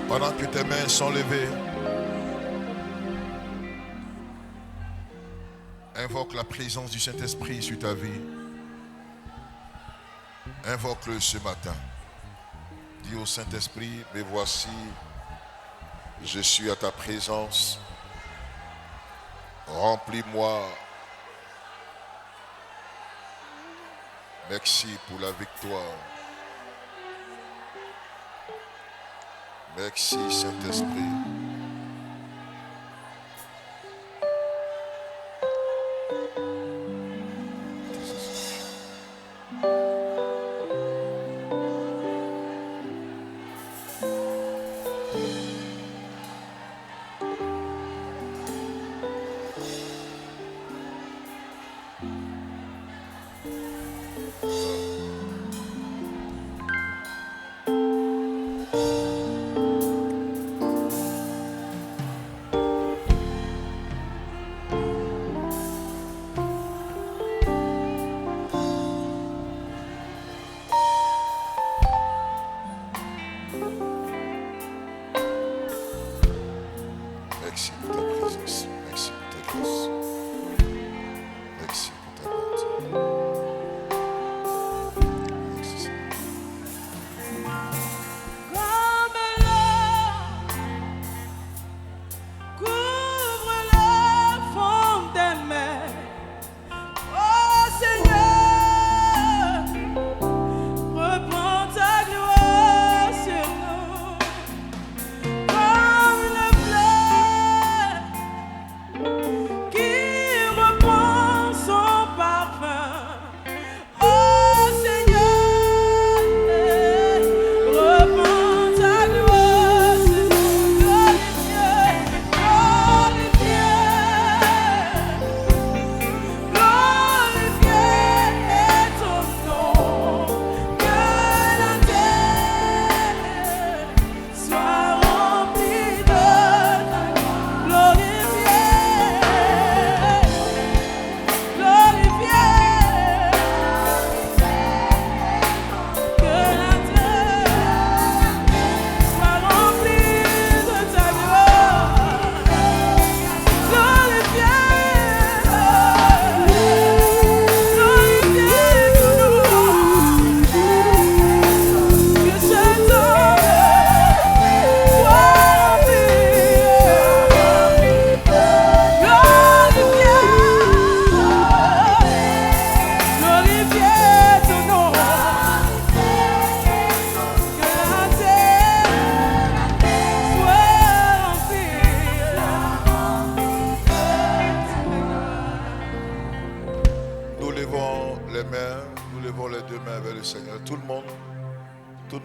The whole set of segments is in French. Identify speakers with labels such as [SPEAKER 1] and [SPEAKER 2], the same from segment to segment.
[SPEAKER 1] Pendant que tes mains sont levées, invoque la présence du Saint-Esprit sur ta vie. Invoque-le ce matin. Dis au Saint-Esprit, mais voici, je suis à ta présence. Remplis-moi. Merci pour la victoire. Merci Saint-Esprit. Merci pour ta présence. Merci pour ta grâce. Merci pour ta bonté. Merci Seigneur.
[SPEAKER 2] Comme l'eau couvre le fond des mers, oh Seigneur, reprends ta gloire sur nous, comme le fleuve qui reprend son parfum. Oh Seigneur, reprends ta gloire sur nous, glorifié, glorifié est ton nom, que la terre soit remplie de ta gloire, glorifié, glorifié, que la terre soit remplie de ta gloire, glorifié, glorifié toujours, que cet homme soit glorifié ton nom, que la terre soit
[SPEAKER 1] Nous levons les mains, nous levons les deux mains vers le Seigneur. Tout le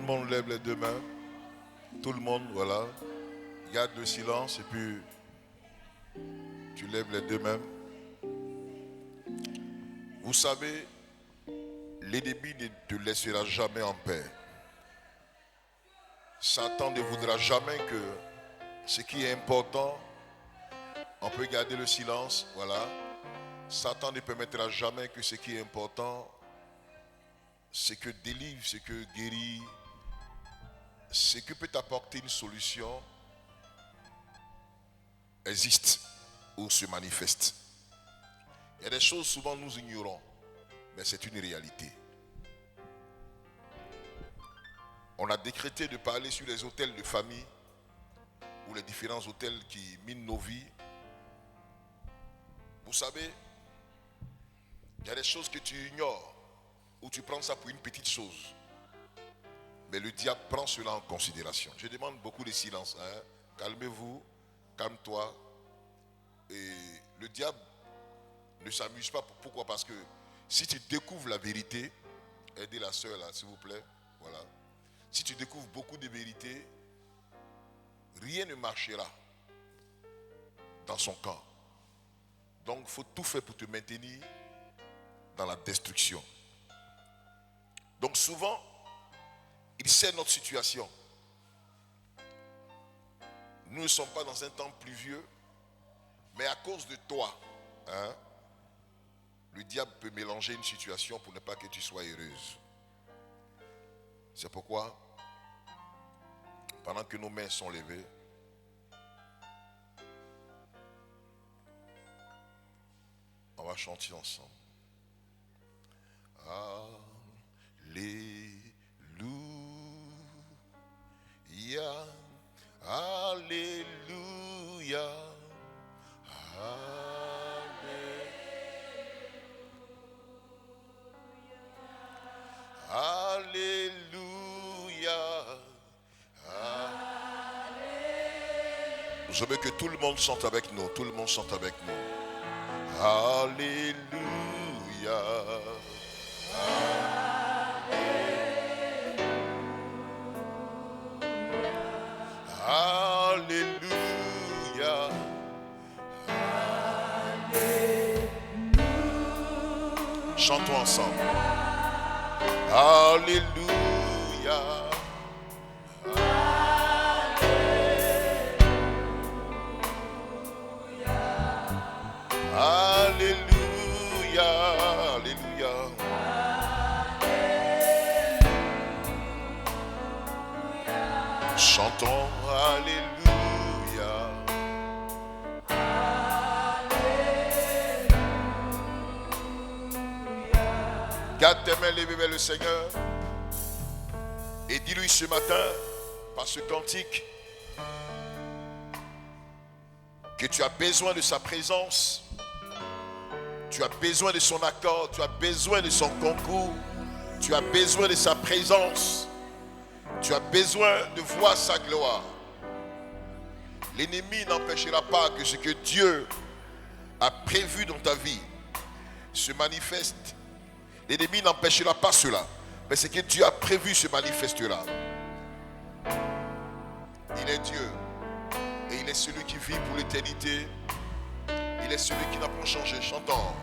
[SPEAKER 1] monde lève les deux mains. Tout le monde, voilà. Garde le silence et puis tu lèves les deux mains. Vous savez, l'ennemi ne te laissera jamais en paix. Satan ne voudra jamais que ce qui est important, on peut garder le silence, voilà. Satan ne permettra jamais que ce qui est important, ce que délivre, ce que guérit, ce qui peut t'apporter une solution, existe ou se manifeste. Il y a des choses souvent nous ignorons, mais c'est une réalité. On a décrété de parler sur les hôtels de famille ou les différents hôtels qui minent nos vies. Vous savez, il y a des choses que tu ignores ou tu prends ça pour une petite chose. Mais le diable prend cela en considération. Je demande beaucoup de silence. Hein? Calmez-vous, calme-toi. Et le diable ne s'amuse pas. Pourquoi? Parce que si tu découvres la vérité, aidez la soeur là, s'il vous plaît. Voilà. Si tu découvres beaucoup de vérités, rien ne marchera dans son camp. Donc il faut tout faire pour te maintenir dans la destruction. Donc souvent, il sait notre situation. Nous ne sommes pas dans un temps pluvieux, mais à cause de toi, hein, le diable peut mélanger une situation pour ne pas que tu sois heureuse. C'est pourquoi, pendant que nos mains sont levées, on va chanter ensemble. Alléluia, Alléluia, Alléluia, Je veux que tout le monde chante avec nous. Tout le monde chante avec nous. Alléluia. Alléluia. Chantons ensemble. Alléluia. Alléluia. Alléluia. Chantons Alléluia. Garde tes mains levées vers le Seigneur et dis-lui ce matin, par ce cantique, que tu as besoin de sa présence, tu as besoin de son accord, tu as besoin de son concours, tu as besoin de sa présence, tu as besoin de voir sa gloire. L'ennemi n'empêchera pas que ce que Dieu a prévu dans ta vie se manifeste. L'ennemi n'empêchera pas cela. Mais ce que Dieu a prévu se manifestera. Il est Dieu. Et il est celui qui vit pour l'éternité. Il est celui qui n'a pas changé. Chantons.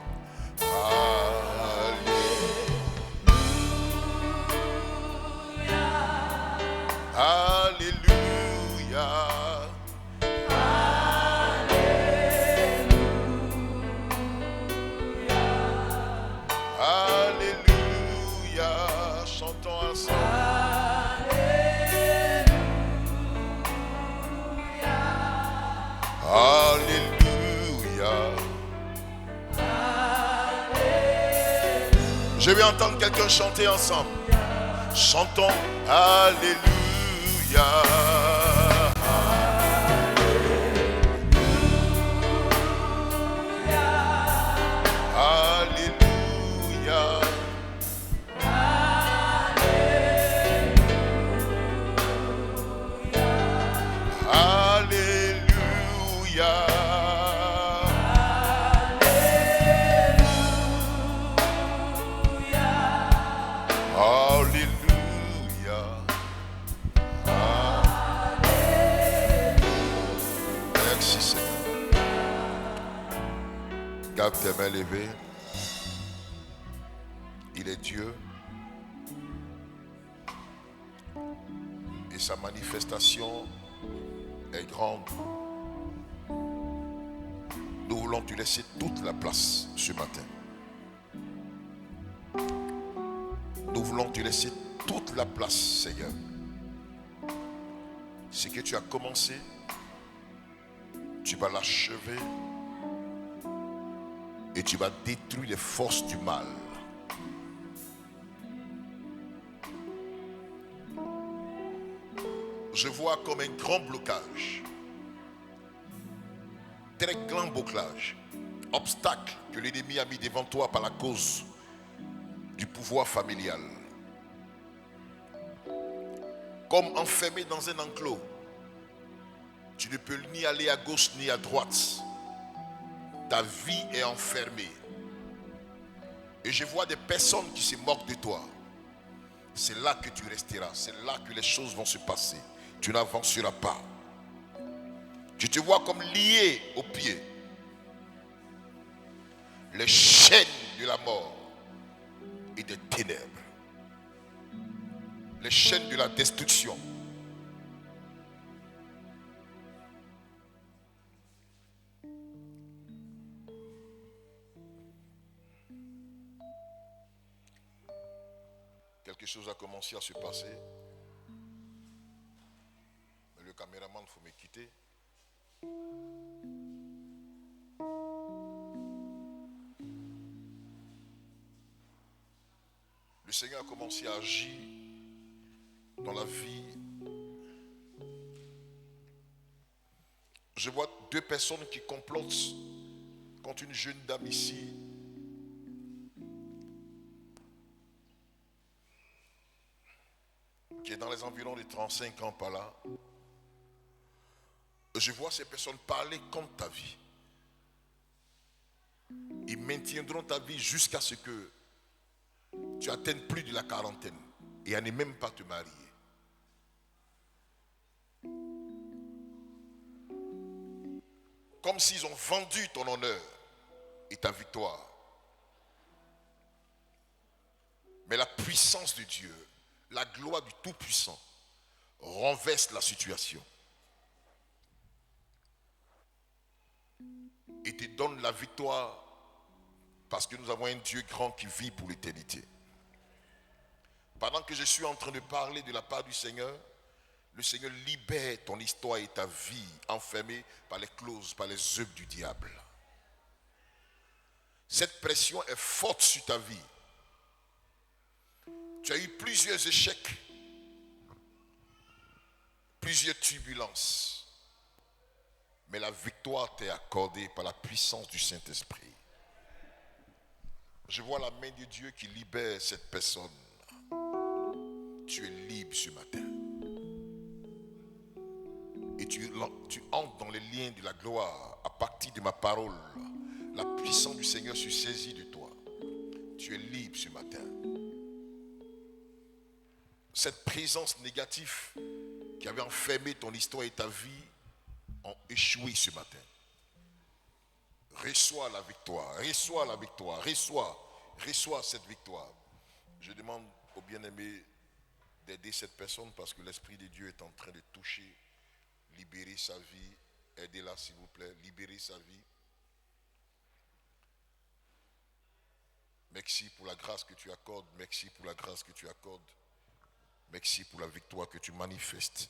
[SPEAKER 1] Alléluia. Alléluia. Chantons ensemble. Alléluia. Je vais entendre quelqu'un chanter ensemble. Chantons Alléluia. Alléluia. Alléluia. Alléluia. Merci Seigneur. Garde tes mains levées. Il est Dieu. Et sa manifestation est grande. Nous voulons te laisser toute la place ce matin. Nous voulons te laisser toute la place, Seigneur. Ce que tu as commencé, tu vas l'achever et tu vas détruire les forces du mal. je vois comme un grand blocage, très grand blocage, obstacle que l'ennemi a mis devant toi par la cause du pouvoir familial. Comme enfermé dans un enclos, tu ne peux ni aller à gauche ni à droite. Ta vie est enfermée. Et je vois des personnes qui se moquent de toi. C'est là que tu resteras. C'est là que les choses vont se passer. Tu n'avanceras pas. Tu te vois comme lié aux pieds. Les chaînes de la mort et des ténèbres. Les chaînes de la destruction. Quelque chose a commencé à se passer. Mais le caméraman, il faut me quitter. Le Seigneur a commencé à agir dans la vie. Je vois deux personnes qui complotent contre une jeune dame ici. Qui est dans les environs de 35 ans par là. Je vois ces personnes parler contre ta vie. Ils maintiendront ta vie jusqu'à ce que tu atteignes plus de la quarantaine et à ne même pas te marier. Comme s'ils ont vendu ton honneur et ta victoire. Mais la puissance de Dieu, la gloire du Tout-Puissant renverse la situation et te donne la victoire parce que nous avons un Dieu grand qui vit pour l'éternité. Pendant que je suis en train de parler de la part du Seigneur, le Seigneur libère ton histoire et ta vie enfermée par les clauses, par les œuvres du diable. Cette pression est forte sur ta vie. Tu as eu plusieurs échecs, plusieurs turbulences, mais la victoire t'est accordée par la puissance du Saint-Esprit. Je vois la main de Dieu qui libère cette personne. Tu es libre ce matin. Et tu entres dans les liens de la gloire à partir de ma parole. La puissance du Seigneur se saisit de toi. Tu es libre ce matin. Cette présence négative qui avait enfermé ton histoire et ta vie ont échoué ce matin. Reçois la victoire, reçois la victoire, reçois cette victoire. Je demande aux bien-aimés d'aider cette personne parce que l'Esprit de Dieu est en train de toucher, libérer sa vie. Aidez-la s'il vous plaît, libérer sa vie. Merci pour la grâce que tu accordes, merci pour la grâce que tu accordes. Merci pour la victoire que tu manifestes.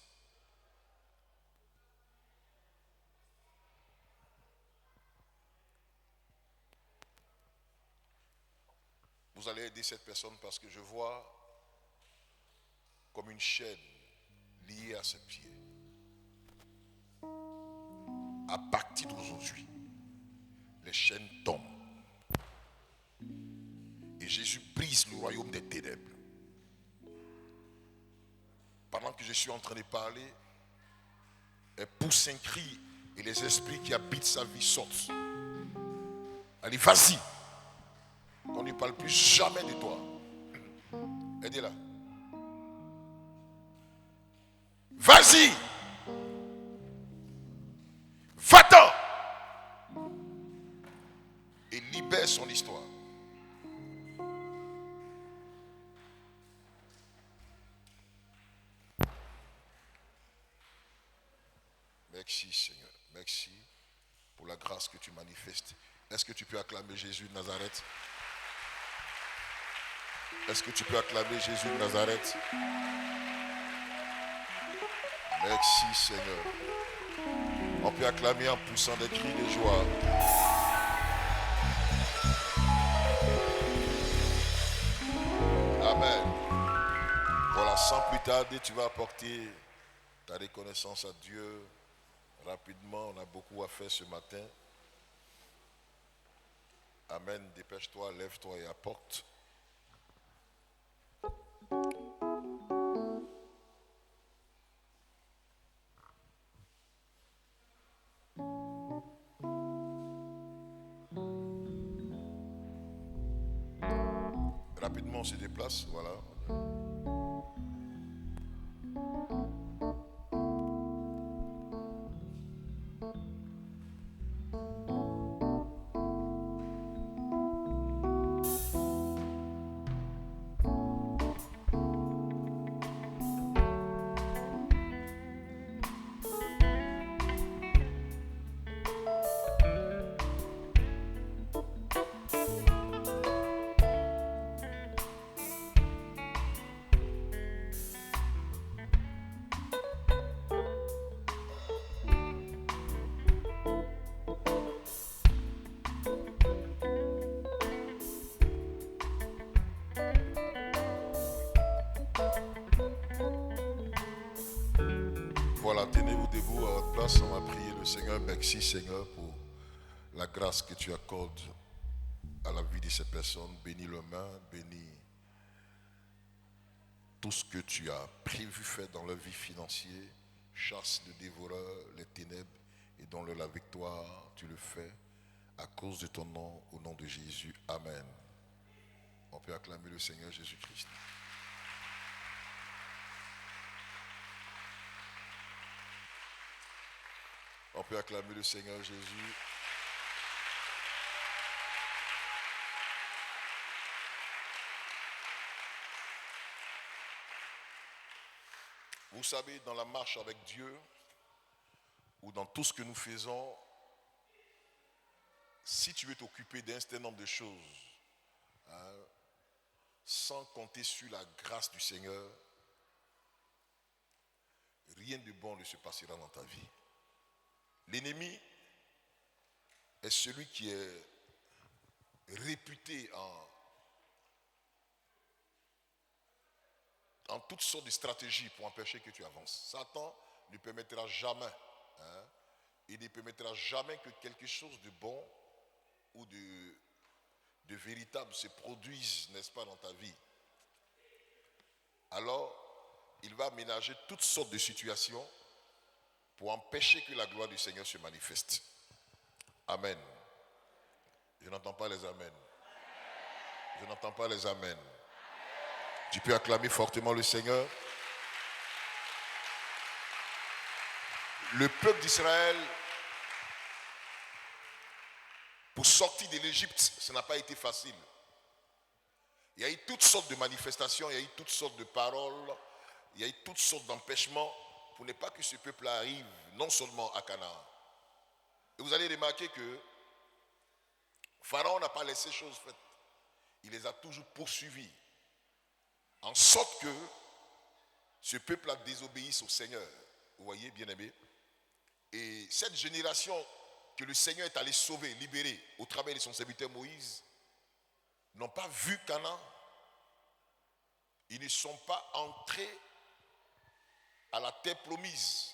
[SPEAKER 1] Vous allez aider cette personne parce que je vois comme une chaîne liée à ses pieds. À partir d'aujourd'hui, les chaînes tombent. Et Jésus brise le royaume des ténèbres. Pendant que je suis en train de parler, elle pousse un cri et les esprits qui habitent sa vie sortent. Allez, vas-y. On ne parle plus jamais de toi. Aidez-la. Vas-y. Va-t'en. Et libère son histoire. Merci Seigneur, merci pour la grâce que tu manifestes. Est-ce que tu peux acclamer Jésus de Nazareth? Est-ce que tu peux acclamer Jésus de Nazareth? Merci Seigneur. On peut acclamer en poussant des cris de joie. Amen. Voilà, sans plus tarder, tu vas apporter ta reconnaissance à Dieu. Rapidement, on a beaucoup à faire ce matin. Amen. Dépêche-toi, lève-toi et apporte. Rapidement, on se déplace. Voilà. Voilà, tenez-vous debout à votre place. On va prier le Seigneur. Merci Seigneur pour la grâce que tu accordes à la vie de ces personnes. Bénis leurs mains, bénis tout ce que tu as prévu faire dans leur vie financière. Chasse le dévoreur, les ténèbres et donne-leur la victoire. Tu le fais à cause de ton nom, au nom de Jésus. Amen. On peut acclamer le Seigneur Jésus-Christ. On peut acclamer le Seigneur Jésus. Vous savez, dans la marche avec Dieu, ou dans tout ce que nous faisons, si tu veux t'occuper d'un certain nombre de choses, sans compter sur la grâce du Seigneur, rien de bon ne se passera dans ta vie. L'ennemi est celui qui est réputé en toutes sortes de stratégies pour empêcher que tu avances. Satan ne permettra jamais, il ne permettra jamais que quelque chose de bon ou de véritable se produise, n'est-ce pas, dans ta vie. Alors, il va aménager toutes sortes de situations pour empêcher que la gloire du Seigneur se manifeste. Amen. Je n'entends pas les amen. Je n'entends pas les amen. Tu peux acclamer fortement le Seigneur. Le peuple d'Israël, pour sortir de l'Égypte, ça n'a pas été facile. Il y a eu toutes sortes de manifestations, il y a eu toutes sortes de paroles, il y a eu toutes sortes d'empêchements pour ne pas que ce peuple arrive non seulement à Canaan. Et vous allez remarquer que Pharaon n'a pas laissé chose faite. Il les a toujours poursuivis. En sorte que ce peuple a désobéi au Seigneur. Vous voyez, bien-aimés. Et cette génération que le Seigneur est allé sauver, libérer au travers de son serviteur Moïse, n'ont pas vu Canaan. Ils ne sont pas entrés à la terre promise.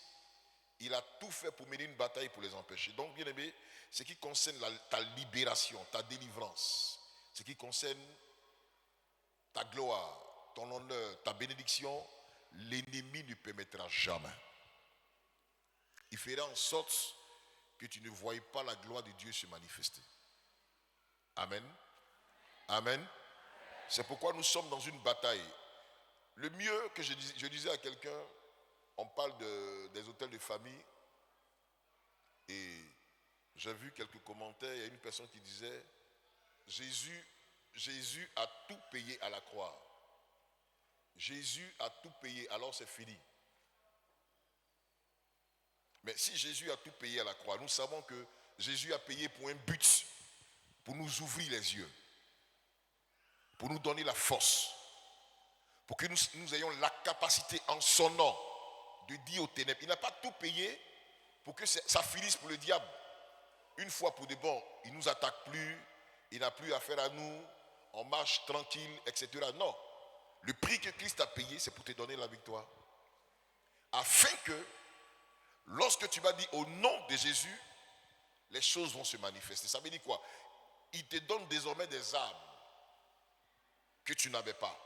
[SPEAKER 1] Il a tout fait pour mener une bataille pour les empêcher. Donc, bien aimé, ce qui concerne ta libération, ta délivrance, ce qui concerne ta gloire, ton honneur, ta bénédiction, l'ennemi ne permettra jamais. Il fera en sorte que tu ne voies pas la gloire de Dieu se manifester. Amen. Amen. C'est pourquoi nous sommes dans une bataille. Le mieux que je disais à quelqu'un, on parle des hôtels de famille et j'ai vu quelques commentaires. Il y a une personne qui disait Jésus a tout payé à la croix. Jésus a tout payé, alors c'est fini. Mais si Jésus a tout payé à la croix, nous savons que Jésus a payé pour un but, pour nous ouvrir les yeux, pour nous donner la force, pour que nous ayons la capacité en son nom de dire aux ténèbres. Il n'a pas tout payé pour que ça finisse pour le diable. Une fois pour de bon, il ne nous attaque plus, il n'a plus affaire à nous, on marche tranquille, etc. Non. Le prix que Christ a payé, c'est pour te donner la victoire. afin que lorsque tu vas dire au nom de Jésus, les choses vont se manifester. Ça veut dire quoi? Il te donne désormais des armes que tu n'avais pas,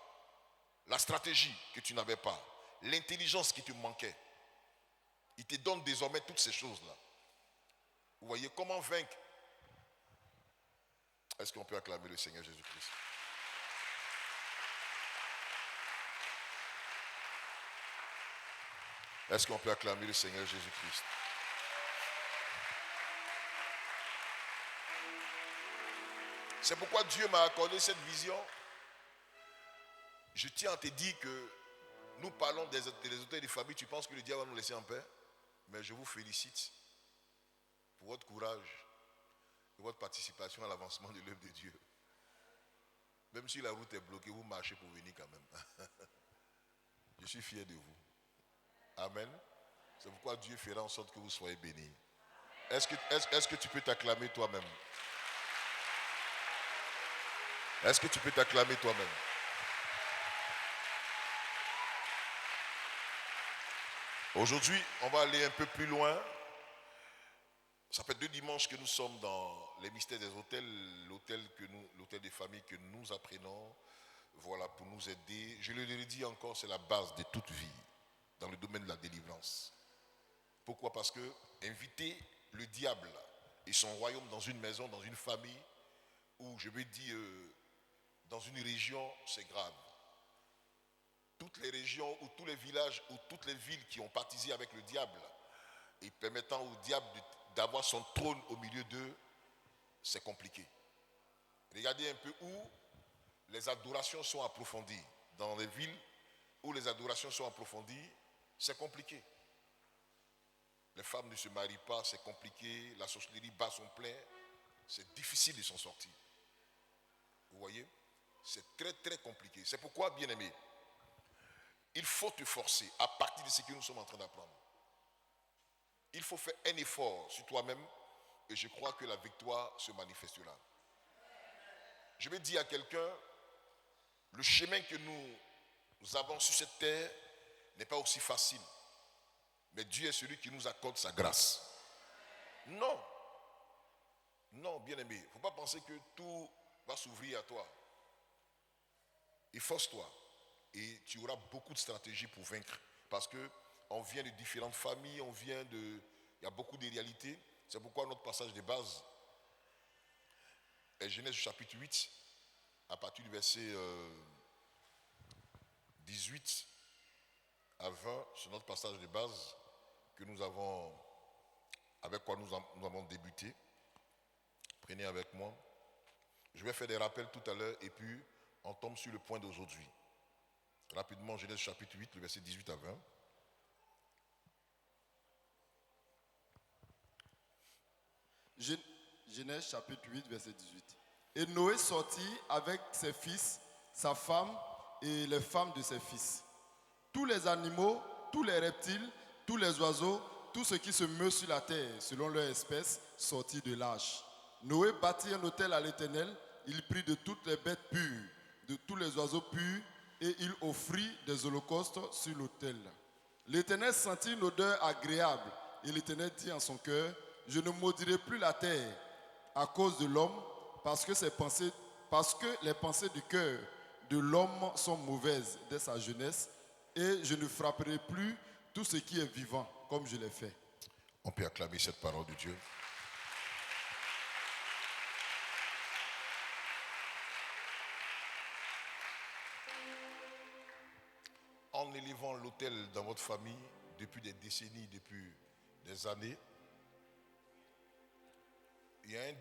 [SPEAKER 1] la stratégie que tu n'avais pas, l'intelligence qui te manquait. Il te donne désormais toutes ces choses-là. Vous voyez comment vaincre? Est-ce qu'on peut acclamer le Seigneur Jésus-Christ? Est-ce qu'on peut acclamer le Seigneur Jésus-Christ? C'est pourquoi Dieu m'a accordé cette vision. Je tiens à te dire que nous parlons des auteurs de famille. Tu penses que le diable va nous laisser en paix? Mais je vous félicite pour votre courage et votre participation à l'avancement de l'œuvre de Dieu. Même si la route est bloquée, vous marchez pour venir quand même. Je suis fier de vous. Amen. C'est pourquoi Dieu fera en sorte que vous soyez bénis. Est-ce que tu peux t'acclamer toi-même? Est-ce que tu peux t'acclamer toi-même? Aujourd'hui, on va aller un peu plus loin. Ça fait 2 dimanches que nous sommes dans les mystères des hôtels, l'hôtel des familles que nous apprenons, voilà, pour nous aider. Je le redis encore, c'est la base de toute vie dans le domaine de la délivrance. Pourquoi? Parce que inviter le diable et son royaume dans une maison, dans une famille, ou je veux dire dans une région, c'est grave. Toutes les régions ou tous les villages ou toutes les villes qui ont partisé avec le diable et permettant au diable d'avoir son trône au milieu d'eux, c'est compliqué. Regardez un peu où les adorations sont approfondies. Dans les villes où les adorations sont approfondies, c'est compliqué. Les femmes ne se marient pas, c'est compliqué. La sorcellerie bat son plein. C'est difficile de s'en sortir. Vous voyez? C'est très très compliqué. C'est pourquoi, bien-aimé, il faut te forcer à partir de ce que nous sommes en train d'apprendre. Il faut faire un effort sur toi-même et je crois que la victoire se manifestera. Je vais dire à quelqu'un, le chemin que nous avons sur cette terre n'est pas aussi facile. Mais Dieu est celui qui nous accorde sa grâce. Non. Non, bien-aimé, il ne faut pas penser que tout va s'ouvrir à toi. Efforce-toi et tu auras beaucoup de stratégies pour vaincre. Parce qu'on vient de différentes familles, il y a beaucoup de réalités. C'est pourquoi notre passage de base est Genèse chapitre 8, à partir du verset 18 à 20, c'est notre passage de base avec quoi nous avons débuté. Prenez avec moi. Je vais faire des rappels tout à l'heure et puis on tombe sur le point d'aujourd'hui. Rapidement, Genèse chapitre 8, le verset 18 à 20.
[SPEAKER 3] Genèse chapitre 8, verset 18. Et Noé sortit avec ses fils, sa femme et les femmes de ses fils. Tous les animaux, tous les reptiles, tous les oiseaux, tout ce qui se meut sur la terre, selon leur espèce, sortit de l'arche. Noé bâtit un autel à l'Éternel. Il prit de toutes les bêtes pures, de tous les oiseaux purs, et il offrit des holocaustes sur l'autel. L'Éternel sentit une odeur agréable, et l'Éternel dit en son cœur, je ne maudirai plus la terre à cause de l'homme, parce que les pensées du cœur de l'homme sont mauvaises dès sa jeunesse, et je ne frapperai plus tout ce qui est vivant, comme je l'ai fait.
[SPEAKER 1] On peut acclamer cette parole de Dieu. En élevant l'autel dans votre famille, depuis des décennies, depuis des années, il y a un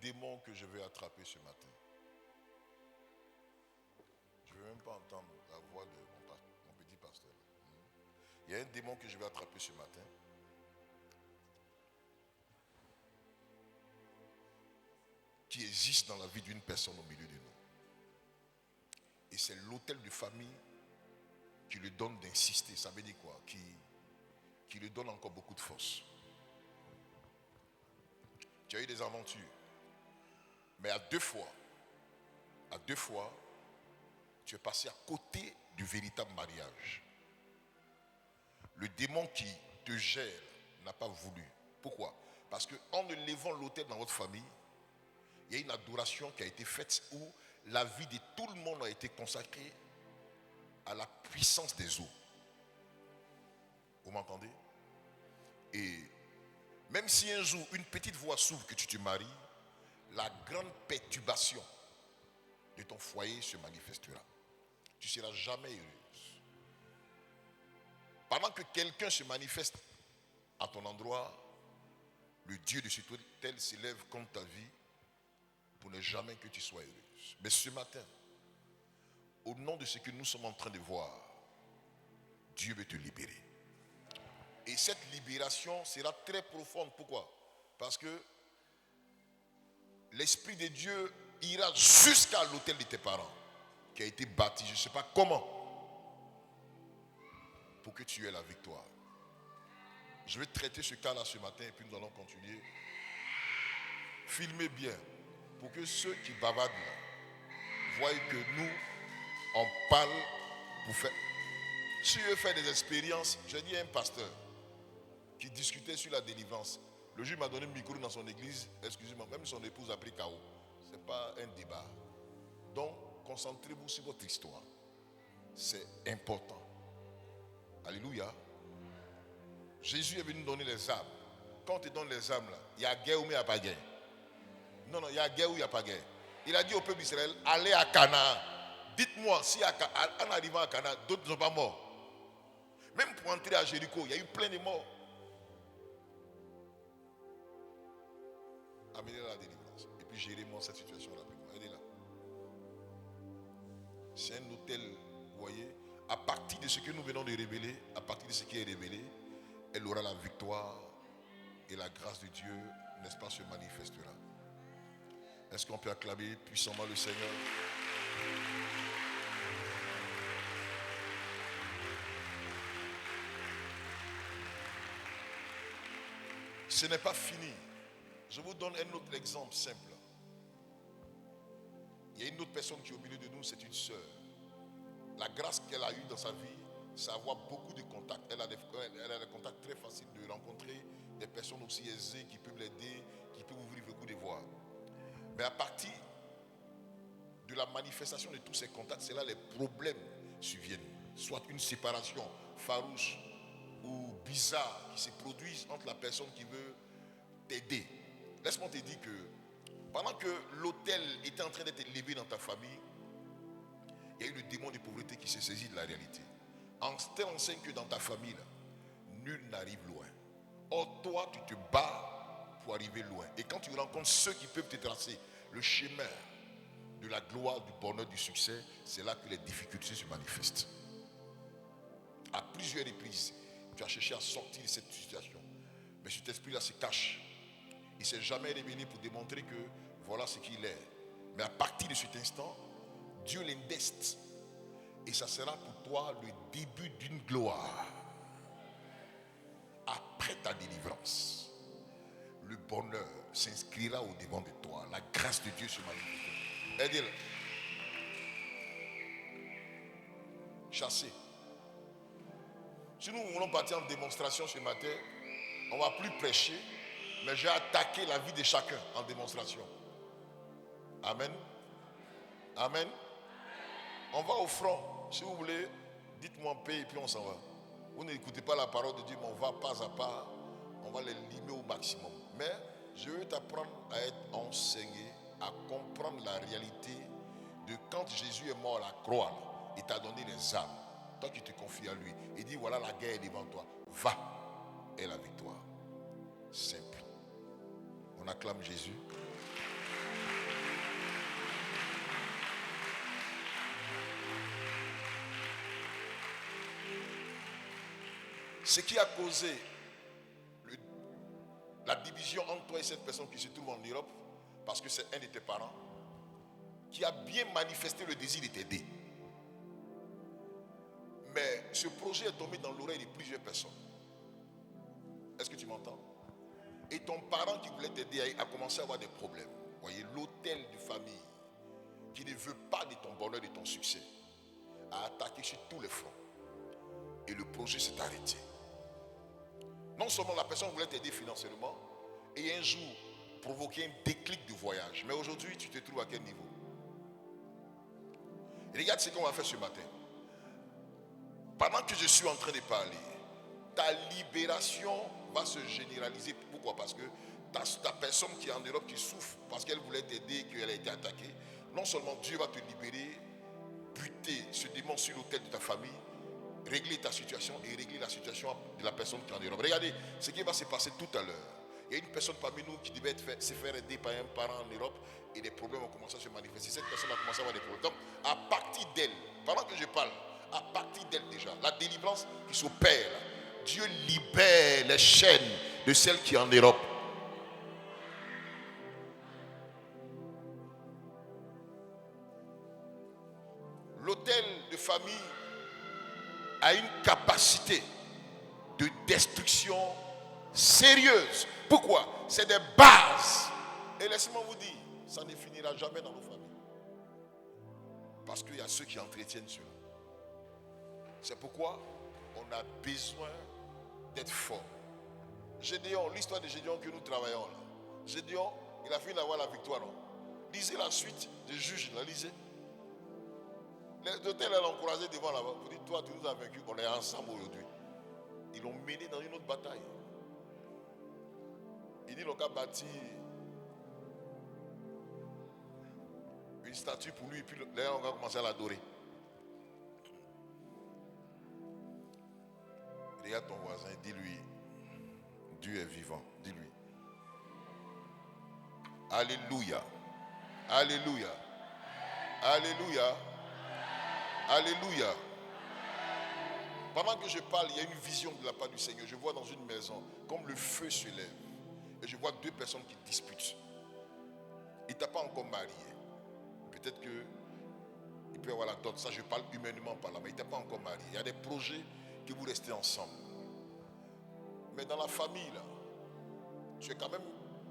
[SPEAKER 1] démon que je vais attraper ce matin. Je ne veux même pas entendre la voix de mon petit pasteur. Il y a un démon que je vais attraper ce matin. Qui existe dans la vie d'une personne au milieu de nous. Et c'est l'autel de famille qui lui donne d'insister. Ça veut dire quoi? Qui lui donne encore beaucoup de force. Tu as eu des aventures. Mais à deux fois, tu es passé à côté du véritable mariage. le démon qui te gère n'a pas voulu. Pourquoi? Parce qu'en élevant l'autel dans votre famille, il y a une adoration qui a été faite où la vie de tout le monde a été consacrée à la puissance des eaux. Vous m'entendez? Et même si un jour une petite voix s'ouvre que tu te maries, la grande perturbation de ton foyer se manifestera. Tu ne seras jamais heureuse. Pendant que quelqu'un se manifeste à ton endroit, le Dieu de ce tel s'élève contre ta vie pour ne jamais que tu sois heureuse. Mais ce matin, au nom de ce que nous sommes en train de voir, Dieu veut te libérer. Et cette libération sera très profonde. Pourquoi? Parce que l'Esprit de Dieu ira jusqu'à l'autel de tes parents, qui a été bâti, je ne sais pas comment, pour que tu aies la victoire. Je vais traiter ce cas-là ce matin et puis nous allons continuer. Filmez bien pour que ceux qui bavardent là voient que nous, on parle pour faire. Si je veux faire des expériences, j'ai dit à un pasteur qui discutait sur la délivrance. Le juge m'a donné le micro dans son église, excusez-moi, même son épouse a pris KO. Ce n'est pas un débat. Donc, concentrez-vous sur votre histoire. C'est important. Alléluia. Jésus est venu nous donner les âmes. Quand on te donne les âmes, là, il y a guerre ou il n'y a pas guerre? Non, il y a guerre ou il n'y a pas guerre. Il a dit au peuple d'Israël, allez à Canaan. Dites-moi, si en arrivant à Canaan, d'autres ne sont pas morts. Même pour entrer à Jéricho, il y a eu plein de morts. Amenez-la à la délivrance. Et puis gérez-moi cette situation rapidement. Aidez-la. C'est un hôtel, vous voyez, à partir de ce que nous venons de révéler, à partir de ce qui est révélé, elle aura la victoire et la grâce de Dieu, n'est-ce pas, se manifestera. Est-ce qu'on peut acclamer puissamment le Seigneur? Ce n'est pas fini. Je vous donne un autre exemple simple. Il y a une autre personne qui est au milieu de nous, c'est une sœur. La grâce qu'elle a eue dans sa vie, c'est avoir beaucoup de contacts. Elle a des contacts très faciles de rencontrer des personnes aussi aisées qui peuvent l'aider, qui peuvent ouvrir beaucoup de voies. Mais à partir de la manifestation de tous ces contacts, c'est là les problèmes surviennent. Soit une séparation farouche ou bizarre qui se produisent entre la personne qui veut t'aider. Laisse-moi te dire que pendant que l'autel était en train d'être élevé dans ta famille, il y a eu le démon de pauvreté qui s'est saisi de la réalité. En t'enseigne que dans ta famille, là, nul n'arrive loin. Or, toi, tu te bats pour arriver loin. Et quand tu rencontres ceux qui peuvent te tracer le chemin de la gloire, du bonheur, du succès, c'est là que les difficultés se manifestent. À plusieurs reprises, tu as cherché à sortir de cette situation. Mais cet esprit-là se cache. Il ne s'est jamais révélé pour démontrer que voilà ce qu'il est. Mais à partir de cet instant, Dieu l'indeste. Et ça sera pour toi le début d'une gloire. Après ta délivrance, le bonheur s'inscrira au devant de toi. La grâce de Dieu se manifestera. Aidez-le. Chasser. Si nous voulons partir en démonstration ce matin, on ne va plus prêcher, mais j'ai attaqué la vie de chacun en démonstration. Amen. Amen. On va au front. Si vous voulez, dites-moi en paix et puis on s'en va. Vous n'écoutez pas la parole de Dieu, mais on va pas à pas. On va les limer au maximum. Mais je veux t'apprendre à être enseigné, à comprendre la réalité de quand Jésus est mort à la croix. Il t'a donné les âmes. Toi qui te confies à lui. Il dit voilà, la guerre est devant toi. Va et la victoire. Simple. On acclame Jésus. Ce qui a causé la division entre toi et cette personne qui se trouve en Europe, parce que c'est un de tes parents, qui a bien manifesté le désir de t'aider. Mais ce projet est tombé dans l'oreille de plusieurs personnes. Est-ce que tu m'entends? Et ton parent qui voulait t'aider a commencé à avoir des problèmes. Vous voyez, l'autel de famille qui ne veut pas de ton bonheur, de ton succès, a attaqué sur tous les fronts. Et le projet s'est arrêté. Non seulement la personne voulait t'aider financièrement et un jour provoquer un déclic de voyage. Mais aujourd'hui, tu te trouves à quel niveau? Et regarde ce qu'on va faire ce matin. Pendant que je suis en train de parler, ta libération va se généraliser. Pourquoi? Parce que ta personne qui est en Europe, qui souffre parce qu'elle voulait t'aider et qu'elle a été attaquée, non seulement Dieu va te libérer, buter ce démon sur l'autel de ta famille, régler ta situation et régler la situation de la personne qui est en Europe. Regardez ce qui va se passer tout à l'heure. Il y a une personne parmi nous qui devait se faire aider par un parent en Europe et des problèmes ont commencé à se manifester. Cette personne a commencé à avoir des problèmes. Donc, à partir d'elle, pendant que je parle, à partir d'elle déjà, la délivrance qui s'opère, Dieu libère les chaînes de celle qui est en Europe. L'hôtel de famille a une capacité de destruction sérieuse. Pourquoi? C'est des bases. Et laissez-moi vous dire, ça ne finira jamais dans nos familles. Parce qu'il y a ceux qui entretiennent cela. C'est pourquoi on a besoin d'être fort. Gédéon, l'histoire de Gédéon que nous travaillons là. Gédéon, il a fini d'avoir la victoire. Non? Lisez la suite des juges, là, lisez. Les hôtels l'ont encouragé devant là-bas. Vous dites, toi, tu nous as vaincus, on est ensemble aujourd'hui. Ils l'ont mené dans une autre bataille. Il dit, l'on a bâti une statue pour lui, et puis là, on va commencer à l'adorer. Regarde ton voisin, dis-lui, Dieu est vivant, dis-lui. Alléluia. Alléluia. Alléluia. Alléluia. Pendant que je parle, il y a une vision de la part du Seigneur. Je vois dans une maison, comme le feu se lève. Et je vois deux personnes qui disputent. Il ne t'a pas encore marié. Peut-être qu'il peut y avoir la dot. Ça, je parle humainement par là. Mais il ne t'a pas encore marié. Il y a des projets que vous restez ensemble. Mais dans la famille, là, tu es quand même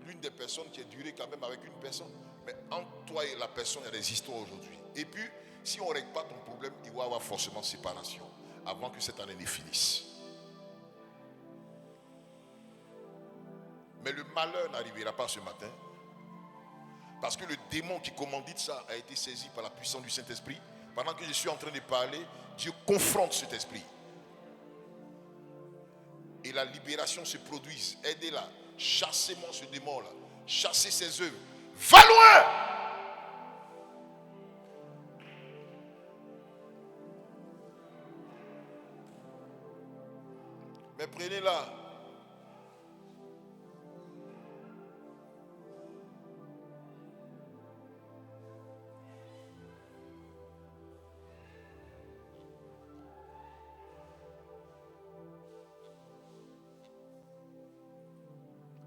[SPEAKER 1] l'une des personnes qui est durée quand même avec une personne. Mais entre toi et la personne, il y a des histoires aujourd'hui. Et puis, si on ne règle pas ton problème, il va y avoir forcément séparation avant que cette année ne finisse. Mais le malheur n'arrivera pas ce matin. Parce que le démon qui commandite ça a été saisi par la puissance du Saint-Esprit. Pendant que je suis en train de parler, Dieu confronte cet esprit. Et la libération se produise. Aidez-la. Chassez-moi ce démon-là. Chassez ses œuvres. Va loin! Mais prenez-la.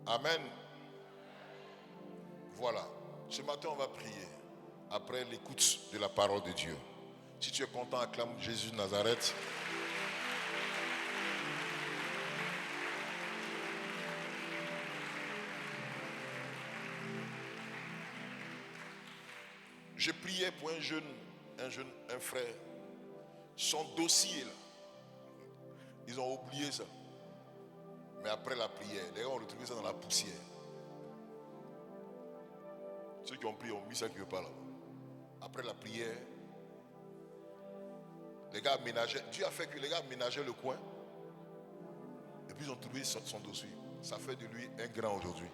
[SPEAKER 1] Amen. Voilà. Ce matin, on va prier après l'écoute de la parole de Dieu. Si tu es content, acclame Jésus de Nazareth. Je priais pour un frère. Son dossier là, ils ont oublié ça. Mais après la prière, les gars ont retrouvé ça dans la poussière. Ceux qui ont prié ont mis ça qui ne veut pas là. Après la prière, les gars aménageaient. Dieu a fait que les gars aménageaient le coin. Et puis ils ont trouvé son dossier. Ça fait de lui un grand aujourd'hui.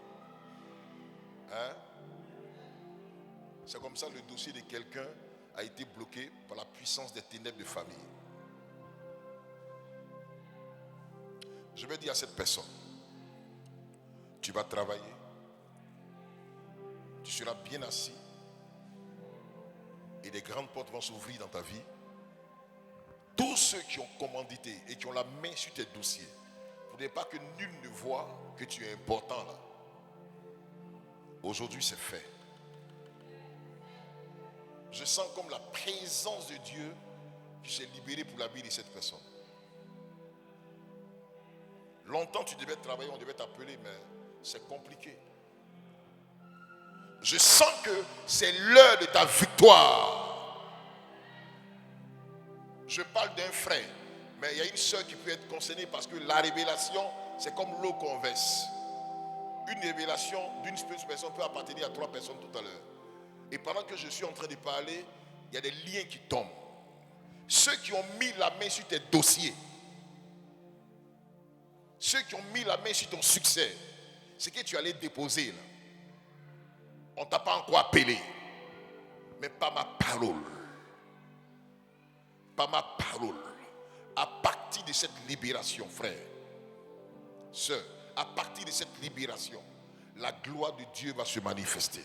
[SPEAKER 1] Hein? C'est comme ça le dossier de quelqu'un a été bloqué par la puissance des ténèbres de famille. Je vais dire à cette personne, tu vas travailler, tu seras bien assis et des grandes portes vont s'ouvrir dans ta vie. Tous ceux qui ont commandité et qui ont la main sur tes dossiers, il ne faudrait pas que nul ne voit que tu es important là. Aujourd'hui c'est fait. Je sens comme la présence de Dieu qui s'est libérée pour la vie de cette personne. Longtemps tu devais travailler, on devait t'appeler, mais c'est compliqué. Je sens que c'est l'heure de ta victoire. Je parle d'un frère, mais il y a une soeur qui peut être concernée parce que la révélation c'est comme l'eau qu'on verse. Une révélation d'une personne peut appartenir à 3 personnes tout à l'heure. Et pendant que je suis en train de parler, il y a des liens qui tombent. Ceux qui ont mis la main sur tes dossiers, ceux qui ont mis la main sur ton succès, ce que tu allais déposer là, on ne t'a pas encore appelé. Mais par ma parole, à partir de cette libération, frère, sœur, à partir de cette libération, la gloire de Dieu va se manifester.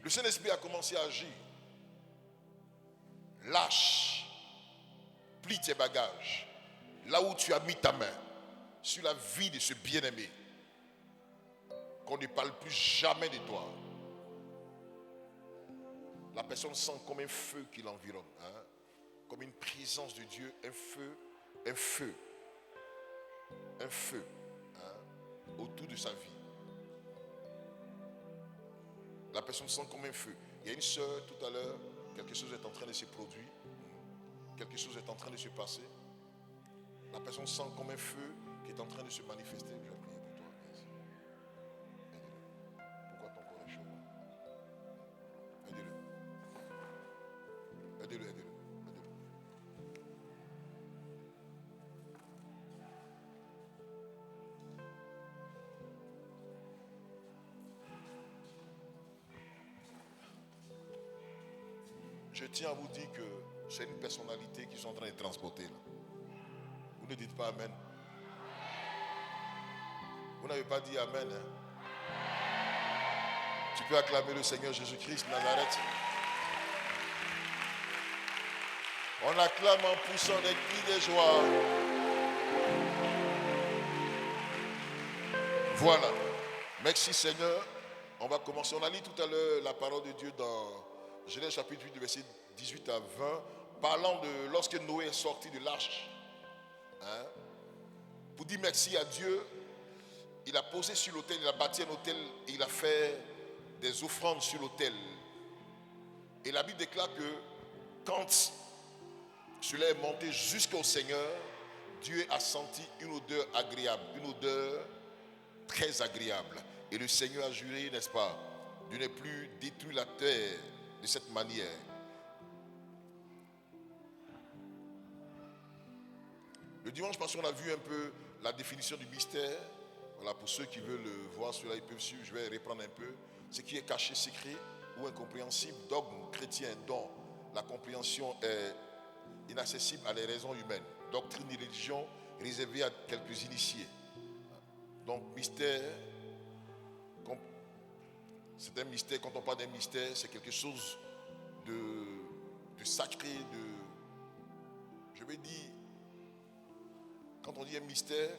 [SPEAKER 1] Le Saint-Esprit a commencé à agir. Lâche, plie tes bagages, là où tu as mis ta main, sur la vie de ce bien-aimé. Qu'on ne parle plus jamais de toi. La personne sent comme un feu qui l'environne, hein? Comme une présence de Dieu, un feu, hein? Autour de sa vie. La personne sent comme un feu. Il y a une sœur tout à l'heure, quelque chose est en train de se produire, quelque chose est en train de se passer. La personne sent comme un feu qui est en train de se manifester. Je vais prier pour toi. Merci. Aide-le. Pourquoi ton corps est chaud? Aide-le. Aide-le, aide-le. Je tiens à vous dire que c'est une personnalité qui sont en train de transporter là. Vous ne dites pas Amen. Vous n'avez pas dit Amen. Hein? Tu peux acclamer le Seigneur Jésus-Christ Nazareth. On acclame en poussant des cris de joie. Voilà. Merci Seigneur. On va commencer. On a lu tout à l'heure la parole de Dieu dans Genèse chapitre 8, verset 18 à 20, parlant de lorsque Noé est sorti de l'arche. Hein, pour dire merci à Dieu, il a posé sur l'autel, il a bâti un autel et il a fait des offrandes sur l'autel. Et la Bible déclare que quand cela est monté jusqu'au Seigneur, Dieu a senti une odeur agréable, une odeur très agréable. Et le Seigneur a juré, n'est-ce pas, de ne plus détruire la terre de cette manière. Le dimanche passé, on a vu un peu la définition du mystère. Voilà, pour ceux qui veulent voir cela, ils peuvent suivre. Je vais reprendre un peu. Ce qui est caché, secret ou incompréhensible, dogme chrétien dont la compréhension est inaccessible à les raisons humaines. Doctrine et religion réservée à quelques initiés. Donc, mystère, c'est un mystère. Quand on parle d'un mystère, c'est quelque chose de sacré, je vais dire, quand on dit un mystère,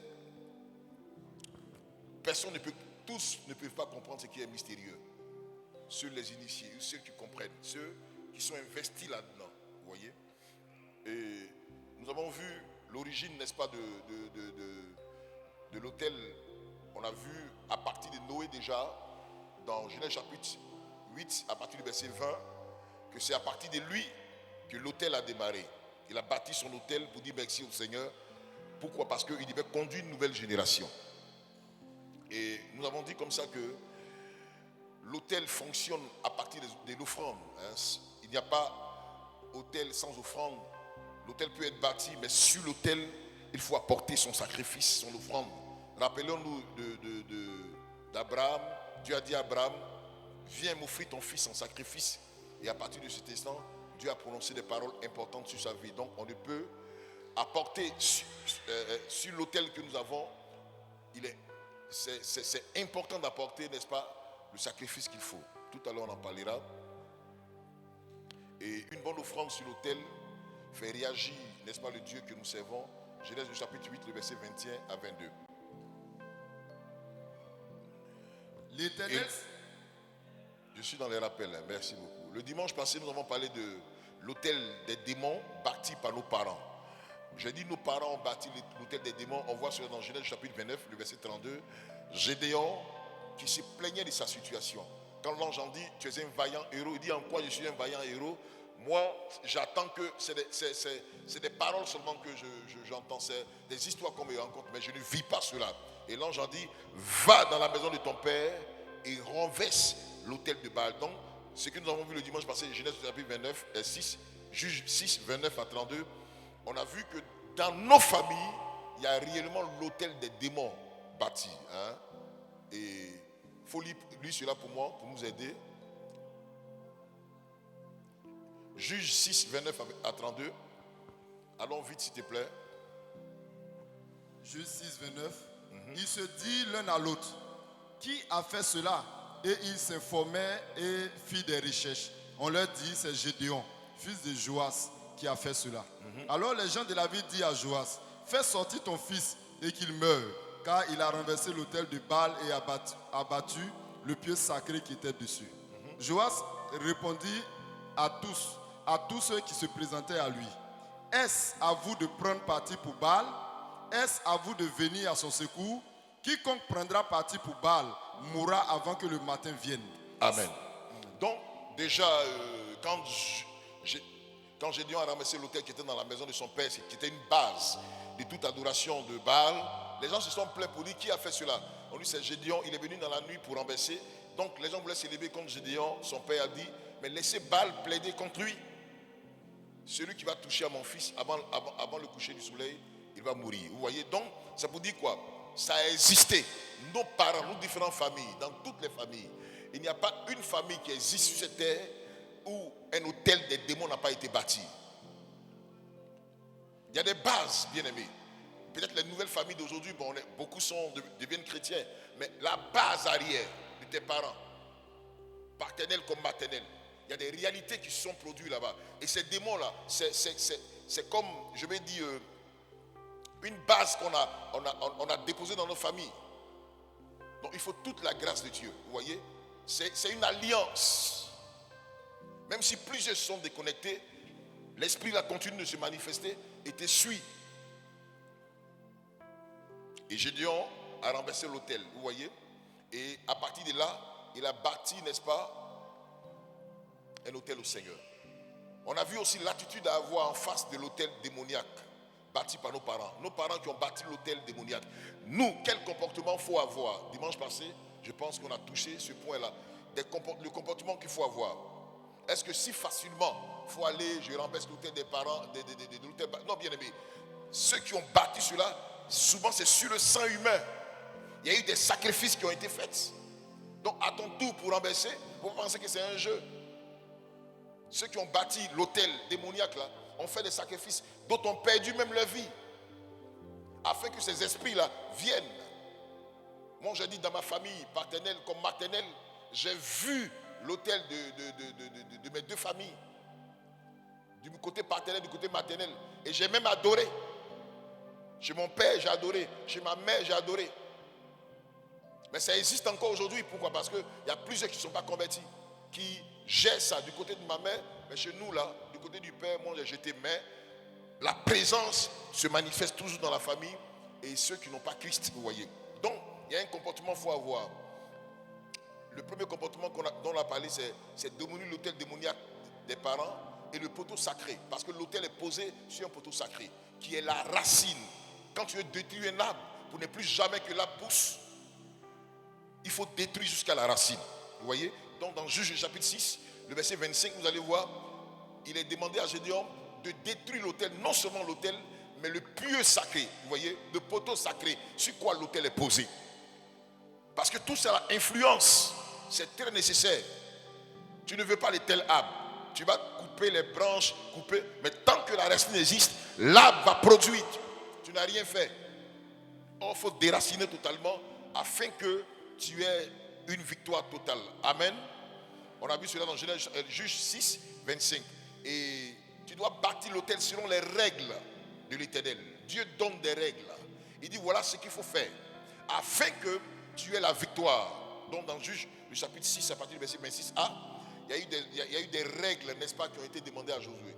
[SPEAKER 1] tous ne peuvent pas comprendre ce qui est mystérieux. Seuls les initiés, ceux qui comprennent, ceux qui sont investis là-dedans. Vous voyez? Et nous avons vu l'origine, n'est-ce pas, de l'autel. On a vu à partir de Noé déjà, dans Genèse chapitre 8, à partir du verset 20, que c'est à partir de lui que l'autel a démarré. Il a bâti son autel pour dire merci au Seigneur. Pourquoi? Parce qu'il devait conduire une nouvelle génération. Et nous avons dit comme ça que l'autel fonctionne à partir de l'offrande. Il n'y a pas autel sans offrande. L'autel peut être bâti, mais sur l'autel, il faut apporter son sacrifice, son offrande. Rappelons-nous d'Abraham. Dieu a dit à Abraham, viens m'offrir ton fils en sacrifice. Et à partir de cet instant, Dieu a prononcé des paroles importantes sur sa vie. Donc on ne peut apporter sur l'autel que nous avons, c'est important d'apporter, n'est-ce pas, le sacrifice qu'il faut. Tout à l'heure on en parlera. Et une bonne offrande sur l'autel fait réagir, n'est-ce pas, le Dieu que nous servons. Genèse du chapitre 8, le verset 21 à 22.
[SPEAKER 3] L'Éternel.
[SPEAKER 1] Je suis dans les rappels, hein, merci beaucoup. Le dimanche passé, nous avons parlé de l'autel des démons bâti par nos parents. J'ai dit nos parents ont bâti l'autel des démons. On voit cela dans Genèse chapitre 29, le verset 32. Gédéon qui se plaignait de sa situation. Quand l'ange en dit, tu es un vaillant héros, il dit en quoi je suis un vaillant héros? Moi, j'attends que c'est des paroles seulement que j'entends, c'est des histoires qu'on me rencontre, mais je ne vis pas cela. Et l'ange a dit, va dans la maison de ton père et renverse l'autel de Baal. Donc, ce que nous avons vu le dimanche passé, Genèse chapitre 29, 6, Juge 6, 29 à 32, on a vu que dans nos familles, il y a réellement l'autel des démons bâti. Hein? Et il faut lire cela pour moi, pour nous aider. Juge 6, 29 à 32. Allons vite, s'il te plaît.
[SPEAKER 3] Juge 6, 29. Ils se disent l'un à l'autre, qui a fait cela? Et ils s'informaient et firent des recherches. On leur dit, c'est Gédéon, fils de Joas, qui a fait cela. Alors les gens de la ville disent à Joas, fais sortir ton fils et qu'il meure, car il a renversé l'autel de Baal et abattu le pieu sacré qui était dessus. Joas répondit à tous ceux qui se présentaient à lui, est-ce à vous de prendre parti pour Baal? Est-ce à vous de venir à son secours? Quiconque prendra parti pour Baal mourra avant que le matin vienne.
[SPEAKER 1] Amen. Donc, déjà, quand Gédéon a ramassé l'autel qui était dans la maison de son père, qui était une base de toute adoration de Baal, les gens se sont plaints pour dire qui a fait cela. On dit c'est Gédéon, il est venu dans la nuit pour renverser. Donc, les gens voulaient s'élever contre Gédéon. Son père a dit, mais laissez Baal plaider contre lui. Celui qui va toucher à mon fils avant le coucher du soleil, il va mourir. Vous voyez, donc, ça vous dit quoi? Ça a existé. Nos parents, nos différentes familles, dans toutes les familles, il n'y a pas une famille qui existe sur cette terre où un hôtel des démons n'a pas été bâti. Il y a des bases, bien aimés. Peut-être les nouvelles familles d'aujourd'hui, beaucoup deviennent chrétiens, mais la base arrière de tes parents, paternels comme maternels, il y a des réalités qui se sont produites là-bas. Et ces démons-là, c'est comme, je vais dire, une base qu'on a déposée dans nos familles. Donc il faut toute la grâce de Dieu. Vous voyez, c'est une alliance. Même si plusieurs sont déconnectés, l'esprit là continue de se manifester et te suit. Et Gédéon a renversé l'autel, vous voyez. Et à partir de là, il a bâti, n'est-ce pas, un autel au Seigneur. On a vu aussi l'attitude à avoir en face de l'autel démoniaque bâti par nos parents. Nos parents qui ont bâti l'autel démoniaque. Nous, quel comportement il faut avoir? Dimanche passé, je pense qu'on a touché ce point-là. Le comportement qu'il faut avoir. Est-ce que si facilement il faut aller, je renverse l'autel des parents, non, bien aimé. Ceux qui ont bâti cela, souvent c'est sur le sang humain. Il y a eu des sacrifices qui ont été faits. Donc à ton tour pour renverser, vous pensez que c'est un jeu. Ceux qui ont bâti l'autel démoniaque là, ont fait des sacrifices, d'autres ont perdu même leur vie, afin que ces esprits-là viennent. Moi, j'ai dit dans ma famille, paternelle comme maternelle, j'ai vu l'autel de mes deux familles, du côté paternel, du côté maternel, et j'ai même adoré. Chez mon père, j'ai adoré. Chez ma mère, j'ai adoré. Mais ça existe encore aujourd'hui. Pourquoi? Parce qu'il y a plusieurs qui ne sont pas convertis, qui gèrent ça du côté de ma mère, mais chez nous, là, du côté du père, moi j'ai jeté, mais la présence se manifeste toujours dans la famille et ceux qui n'ont pas Christ, vous voyez. Donc, il y a un comportement qu'il faut avoir. Le premier comportement dont on a parlé, c'est démolir l'autel démoniaque des parents et le poteau sacré. Parce que l'autel est posé sur un poteau sacré, qui est la racine. Quand tu veux détruire un arbre, pour ne plus jamais que l'arbre pousse, il faut détruire jusqu'à la racine. Vous voyez? Donc dans Juge chapitre 6, le verset 25, vous allez voir, il est demandé à Gédéon de détruire l'autel, non seulement l'autel, mais le pieu sacré. Vous voyez, le poteau sacré, sur quoi l'autel est posé. Parce que tout ça influence, c'est très nécessaire. Tu ne veux pas les tels arbres. Tu vas couper les branches, mais tant que la racine existe, l'arbre va produire. Tu n'as rien fait. Or, il faut déraciner totalement afin que tu aies une victoire totale. Amen. On a vu cela dans Genèse, Juge 6, 25. Et tu dois bâtir l'autel selon les règles de l'Éternel. Dieu donne des règles. Il dit voilà ce qu'il faut faire afin que tu aies la victoire. Donc dans Juge, le chapitre 6, à partir du verset 26a, il y a eu des règles, n'est-ce pas, qui ont été demandées à Josué.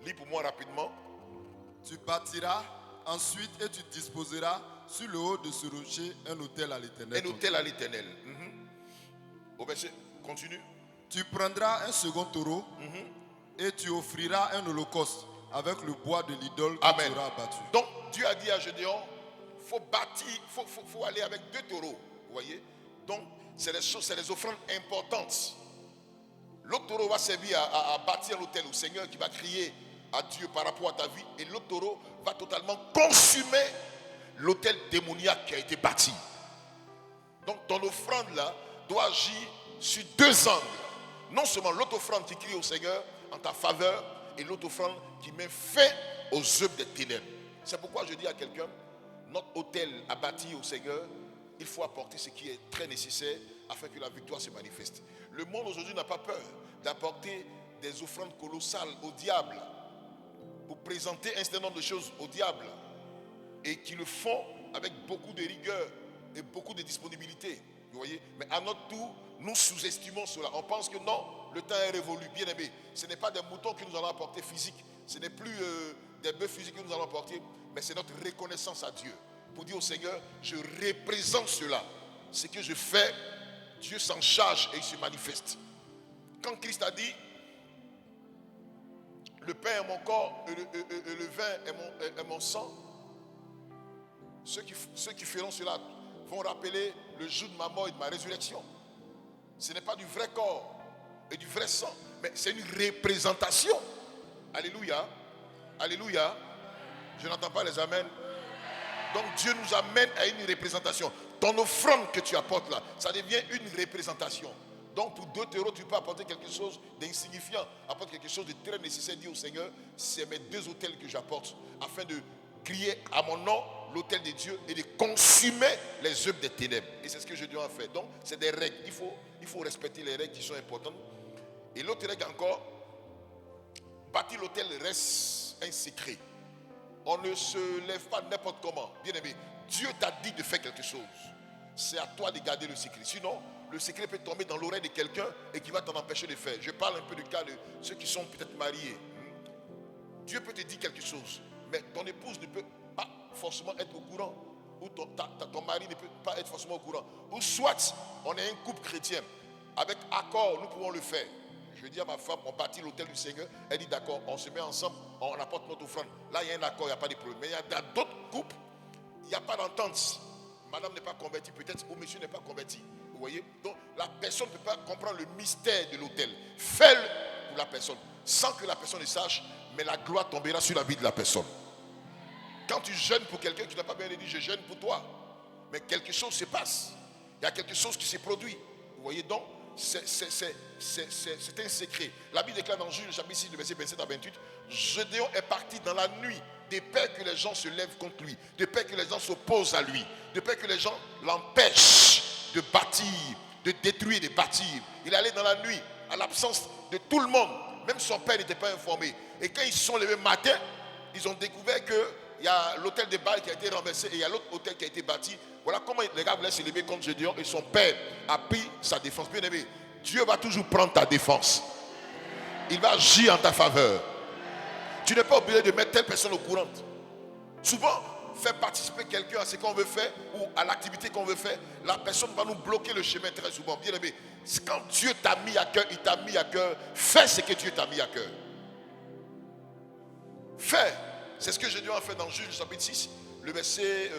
[SPEAKER 1] Lis pour moi rapidement.
[SPEAKER 3] Tu bâtiras ensuite et tu disposeras sur le haut de ce rocher un autel à l'Éternel.
[SPEAKER 1] Un autel à l'Éternel. Au verset, continue.
[SPEAKER 3] Tu prendras un second taureau Et tu offriras un holocauste avec le bois de l'idole que
[SPEAKER 1] Amen.
[SPEAKER 3] tu auras abattu.
[SPEAKER 1] Donc Dieu a dit à Gédéon, faut bâtir, faut aller avec 2 taureaux. Vous voyez? Donc c'est les offrandes importantes. L'autre taureau va servir à bâtir l'autel au Seigneur qui va crier à Dieu par rapport à ta vie. Et l'autre taureau va totalement consumer l'autel démoniaque qui a été bâti. Donc ton offrande là doit agir sur 2 angles. Non seulement l'autre offrande qui crie au Seigneur en ta faveur et l'autre offrande qui met fin aux œuvres des ténèbres. C'est pourquoi je dis à quelqu'un, notre autel à bâtir au Seigneur, il faut apporter ce qui est très nécessaire afin que la victoire se manifeste. Le monde aujourd'hui n'a pas peur d'apporter des offrandes colossales au diable pour présenter un certain nombre de choses au diable et qui le font avec beaucoup de rigueur et beaucoup de disponibilité. Vous voyez? Mais à notre tour, nous sous-estimons cela. On pense que non, le temps est révolu. Bien aimé, ce n'est pas des moutons que nous allons apporter physiques. Ce n'est plus des bœufs physiques que nous allons apporter, mais c'est notre reconnaissance à Dieu. Pour dire au Seigneur, je représente cela. Ce que je fais, Dieu s'en charge et il se manifeste. Quand Christ a dit, le pain est mon corps et le vin est mon sang, ceux qui feront cela vont rappeler le jour de ma mort et de ma résurrection. Ce n'est pas du vrai corps et du vrai sang, mais c'est une représentation. Alléluia. Alléluia. Je n'entends pas les amens. Donc Dieu nous amène à une représentation. Ton offrande que tu apportes là, ça devient une représentation. Donc pour 2 taureaux, tu peux apporter quelque chose d'insignifiant. Apporte quelque chose de très nécessaire. Dis au Seigneur, c'est mes 2 autels que j'apporte afin de crier à mon nom l'autel de Dieu et de consumer les œuvres des ténèbres. Et c'est ce que je dois en faire. Donc c'est des règles. Il faut respecter les règles qui sont importantes. Et l'autre règle encore, bâtir l'autel reste un secret. On ne se lève pas n'importe comment. Bien aimé, Dieu t'a dit de faire quelque chose. C'est à toi de garder le secret. Sinon, le secret peut tomber dans l'oreille de quelqu'un et qui va t'en empêcher de faire. Je parle un peu du cas de ceux qui sont peut-être mariés. Dieu peut te dire quelque chose, mais ton épouse ne peut pas forcément être au courant. Ou ton mari ne peut pas être forcément au courant. Ou soit, on est un couple chrétien. Avec accord, nous pouvons le faire. Je dis à ma femme, on bâtit l'autel du Seigneur. Elle dit d'accord, on se met ensemble, on apporte notre offrande. Là, il y a un accord, il n'y a pas de problème. Mais il y a d'autres couples, il n'y a pas d'entente. Madame n'est pas convertie, peut-être, ou monsieur n'est pas converti. Vous voyez? Donc, la personne ne peut pas comprendre le mystère de l'autel. Fais-le pour la personne, sans que la personne ne sache, mais la gloire tombera sur la vie de la personne. Quand tu jeûnes pour quelqu'un qui n'a pas bien dit, je jeûne pour toi. Mais quelque chose se passe. Il y a quelque chose qui se produit. Vous voyez donc? C'est un secret. La Bible déclare dans Juge, chapitre 6, verset 27 à 28, Gédéon est parti dans la nuit, de peur que les gens se lèvent contre lui, de peur que les gens s'opposent à lui, de peur que les gens l'empêchent de bâtir, de détruire, de bâtir. Il allait dans la nuit, à l'absence de tout le monde. Même son père n'était pas informé. Et quand ils sont levés matin, ils ont découvert qu'il y a l'hôtel de Baal qui a été renversé et il y a l'autre hôtel qui a été bâti. Voilà comment les gars voulaient se lever contre Gédéon et son père a pris sa défense. Bien aimé, Dieu va toujours prendre ta défense. Il va agir en ta faveur. Tu n'es pas obligé de mettre telle personne au courant. Souvent, faire participer quelqu'un à ce qu'on veut faire ou à l'activité qu'on veut faire, la personne va nous bloquer le chemin très souvent. Bien aimé, c'est quand Dieu t'a mis à cœur, il t'a mis à cœur, fais ce que Dieu t'a mis à cœur. Fais. C'est ce que Gédéon a fait dans Juge chapitre 6, le verset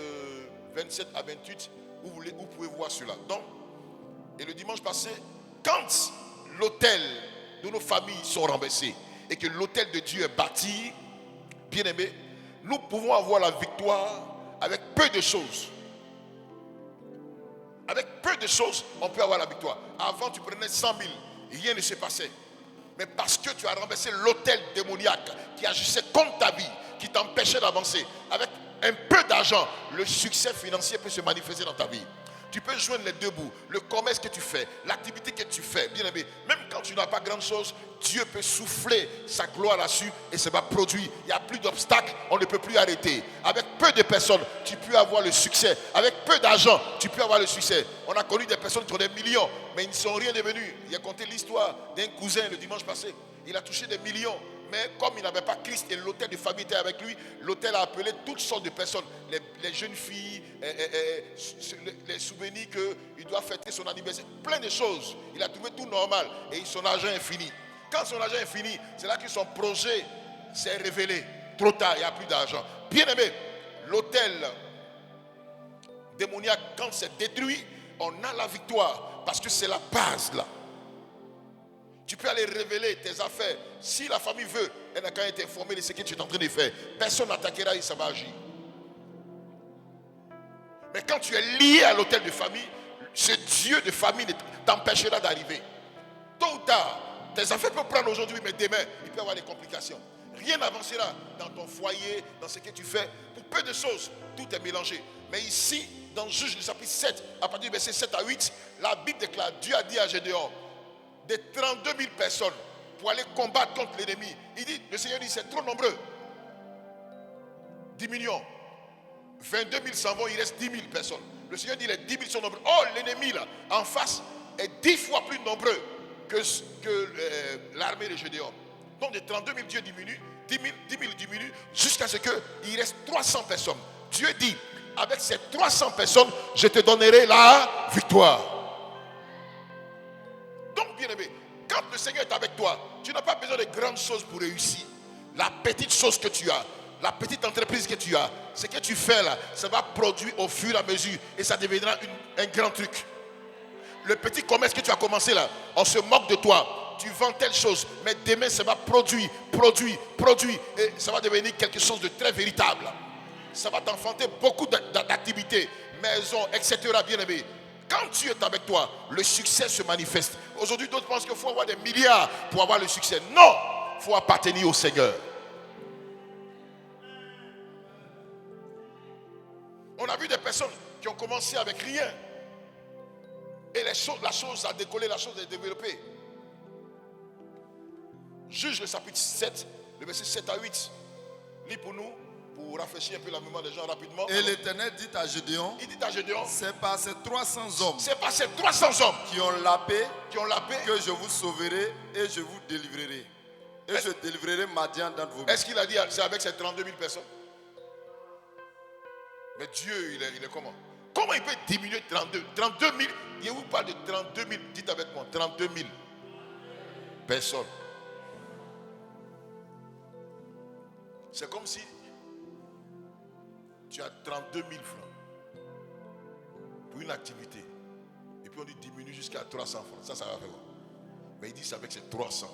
[SPEAKER 1] 27 à 28, où vous pouvez voir cela. Donc, et le dimanche passé, quand l'autel de nos familles sont renversés et que l'autel de Dieu est bâti, bien aimé, nous pouvons avoir la victoire avec peu de choses. Avec peu de choses, on peut avoir la victoire. Avant, tu prenais 100 000, rien ne se passait. Mais parce que tu as renversé l'autel démoniaque qui agissait contre ta vie, qui t'empêchait d'avancer, avec un peu d'argent, le succès financier peut se manifester dans ta vie. Tu peux joindre les 2 bouts, le commerce que tu fais, l'activité que tu fais, bien aimé. Même quand tu n'as pas grand chose, Dieu peut souffler sa gloire là-dessus et ça va produire. Il n'y a plus d'obstacles, on ne peut plus arrêter. Avec peu de personnes, tu peux avoir le succès. Avec peu d'argent, tu peux avoir le succès. On a connu des personnes qui ont des millions, mais ils ne sont rien devenus. Il a conté l'histoire d'un cousin le dimanche passé. Il a touché des millions. Mais comme il n'avait pas Christ et l'hôtel de famille était avec lui, l'hôtel a appelé toutes sortes de personnes. Les jeunes filles, les souvenirs qu'il doit fêter son anniversaire, plein de choses. Il a trouvé tout normal et son argent est fini. quand son argent est fini, c'est là que son projet s'est révélé. Trop tard, il n'y a plus d'argent. Bien aimé, l'autel démoniaque, quand c'est détruit, on a la victoire. Parce que c'est la base là. Tu peux aller révéler tes affaires. Si la famille veut, elle n'a qu'à être informée de ce que tu es en train de faire. Personne n'attaquera et ça va agir. Mais quand tu es lié à l'autel de famille, ce Dieu de famille t'empêchera d'arriver. Tôt ou tard, tes affaires peuvent prendre aujourd'hui, mais demain, il peut y avoir des complications. Rien n'avancera dans ton foyer, dans ce que tu fais. Pour peu de choses, tout est mélangé. Mais ici, dans Juge du chapitre 7, à partir du verset 7 à 8, la Bible déclare, Dieu a dit à Gédéon, des 32 000 personnes pour aller combattre contre l'ennemi. Il dit, le Seigneur dit, c'est trop nombreux. Diminuons. 22 000 s'en vont, il reste 10 000 personnes. Le Seigneur dit, les 10 000 sont nombreux. Oh, l'ennemi là, en face, est 10 fois plus nombreux que l'armée de Gédéon. Donc de 32 000, Dieu diminue, 10 000 diminue, jusqu'à ce qu'il reste 300 personnes. Dieu dit, avec ces 300 personnes, je te donnerai la victoire. Donc, bien aimé, quand le Seigneur est avec toi, tu n'as pas besoin de grandes choses pour réussir. La petite chose que tu as, la petite entreprise que tu as, ce que tu fais là, ça va produire au fur et à mesure et ça deviendra un grand truc. Le petit commerce que tu as commencé là, on se moque de toi. Tu vends telle chose, mais demain ça va produire, et ça va devenir quelque chose de très véritable. Ça va t'enfanter beaucoup d'activités, maisons, etc. Bien aimé. Quand Dieu est avec toi, le succès se manifeste. Aujourd'hui, d'autres pensent qu'il faut avoir des milliards pour avoir le succès. Non, il faut appartenir au Seigneur. On a vu des personnes qui ont commencé avec rien. Et la chose a décollé, la chose a développé. Juge le chapitre 7, le verset 7 à 8. Lis pour nous, pour rafraîchir un peu la mémoire des gens rapidement.
[SPEAKER 3] Et l'Éternel dit à Gédéon,
[SPEAKER 1] il dit à Gédéon,
[SPEAKER 3] c'est par ces 300 hommes
[SPEAKER 1] c'est par ces 300 hommes
[SPEAKER 3] qui ont la paix
[SPEAKER 1] que
[SPEAKER 3] je vous sauverai et je vous délivrerai. Et je délivrerai Madian d'entre vos mains.
[SPEAKER 1] Est-ce qu'il a dit c'est avec ces 32 000 personnes? Mais Dieu, il est comment? Comment il peut diminuer 32 000? Il vous parle de 32 000. Dites avec moi, 32 000 personnes. C'est comme si tu as 32 000 francs pour une activité. Et puis on dit diminue jusqu'à 300 francs. Ça va faire quoi? Mais il dit c'est avec ces 300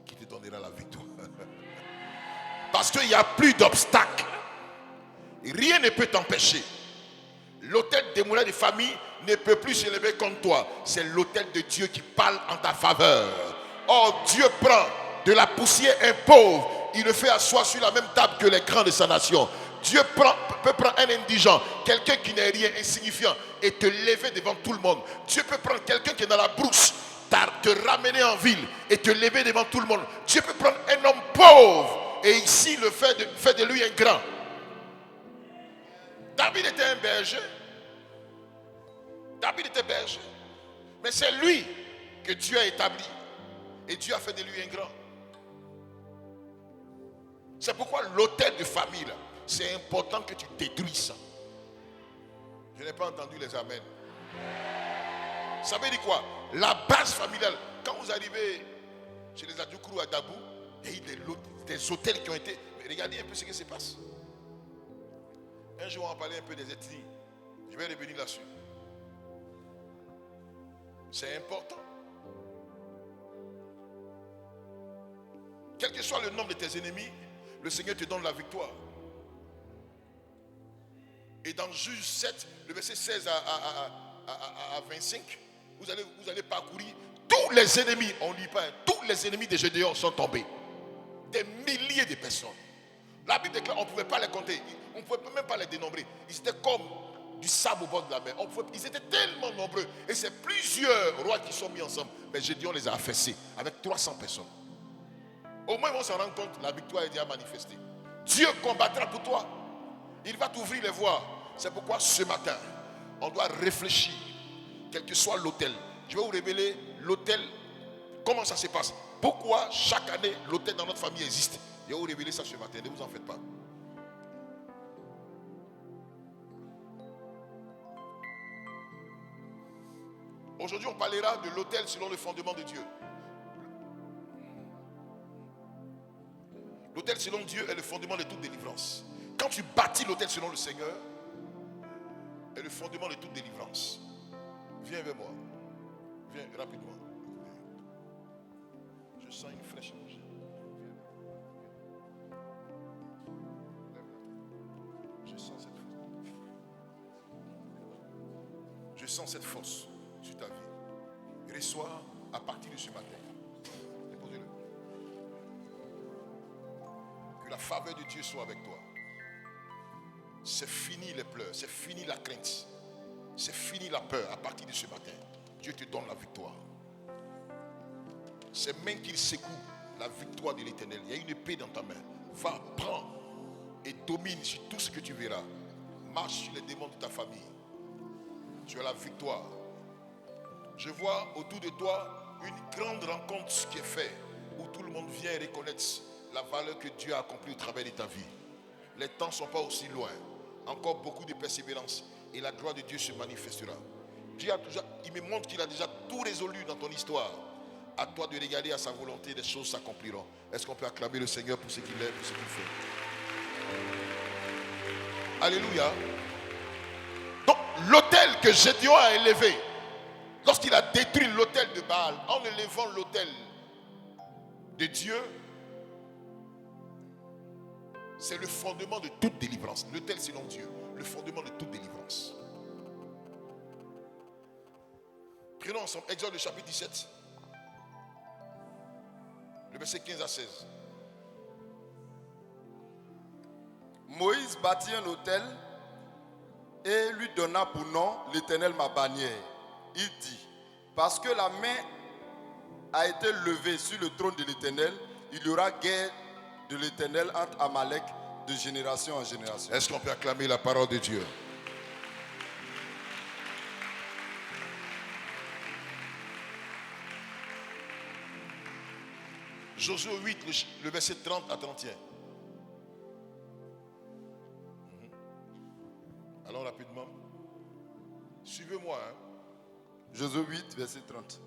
[SPEAKER 1] qui te donnera la victoire. Parce qu'il n'y a plus d'obstacles. Rien ne peut t'empêcher. L'autel démoniaque de famille ne peut plus se lever contre toi. C'est l'autel de Dieu qui parle en ta faveur. Or, Dieu prend de la poussière un pauvre. Il le fait asseoir sur la même table que les grands de sa nation. Dieu peut prendre un indigent, quelqu'un qui n'est rien, insignifiant, et te lever devant tout le monde. Dieu peut prendre quelqu'un qui est dans la brousse, te ramener en ville et te lever devant tout le monde. Dieu peut prendre un homme pauvre et ici le fait de lui un grand. David était un berger. David était berger. Mais c'est lui que Dieu a établi. Et Dieu a fait de lui un grand. C'est pourquoi l'autel de famille, là, c'est important que tu détruises ça. Je n'ai pas entendu les amens. Ça veut dire quoi? La base familiale. Quand vous arrivez chez les Adjoukourou à Dabou, il y a des hôtels qui ont été... Mais regardez un peu ce qui se passe. Un jour, on va parler un peu des ethnies. Je vais revenir là-dessus. C'est important. Quel que soit le nombre de tes ennemis, le Seigneur te donne la victoire. Et dans Juge 7, le verset 16 à 25, vous allez parcourir tous les ennemis, on ne lit pas, tous les ennemis de Gédéon sont tombés. Des milliers de personnes. La Bible déclare qu'on ne pouvait pas les compter, on ne pouvait même pas les dénombrer. Ils étaient comme du sable au bord de la mer. Ils étaient tellement nombreux. Et c'est plusieurs rois qui sont mis ensemble. Mais Gédéon les a affaissés avec 300 personnes. Au moins, ils vont se rendre compte, la victoire est déjà manifestée. Dieu combattra pour toi. Il va t'ouvrir les voies. C'est pourquoi ce matin, on doit réfléchir, quel que soit l'autel. Je vais vous révéler l'autel, comment ça se passe. Pourquoi chaque année, l'autel dans notre famille existe. Je vais vous révéler ça ce matin, ne vous en faites pas. Aujourd'hui, on parlera de l'autel selon le fondement de Dieu. L'autel selon Dieu est le fondement de toute délivrance. Quand tu bâtis l'autel selon le Seigneur, est le fondement de toute délivrance. Viens vers moi. Viens rapidement. Je sens une flèche. Je sens cette force. Je sens cette force sur ta vie. Reçois à partir de ce matin. Déposez-le. Que la faveur de Dieu soit avec toi. C'est fini les pleurs, c'est fini la crainte, c'est fini la peur. À partir de ce matin, Dieu te donne la victoire. C'est même qu'il secoue la victoire de l'Éternel. Il y a une épée dans ta main. Va, prends et domine sur tout ce que tu verras. Marche sur les démons de ta famille. Tu as la victoire. Je vois autour de toi une grande rencontre qui est faite, où tout le monde vient reconnaître la valeur que Dieu a accomplie au travers de ta vie. Les temps ne sont pas aussi loin. Encore beaucoup de persévérance et la gloire de Dieu se manifestera. Dieu a déjà, il me montre qu'il a déjà tout résolu dans ton histoire. À toi de regarder à sa volonté, des choses s'accompliront. Est-ce qu'on peut acclamer le Seigneur pour ce qu'il est, pour ce qu'il fait? Alléluia. Donc l'autel que Gédéon a élevé, lorsqu'il a détruit l'autel de Baal, en élevant l'autel de Dieu, c'est le fondement de toute délivrance. L'autel selon Dieu, le fondement de toute délivrance. Prenons ensemble Exode le chapitre 17, le verset 15 à 16.
[SPEAKER 3] Moïse bâtit un autel et lui donna pour nom l'Éternel ma bannière. Il dit, parce que la main a été levée sur le trône de l'Éternel, il y aura guerre de l'Éternel entre Amalek de génération en génération.
[SPEAKER 1] Est-ce qu'on peut acclamer la parole de Dieu? Josué 8, le verset 30 à 31. Allons rapidement. Suivez-moi.
[SPEAKER 3] Josué 8, verset 30.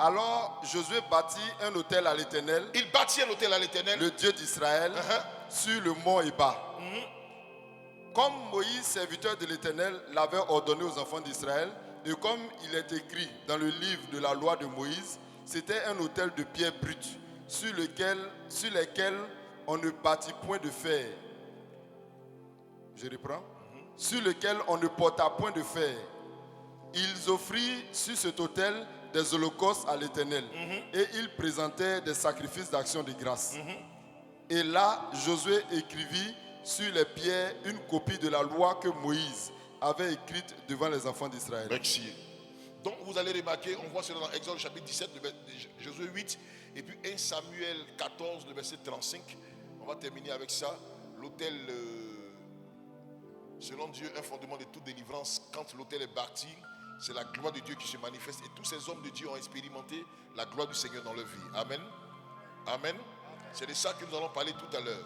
[SPEAKER 3] Alors Josué bâtit un autel à l'Éternel.
[SPEAKER 1] Il bâtit un autel à l'Éternel,
[SPEAKER 3] le Dieu d'Israël, sur le mont Éba. Comme Moïse, serviteur de l'Éternel, l'avait ordonné aux enfants d'Israël, et comme il est écrit dans le livre de la loi de Moïse, c'était un autel de pierre brute, sur lesquels on ne bâtit point de fer. Je reprends. Sur lequel on ne porta point de fer. Ils offrirent sur cet autel des holocaustes à l'Éternel. Et ils présentaient des sacrifices d'action de grâce. Et là, Josué écrivit sur les pierres une copie de la loi que Moïse avait écrite devant les enfants d'Israël.
[SPEAKER 1] Merci. Donc vous allez remarquer, on voit cela dans Exode chapitre 17, Josué 8, et puis 1 Samuel 14, le verset 35. On va terminer avec ça. L'autel, selon Dieu, un fondement de toute délivrance. Quand l'autel est bâti, c'est la gloire de Dieu qui se manifeste. Et tous ces hommes de Dieu ont expérimenté la gloire du Seigneur dans leur vie. Amen. Amen. C'est de ça que nous allons parler tout à l'heure.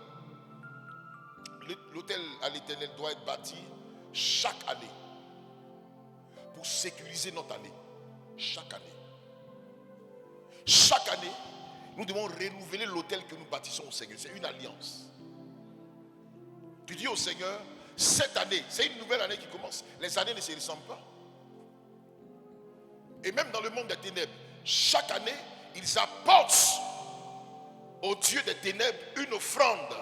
[SPEAKER 1] L'autel à l'Éternel doit être bâti chaque année pour sécuriser notre année. Chaque année. Chaque année, nous devons renouveler l'autel que nous bâtissons au Seigneur. C'est une alliance. Tu dis au Seigneur, cette année, c'est une nouvelle année qui commence. Les années ne se ressemblent pas. Et même dans le monde des ténèbres, chaque année, ils apportent au Dieu des ténèbres une offrande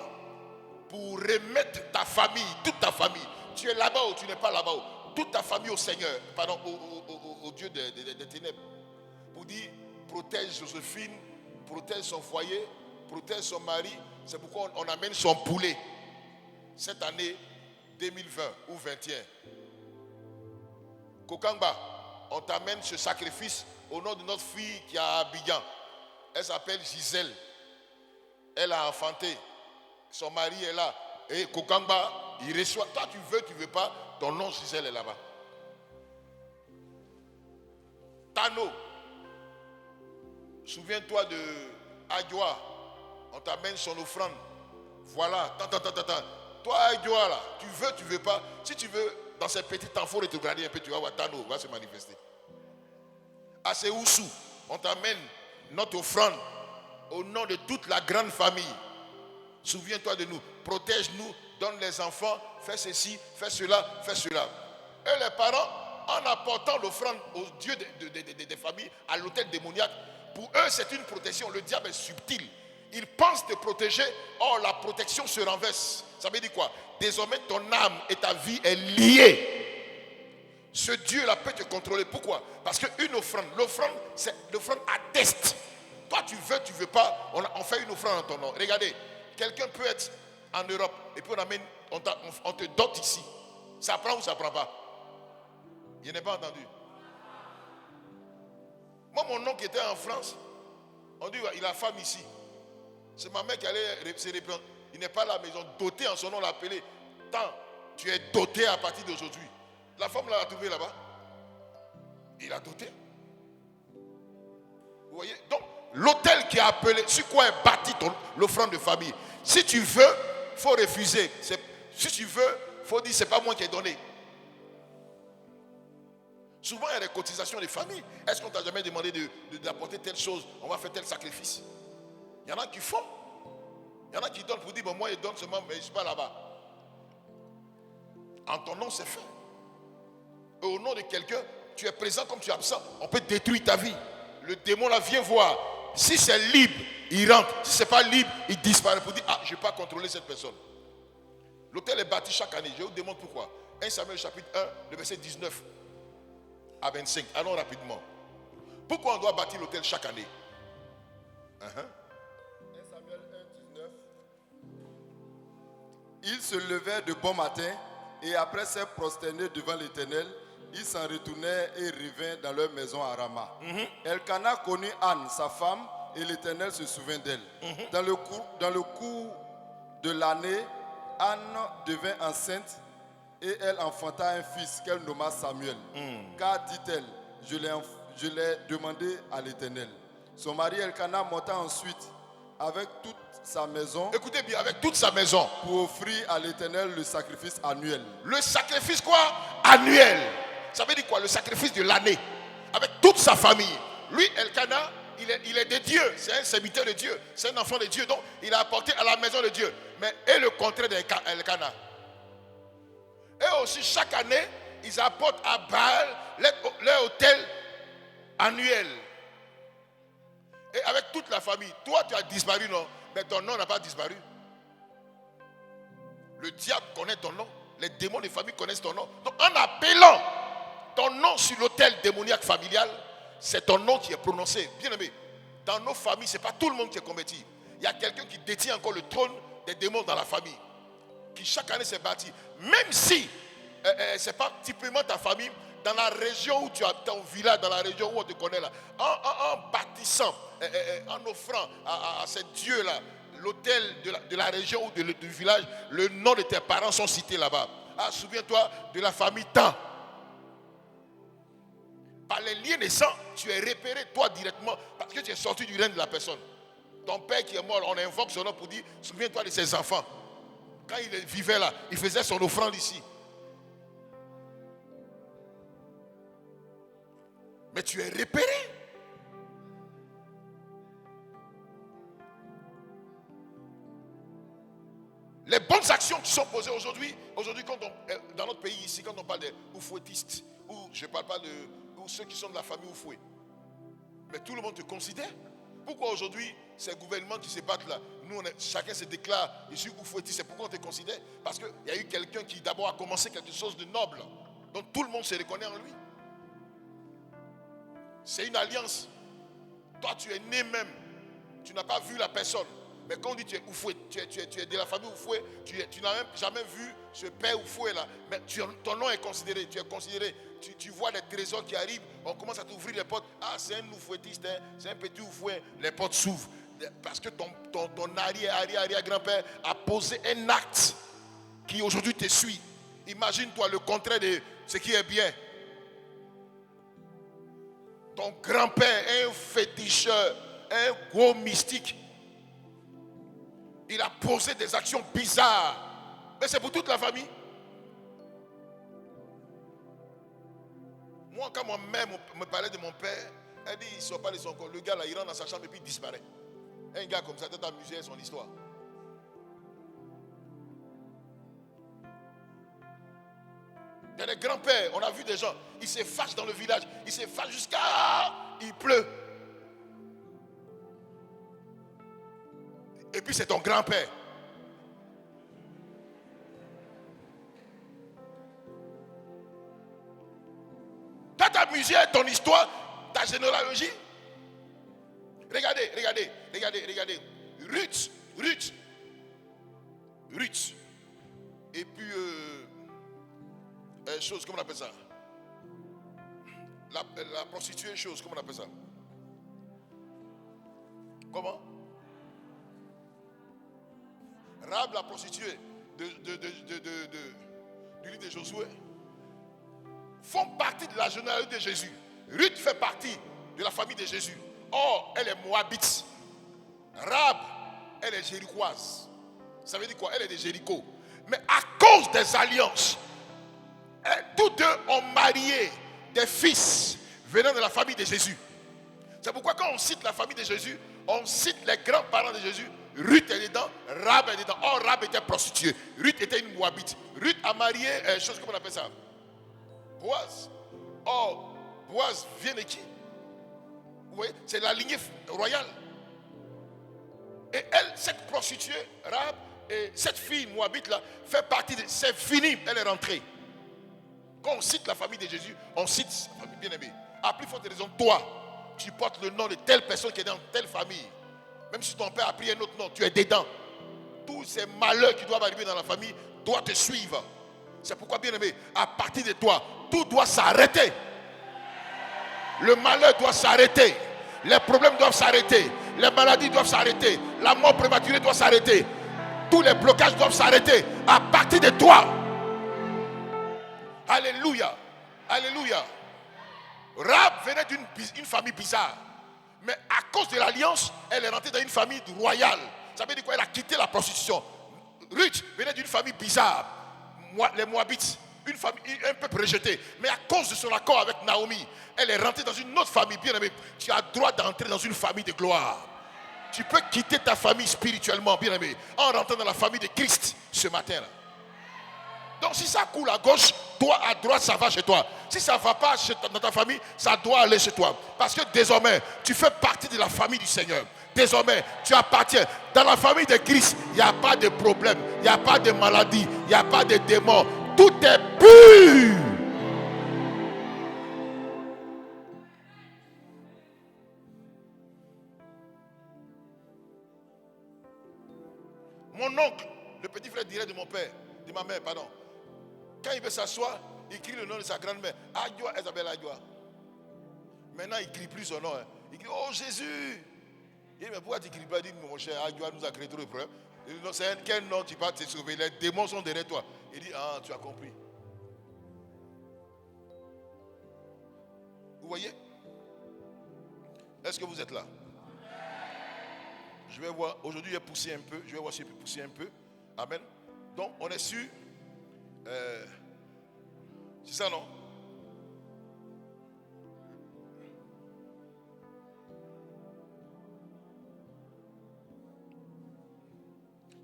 [SPEAKER 1] pour remettre ta famille, toute ta famille. Tu es là-bas ou tu n'es pas là-bas, toute ta famille au Seigneur, pardon, au Dieu des ténèbres. Pour dire, protège Joséphine, protège son foyer, protège son mari. C'est pourquoi on amène son poulet. Cette année 2020 ou 21. Kokangba, on t'amène ce sacrifice au nom de notre fille qui est à Abidjan. Elle s'appelle Gisèle. Elle a enfanté. Son mari est là. Et Kokangba, il reçoit. Toi, tu veux pas, ton nom Gisèle est là-bas. Tano, souviens-toi de Adjoa. On t'amène son offrande. Voilà. Toi, Adjoa, là, tu veux pas. Si tu veux, dans ces petits temps, il faut te regarder un peu, tu vas voir Tano va se manifester. À Séoussou, on t'amène notre offrande. au nom de toute la grande famille, souviens-toi de nous, protège-nous, donne les enfants, fais ceci, fais cela, fais cela. Et les parents, en apportant l'offrande aux dieux des familles à l'autel démoniaque, pour eux c'est une protection. Le diable est subtil. Il pense te protéger, or la protection se renverse. Ça veut dire quoi? Désormais ton âme et ta vie est liée. Ce Dieu-là peut te contrôler. Pourquoi? Parce qu'une offrande, l'offrande atteste. Toi tu veux pas, on fait une offrande en ton nom. Regardez, quelqu'un peut être en Europe et puis on te dote ici. Ça prend ou ça prend pas? Je n'ai pas entendu. Moi, mon oncle qui était en France, on dit il a la femme ici. C'est ma mère qui allait se reprendre. Il n'est pas là, mais ils ont doté en son nom, l'appelé. Tant, tu es doté à partir d'aujourd'hui. La femme l'a trouvée là-bas. Il a doté. Vous voyez? Donc, l'hôtel qui est appelé, sur quoi est bâti l'offrande de famille? Si tu veux, il faut refuser. Si tu veux, il faut dire c'est pas moi qui ai donné. Souvent, il y a des cotisations de famille. Est-ce qu'on t'a jamais demandé d'apporter telle chose? On va faire tel sacrifice. Il y en a qui font. Il y en a qui donnent pour dire, bon, moi, je donne seulement, mais je ne suis pas là-bas. En ton nom, c'est fait. Et au nom de quelqu'un, tu es présent comme tu es absent. On peut détruire ta vie. Le démon là vient voir. Si c'est libre, il rentre. Si ce n'est pas libre, il disparaît pour dire, ah, je ne vais pas contrôler cette personne. L'hôtel est bâti chaque année. Je vous démontre pourquoi. 1 Samuel chapitre 1, le verset 19 à 25. Allons rapidement. Pourquoi on doit bâtir l'hôtel chaque année?
[SPEAKER 3] 1 Samuel 1, 19. Ils se levèrent de bon matin et après s'être prosternés devant l'Éternel, ils s'en retournèrent et revinrent dans leur maison à Rama. Elkana connut Anne, sa femme, et l'Éternel se souvint d'elle. Dans le cours de l'année, Anne devint enceinte et elle enfanta un fils qu'elle nomma Samuel. Car, dit-elle, je l'ai demandé à l'Éternel. Son mari Elkana monta ensuite avec toute sa maison.
[SPEAKER 1] Écoutez bien, avec toute sa maison.
[SPEAKER 3] Pour offrir à l'Éternel le sacrifice annuel.
[SPEAKER 1] Le sacrifice quoi? Annuel. Ça veut dire quoi? Le sacrifice de l'année. Avec toute sa famille. Lui, Elkana, il est de Dieu. C'est un serviteur de Dieu. C'est un enfant de Dieu. Donc, il a apporté à la maison de Dieu. Mais et le contraire d'Elkana. Et aussi, chaque année, ils apportent à Baal leur hôtel annuel. Et avec toute la famille. Toi, tu as disparu, non? Mais ton nom n'a pas disparu. Le diable connaît ton nom. Les démons des familles connaissent ton nom. Donc, en appelant ton nom sur l'autel démoniaque familial, c'est ton nom qui est prononcé. Bien aimé, dans nos familles, ce n'est pas tout le monde qui est converti. Il y a quelqu'un qui détient encore le trône des démons dans la famille, qui chaque année s'est bâti. Même si ce n'est pas typiquement ta famille, dans la région où tu habites, au village, dans la région où on te connaît là, en bâtissant, en offrant à ces dieux-là, l'autel de la région ou du village, le nom de tes parents sont cités là-bas. Ah, souviens-toi de la famille Tan. Par les liens de sang, tu es repéré toi directement parce que tu es sorti du règne de la personne. Ton père qui est mort, on invoque son nom pour dire, souviens-toi de ses enfants. Quand il vivait là, il faisait son offrande ici. Mais tu es repéré. Les bonnes actions qui sont posées aujourd'hui dans notre pays ici, quand on parle des oufouettistes, ou je ne parle pas de ceux qui sont de la famille Oufoué, mais tout le monde te considère. Pourquoi aujourd'hui, ces gouvernements qui se battent là, chacun se déclare, je suis oufouettiste, c'est pourquoi on te considère? Parce qu'il y a eu quelqu'un qui d'abord a commencé quelque chose de noble. Donc tout le monde se reconnaît en lui. C'est une alliance. Toi, tu es né même. Tu n'as pas vu la personne. Mais quand on dit tu es Oufoué, tu es de la famille Oufoué, tu n'as même jamais vu ce père Oufoué là. Mais ton nom est considéré. Tu es considéré. Tu vois les trésors qui arrivent. On commence à t'ouvrir les portes. Ah, c'est un Oufouettiste, hein, c'est un petit Oufoué. Les portes s'ouvrent. Parce que ton arrière-grand-père a posé un acte qui aujourd'hui te suit. Imagine-toi le contraire de ce qui est bien. Ton grand-père est un féticheur, un gros mystique. Il a posé des actions bizarres. Mais c'est pour toute la famille. Moi, quand ma mère me parlait de mon père, elle dit, il ne sort pas de son corps. Le gars là, il rentre dans sa chambre et puis il disparaît. Un gars comme ça doit t'amuser son histoire. Il y a des grands-pères, on a vu des gens, ils se fâchent dans le village, ils se fâchent jusqu'à... Il pleut. Et puis c'est ton grand-père. T'as t'amusé à ton histoire, ta généalogie. Regardez. Ruth. Et puis, chose, comment on appelle ça? La prostituée, chose, comment on appelle ça? Comment? Rahab, la prostituée du livre de Josué, font partie de la généalogie de Jésus. Ruth fait partie de la famille de Jésus. Or, elle est moabite. Rahab, elle est jérichoise. Ça veut dire quoi? Elle est de Jéricho. Mais à cause des alliances, tous deux ont marié des fils venant de la famille de Jésus. C'est pourquoi quand on cite la famille de Jésus, on cite les grands-parents de Jésus. Ruth est dedans, Rahab est dedans. Or, Rahab était prostituée. Ruth était une moabite. Ruth a marié, comment on appelle ça? Boaz. Or, Boaz vient de qui? Vous voyez, c'est la lignée royale. Et elle, cette prostituée, Rahab, et cette fille moabite là, fait partie de... C'est fini, elle est rentrée. Quand on cite la famille de Jésus, on cite sa famille bien-aimée. À plus forte raison, toi, tu portes le nom de telle personne qui est dans telle famille. Même si ton père a pris un autre nom, tu es dedans. Tous ces malheurs qui doivent arriver dans la famille doivent te suivre. C'est pourquoi, bien-aimé, à partir de toi, tout doit s'arrêter. Le malheur doit s'arrêter. Les problèmes doivent s'arrêter. Les maladies doivent s'arrêter. La mort prématurée doit s'arrêter. Tous les blocages doivent s'arrêter à partir de toi. Alléluia. Alléluia. Rahab venait d'une famille bizarre. Mais à cause de l'alliance, elle est rentrée dans une famille royale. Ça veut dire quoi? Elle a quitté la prostitution. Ruth venait d'une famille bizarre. Les Moabites, une famille un peu rejetée. Mais à cause de son accord avec Naomi, elle est rentrée dans une autre famille. Bien aimée, tu as le droit d'entrer dans une famille de gloire. Tu peux quitter ta famille spirituellement, bien aimé, en rentrant dans la famille de Christ ce matin. Donc si ça coule à gauche, toi à droite, ça va chez toi. Si ça ne va pas dans ta famille, ça doit aller chez toi. Parce que désormais, tu fais partie de la famille du Seigneur. Désormais, tu appartiens. Dans la famille de Christ, il n'y a pas de problème, il n'y a pas de maladie, il n'y a pas de démons. Tout est pur. Mon oncle, le petit frère direct de mon père, de ma mère, pardon. Quand il veut s'asseoir, il crie le nom de sa grand-mère. Adjoa, Isabelle Adjoa. Maintenant, il ne crie plus son nom. Hein. Il crie, oh Jésus. Il dit, mais pourquoi tu ne cries pas? Il dit, mon cher, Adjoa nous a créé trop de problèmes. Il dit, non, c'est quel nom tu vas te sauver? Les démons sont derrière toi. Il dit, ah, tu as compris. Vous voyez? Est-ce que vous êtes là? Je vais voir, aujourd'hui il a poussé un peu, je vais voir si il peut pousser un peu. Amen. Donc on est sûr, c'est ça non?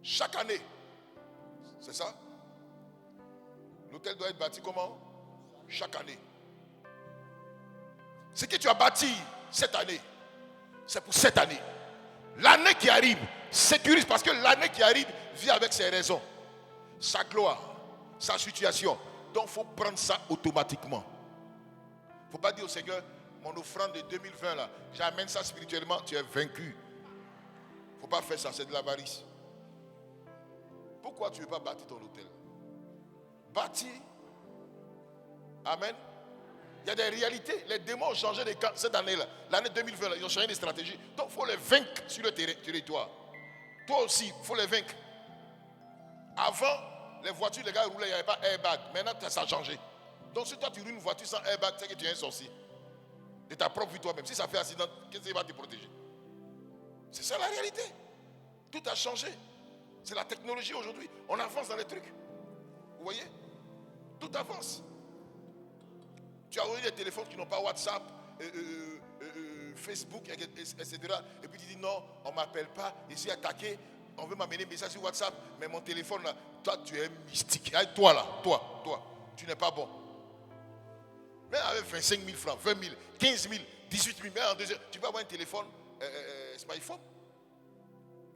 [SPEAKER 1] Chaque année, c'est ça? L'hôtel doit être bâti comment? Chaque année. Ce que tu as bâti cette année, c'est pour cette année. L'année qui arrive, sécurise parce que l'année qui arrive vit avec ses raisons, sa gloire, sa situation. Donc il faut prendre ça automatiquement. Il ne faut pas dire au Seigneur, mon offrande de 2020 là, j'amène ça spirituellement, tu es vaincu. Il ne faut pas faire ça, c'est de l'avarice. Pourquoi tu ne veux pas bâtir ton hôtel? Bâtir. Amen. Il y a des réalités. Les démons ont changé de camp cette année-là. L'année 2020, ils ont changé de stratégie. Donc, il faut les vaincre sur le territoire. Toi aussi, il faut les vaincre. Avant, les voitures, les gars roulaient, il n'y avait pas airbag. Maintenant, ça a changé. Donc, si toi, tu roules une voiture sans airbag, c'est que tu es un sorcier. De ta propre vie toi-même. Si ça fait accident, qu'est-ce qui va te protéger? C'est ça la réalité. Tout a changé. C'est la technologie aujourd'hui. On avance dans les trucs. Vous voyez? Tout avance. Tu as aujourd'hui des téléphones qui n'ont pas WhatsApp, Facebook, etc. Et puis tu dis non, on ne m'appelle pas, ici attaqué, on veut m'amener un message sur WhatsApp, mais mon téléphone là, toi tu es mystique. Toi là, toi, tu n'es pas bon. Même avec 25 000 francs, 20 000, 15 000, 18 000, même en 2 heures, tu peux avoir un téléphone, smartphone.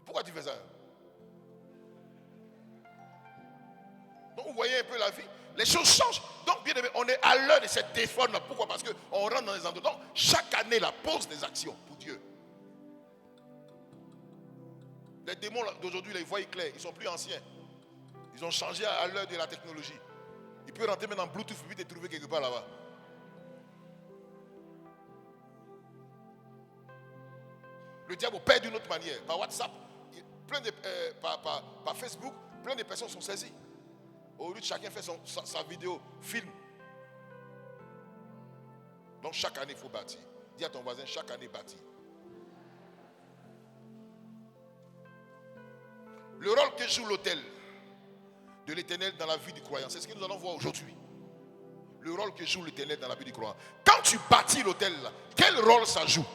[SPEAKER 1] Pourquoi tu fais ça? Donc vous voyez un peu la vie. Les choses changent. Donc bien aimé, on est à l'heure de cette téléphone là. Pourquoi? Parce qu'on rentre dans les endroits. Donc chaque année, la pose des actions pour Dieu. Les démons d'aujourd'hui, les voient clairs. Ils ne sont plus anciens. Ils ont changé à l'heure de la technologie. Il peut rentrer maintenant en Bluetooth et te trouver quelque part là-bas. Le diable opère d'une autre manière. Par WhatsApp, par Facebook, plein de personnes sont saisies. Au lieu de chacun fait sa vidéo, film. Donc chaque année, il faut bâtir. Dis à ton voisin, chaque année, bâtir. Le rôle que joue l'autel de l'Éternel dans la vie du croyant, c'est ce que nous allons voir aujourd'hui. Le rôle que joue l'Éternel dans la vie du croyant. Quand tu bâtis l'autel, quel rôle ça joue?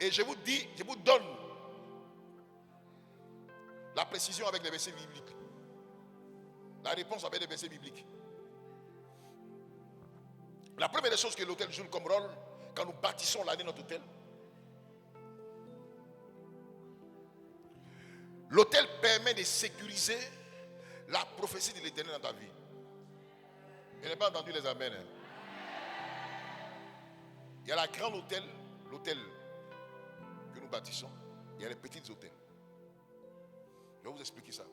[SPEAKER 1] Et je vous dis, je vous donne la précision avec les versets bibliques. La réponse avec les versets bibliques. La première des choses que l'autel joue comme rôle, quand nous bâtissons l'année notre autel, l'autel permet de sécuriser la prophétie de l'Éternel dans ta vie. Je n'ai pas entendu les amens. Il y a la grande autel, l'autel que nous bâtissons. Il y a les petits autels. Je vais vous expliquer ça.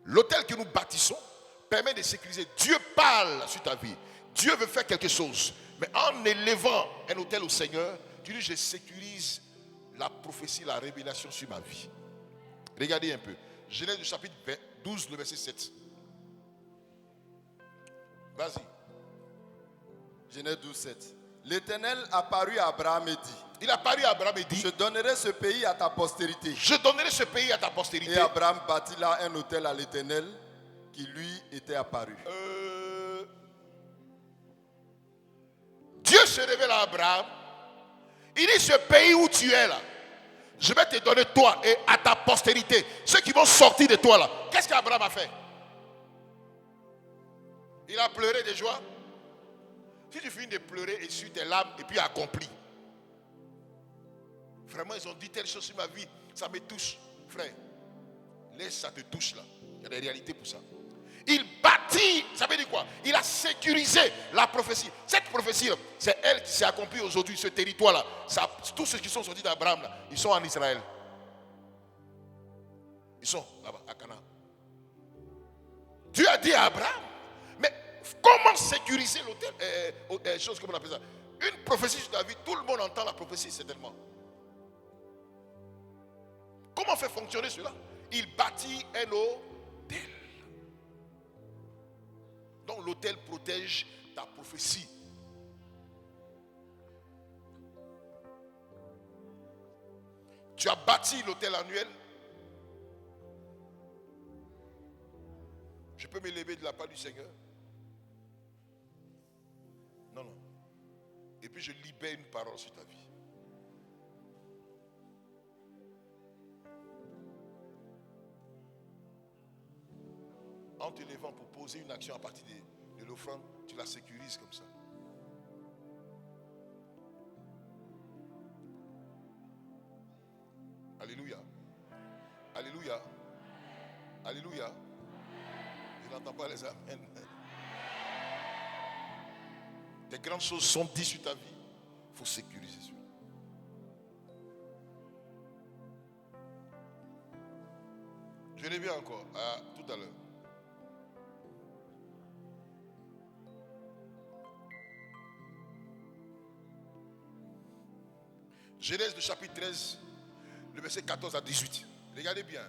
[SPEAKER 1] L'autel que nous bâtissons permet de sécuriser. Dieu parle sur ta vie. Dieu veut faire quelque chose. Mais en élevant un autel au Seigneur, tu dis, je sécurise la prophétie, la révélation sur ma vie. Regardez un peu. Genèse du chapitre 12, le verset 7. Vas-y.
[SPEAKER 3] Genèse 12, 7. L'Éternel apparut à Abraham et dit.
[SPEAKER 1] Il apparut à Abraham et dit.
[SPEAKER 3] Je donnerai ce pays à ta postérité.
[SPEAKER 1] Je donnerai ce pays à ta postérité.
[SPEAKER 3] Et Abraham bâtit là un autel à l'Éternel qui lui était apparu.
[SPEAKER 1] Dieu se révèle à Abraham. Il dit, ce pays où tu es là, je vais te donner toi et à ta postérité, ceux qui vont sortir de toi là. Qu'est-ce qu'Abraham a fait? Il a pleuré de joie. Si tu finis de pleurer et sur tes larmes et puis accompli. Vraiment, ils ont dit telle chose sur ma vie, ça me touche. Frère, laisse ça te touche là. Il y a des réalités pour ça. Il bâtit, ça veut dire quoi? Il a sécurisé la prophétie. Cette prophétie, c'est elle qui s'est accomplie aujourd'hui, ce territoire-là. Tous ceux qui sont sortis d'Abraham, là, ils sont en Israël. Ils sont là-bas, à Canaan. Dieu a dit à Abraham, mais comment sécuriser l'autel? Chose comme on appelle ça. Une prophétie sur ta vie, tout le monde entend la prophétie, certainement. Comment faire fonctionner cela? Il bâtit un autel. Donc l'autel protège ta prophétie. Tu as bâti l'autel annuel. Je peux m'élever de la part du Seigneur? Non, non. Et puis je libère une parole sur ta vie. En te levant pour poser une action à partir de l'offrande, tu la sécurises comme ça. Alléluia. Alléluia. Alléluia. Je n'entends pas les amens. Des grandes choses sont dites sur ta vie. Il faut sécuriser cela. Je l'ai vu encore tout à l'heure. Genèse du chapitre 13, le verset 14 à 18. Regardez bien.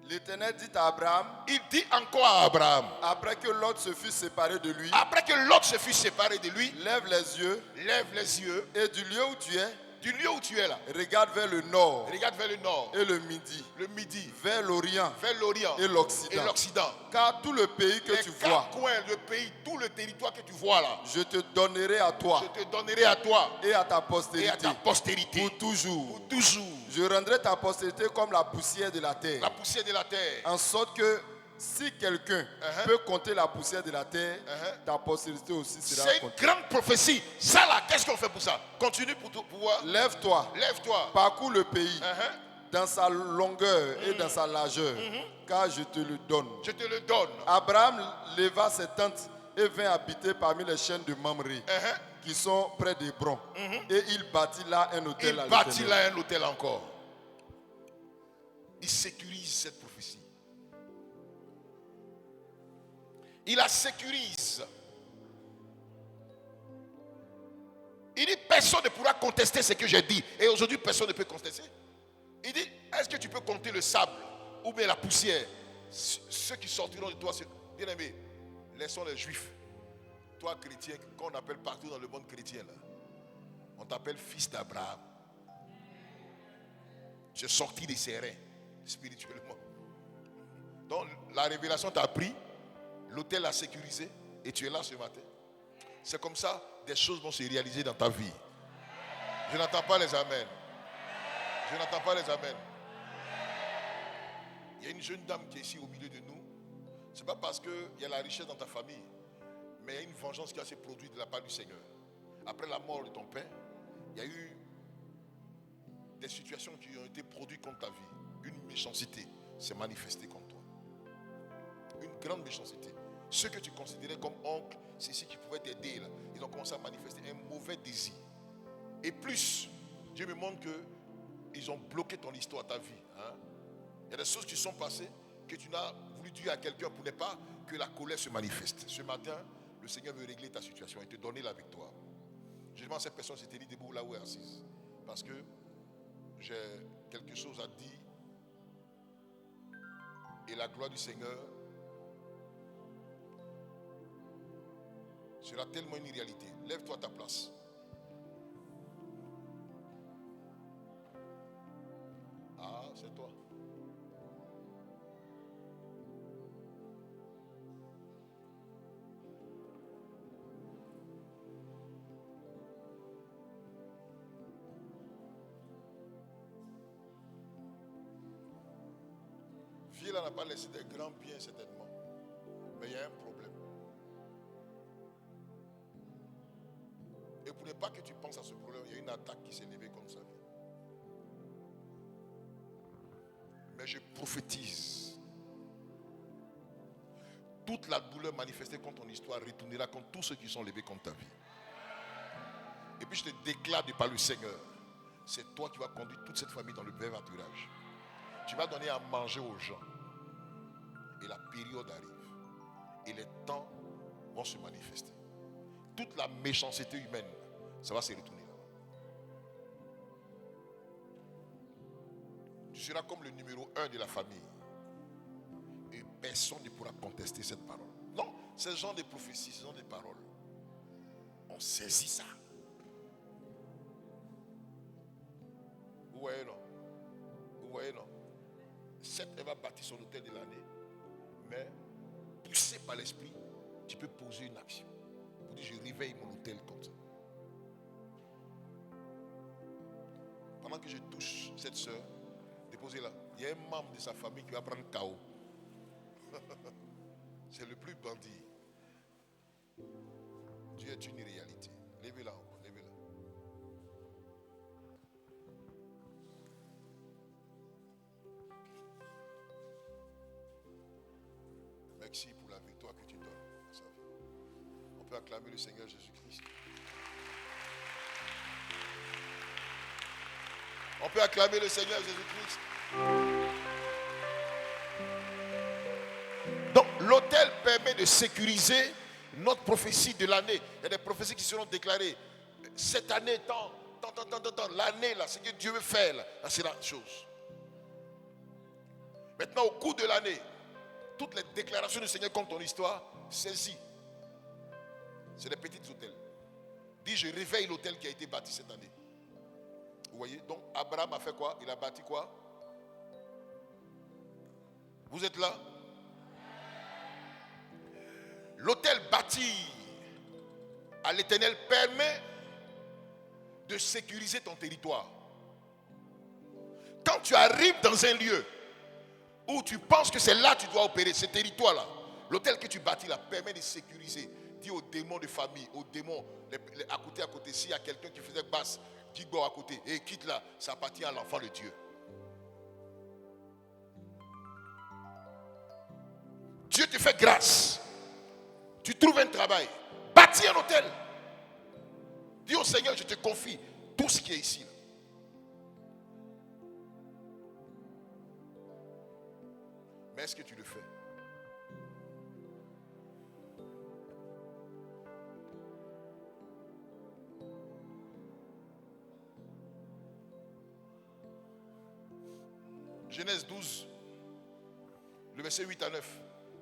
[SPEAKER 3] L'Éternel dit à Abraham,
[SPEAKER 1] Il dit encore à Abraham,
[SPEAKER 3] après que Lot se fut séparé de lui,
[SPEAKER 1] après que Lot se fut séparé de lui,
[SPEAKER 3] lève les yeux
[SPEAKER 1] lève les yeux
[SPEAKER 3] et du lieu où tu es,
[SPEAKER 1] Du lieu où tu es là,
[SPEAKER 3] regarde vers le nord
[SPEAKER 1] regarde vers le nord,
[SPEAKER 3] et le midi,
[SPEAKER 1] le midi,
[SPEAKER 3] vers l'orient
[SPEAKER 1] vers l'orient
[SPEAKER 3] et
[SPEAKER 1] et
[SPEAKER 3] l'occident.
[SPEAKER 1] l'occident.
[SPEAKER 3] Car tout le pays que
[SPEAKER 1] Les
[SPEAKER 3] tu
[SPEAKER 1] quatre
[SPEAKER 3] vois,
[SPEAKER 1] coins, le pays, tout le territoire que tu vois là,
[SPEAKER 3] je te donnerai à toi
[SPEAKER 1] je te donnerai à toi
[SPEAKER 3] et à ta
[SPEAKER 1] et à
[SPEAKER 3] postérité
[SPEAKER 1] ta postérité
[SPEAKER 3] pour toujours.
[SPEAKER 1] pour toujours.
[SPEAKER 3] Je rendrai ta postérité comme la poussière de la terre.
[SPEAKER 1] La poussière de la terre.
[SPEAKER 3] En sorte que si quelqu'un peut compter la poussière de la terre, ta postérité aussi sera
[SPEAKER 1] C'est une
[SPEAKER 3] comptée.
[SPEAKER 1] grande prophétie. Ça là, qu'est-ce qu'on fait pour ça? Continue pour pouvoir.
[SPEAKER 3] Lève-toi,
[SPEAKER 1] Lève-toi.
[SPEAKER 3] parcours le pays dans sa longueur et dans sa largeur, car je te le donne.
[SPEAKER 1] Je te le donne.
[SPEAKER 3] Abraham leva ses tentes et vint habiter parmi les chaînes de Mamré, qui sont près d'Hébron. Et il bâtit là un hôtel à
[SPEAKER 1] Il bâtit
[SPEAKER 3] l'Éternel.
[SPEAKER 1] là un hôtel encore. Il sécurise cette prophétie. Il la sécurise. Il dit personne ne pourra contester ce que j'ai dit. Et aujourd'hui personne ne peut contester. Il dit est-ce que tu peux compter le sable ou bien la poussière? Ceux qui sortiront de toi, bien aimé, laissons les juifs. Toi chrétien, qu'on appelle partout dans le monde chrétien là, on t'appelle fils d'Abraham. Tu es sorti des serins spirituellement. Donc la révélation t'a pris, l'autel l'a sécurisé et tu es là ce matin. C'est comme ça, des choses vont se réaliser dans ta vie. Je n'entends pas les amens. Je n'entends pas les amens. Il y a une jeune dame qui est ici au milieu de nous. Ce n'est pas parce qu'il y a la richesse dans ta famille, mais il y a une vengeance qui a se produite de la part du Seigneur. Après la mort de ton père, il y a eu des situations qui ont été produites contre ta vie. Une méchanceté s'est manifestée contre toi. Une grande méchanceté. Ceux que tu considérais comme oncle, c'est ceux qui pouvaient t'aider là. Ils ont commencé à manifester un mauvais désir. Et plus, Dieu me montre qu'ils ont bloqué ton histoire, ta vie. Il y a des choses qui sont passées que tu n'as voulu dire à quelqu'un pour ne pas que la colère se manifeste. Ce matin, le Seigneur veut régler ta situation et te donner la victoire. Je demande à cette personne, c'était debout là où elle est assise. Parce que j'ai quelque chose à dire. Et la gloire du Seigneur sera tellement une réalité. Lève-toi à ta place. Ah, c'est toi. Vie là n'a pas laissé des grands biens certainement. Mais il y a un problème. Et pour ne pas que tu penses à ce problème, il y a une attaque qui s'est levée contre sa vie. Mais je prophétise. Toute la douleur manifestée contre ton histoire retournera contre tous ceux qui sont levés contre ta vie. Et puis je te déclare de par le Seigneur, c'est toi qui vas conduire toute cette famille dans le vrai pâturage. Tu vas donner à manger aux gens. Et la période arrive. Et les temps vont se manifester. Toute la méchanceté humaine, ça va se retourner là-bas. Tu seras comme le numéro 1 de la famille. Et personne ne pourra contester cette parole. Non, ce genre de prophéties, ce genre de paroles, on saisit ça. Vous voyez, non? Vous voyez, non? Certes, elle va bâtir son hôtel de l'année, mais poussé par l'esprit, tu peux poser une action. Pour dire, je réveille mon hôtel comme ça. Pendant que je touche cette soeur, déposez-la. Il y a un membre de sa famille qui va prendre KO. C'est le plus bandit. Dieu est une réalité. Levez-la encore, levez-la. Merci pour la victoire que tu donnes dans sa vie. On peut acclamer le Seigneur Jésus-Christ. On peut acclamer le Seigneur Jésus-Christ. Donc l'autel permet de sécuriser notre prophétie de l'année. Il y a des prophéties qui seront déclarées. Cette année, tant, l'année là, ce que Dieu veut faire là, c'est la chose. Maintenant, au cours de l'année, toutes les déclarations du Seigneur contre ton histoire, saisis. C'est des petits hôtels. Dis, je réveille l'hôtel qui a été bâti cette année. Vous voyez? Donc Abraham a fait quoi? Il a bâti quoi? Vous êtes là? L'autel bâti à l'Éternel permet de sécuriser ton territoire. Quand tu arrives dans un lieu où tu penses que c'est là que tu dois opérer, ce territoire-là, l'autel que tu bâtis là permet de sécuriser. Dis aux démons de famille, aux démons à côté, s'il y a quelqu'un qui faisait basse, qui boit à côté, et quitte là, ça appartient à l'enfant de Dieu. Dieu te fait grâce. Tu trouves un travail. Bâtis un hôtel. Dis au Seigneur, je te confie tout ce qui est ici. Mais est-ce que tu le fais? Genèse 12, le verset 8 à 9.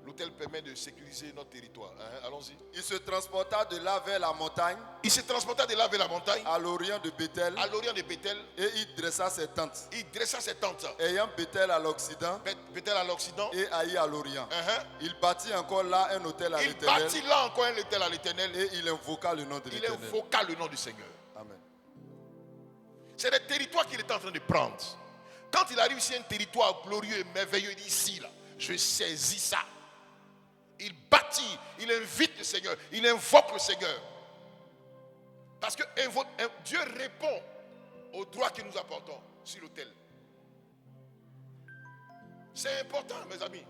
[SPEAKER 1] L'autel permet de sécuriser notre territoire. Allons-y.
[SPEAKER 3] Il se transporta de là vers la montagne.
[SPEAKER 1] Il se transporta de là vers la montagne.
[SPEAKER 3] À l'orient de Béthel.
[SPEAKER 1] À l'orient de Béthel.
[SPEAKER 3] Et il dressa ses tentes.
[SPEAKER 1] Il dressa ses tentes.
[SPEAKER 3] Ayant Béthel à l'occident.
[SPEAKER 1] Béthel à l'occident.
[SPEAKER 3] Et Haï à l'orient. Il bâtit encore là un autel à l'Éternel.
[SPEAKER 1] Il bâtit là encore un autel à l'Éternel.
[SPEAKER 3] Et il invoqua le nom de l'Éternel.
[SPEAKER 1] Il invoqua le nom du Seigneur.
[SPEAKER 3] Amen.
[SPEAKER 1] C'est des territoires qu'il est en train de prendre. Quand il arrive ici, un territoire glorieux et merveilleux, il dit ici, là, je saisis ça. Il bâtit, il invite le Seigneur, il invoque le Seigneur. Parce que Dieu répond aux droits que nous apportons sur l'autel. C'est important, mes amis.